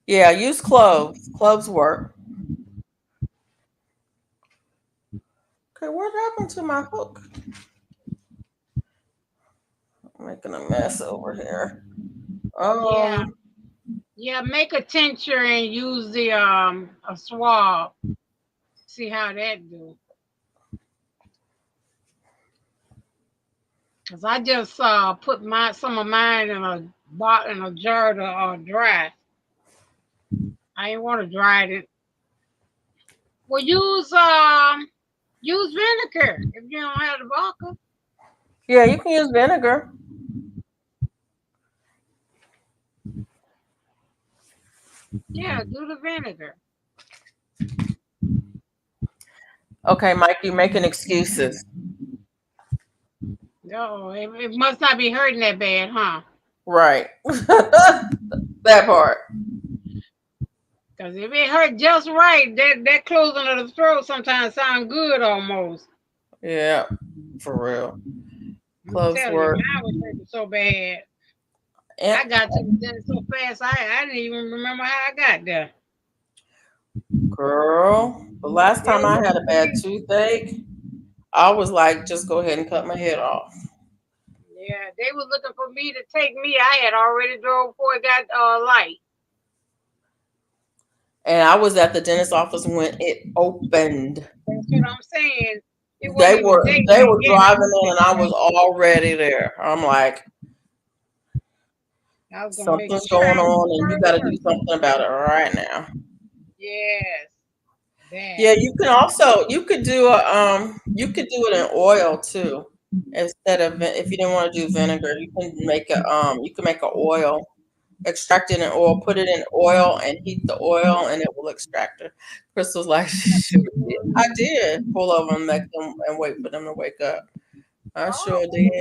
Yeah, use cloves. Cloves work. Okay, what happened to my hook? I'm making a mess over here. Yeah, make a tincture and use the a swab. See how that do. Cause I just put some of mine in a jar to dry. I didn't want to dry it. Well, use vinegar if you don't have the vodka. Yeah, you can use vinegar. Yeah, do the vinegar. Okay, Mike, you're making excuses. No, it must not be hurting that bad, huh? Right. That part. Because if it hurt just right, that closing of the throat sometimes sound good almost. Yeah, for real. I'm Cloves telling work. you, mine was hurting so bad. And I got to the dentist so fast, I didn't even remember how I got there. girl, the last time I had a bad toothache, I was like, just go ahead and cut my head off. Yeah, they was looking for me to take me. I had already drove before it got light. And I was at the dentist office when it opened. That's what I'm saying. It They wasn't were even driving in and I was already there. I'm like, I was gonna make something's sure going I was on and you gotta do first. something about it right now. Yes, that. Yeah, you can also you could do it in oil too. Instead of if you didn't want to do vinegar, you can make a oil, extract it in oil, put it in oil and heat the oil and it will extract it. Crystal's like, shoot, I did pull over and make them and wait for them to wake up. I sure did.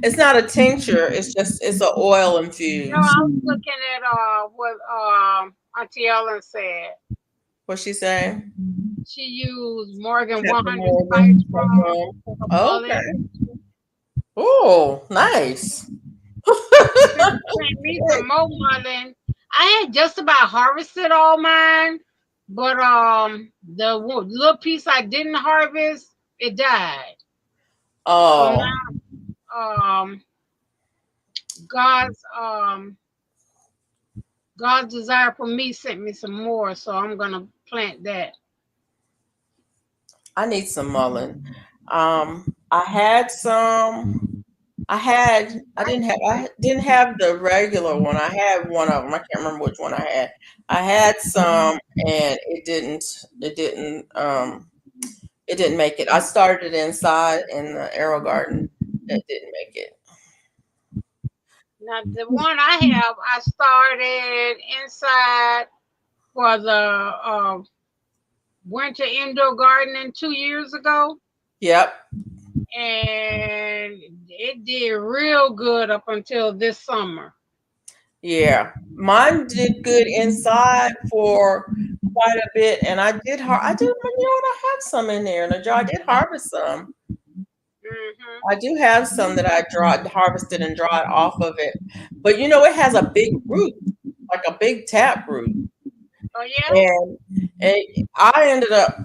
It's not a tincture. It's an oil infused. No, I was looking at what Auntie Ellen said. What she say? She used more than Pepper 100 Morgan. spice from Okay. Oh, nice. Sent me some more mullein. I had just about harvested all mine, but the little piece I didn't harvest, it died. Oh. So now, God's desire for me sent me some more, so I'm gonna plant that. I need some mullein. I had some. I didn't have the regular one. I had one of them. I can't remember which one I had. I had some and it didn't make it. I started inside in the Arrow Garden. It didn't make it. Now the one I have, I started inside for the winter indoor gardening 2 years ago. Yep. And it did real good up until this summer. Yeah, mine did good inside for quite a bit, and I did. I did. You know what? I have some in there in a jar. I did harvest some. I do have some that I harvested and dried off of it, but you know, it has a big root, like a big tap root. Oh yeah. And I ended up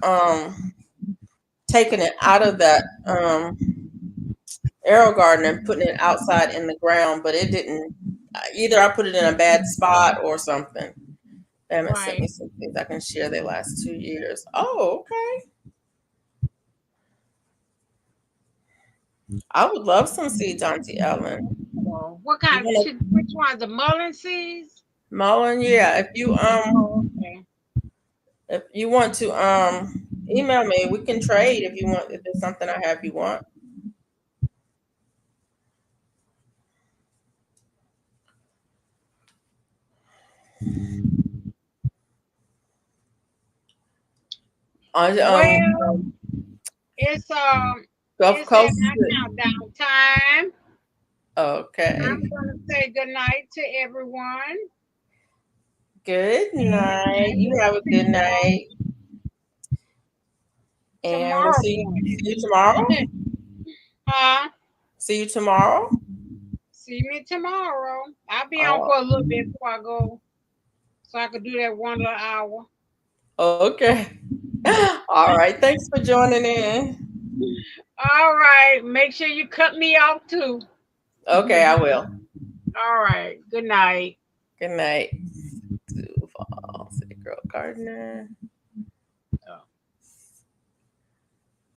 taking it out of that Arrow Garden and putting it outside in the ground, but it didn't. Either I put it in a bad spot or something. They haven't sent me some things I can share. They last 2 years. Oh, okay. I would love some seeds, Auntie Ellen. What kind? Which one? The mullein seeds? Mullein, yeah. If you want to email me, we can trade if you want. If there's something I have you want. Well, it's Gulf Coast countdown time. Okay. I'm gonna say good night to everyone. Good night. You have a good night. And we'll see you tomorrow. Huh? See you tomorrow. See me tomorrow. I'll be on for a little bit before I go, so I could do that 1 little hour. Okay. All right. Thanks for joining in. All right. Make sure you cut me off too. Okay, I will. All right. Good night. Good night. Duval, City Girl Gardener.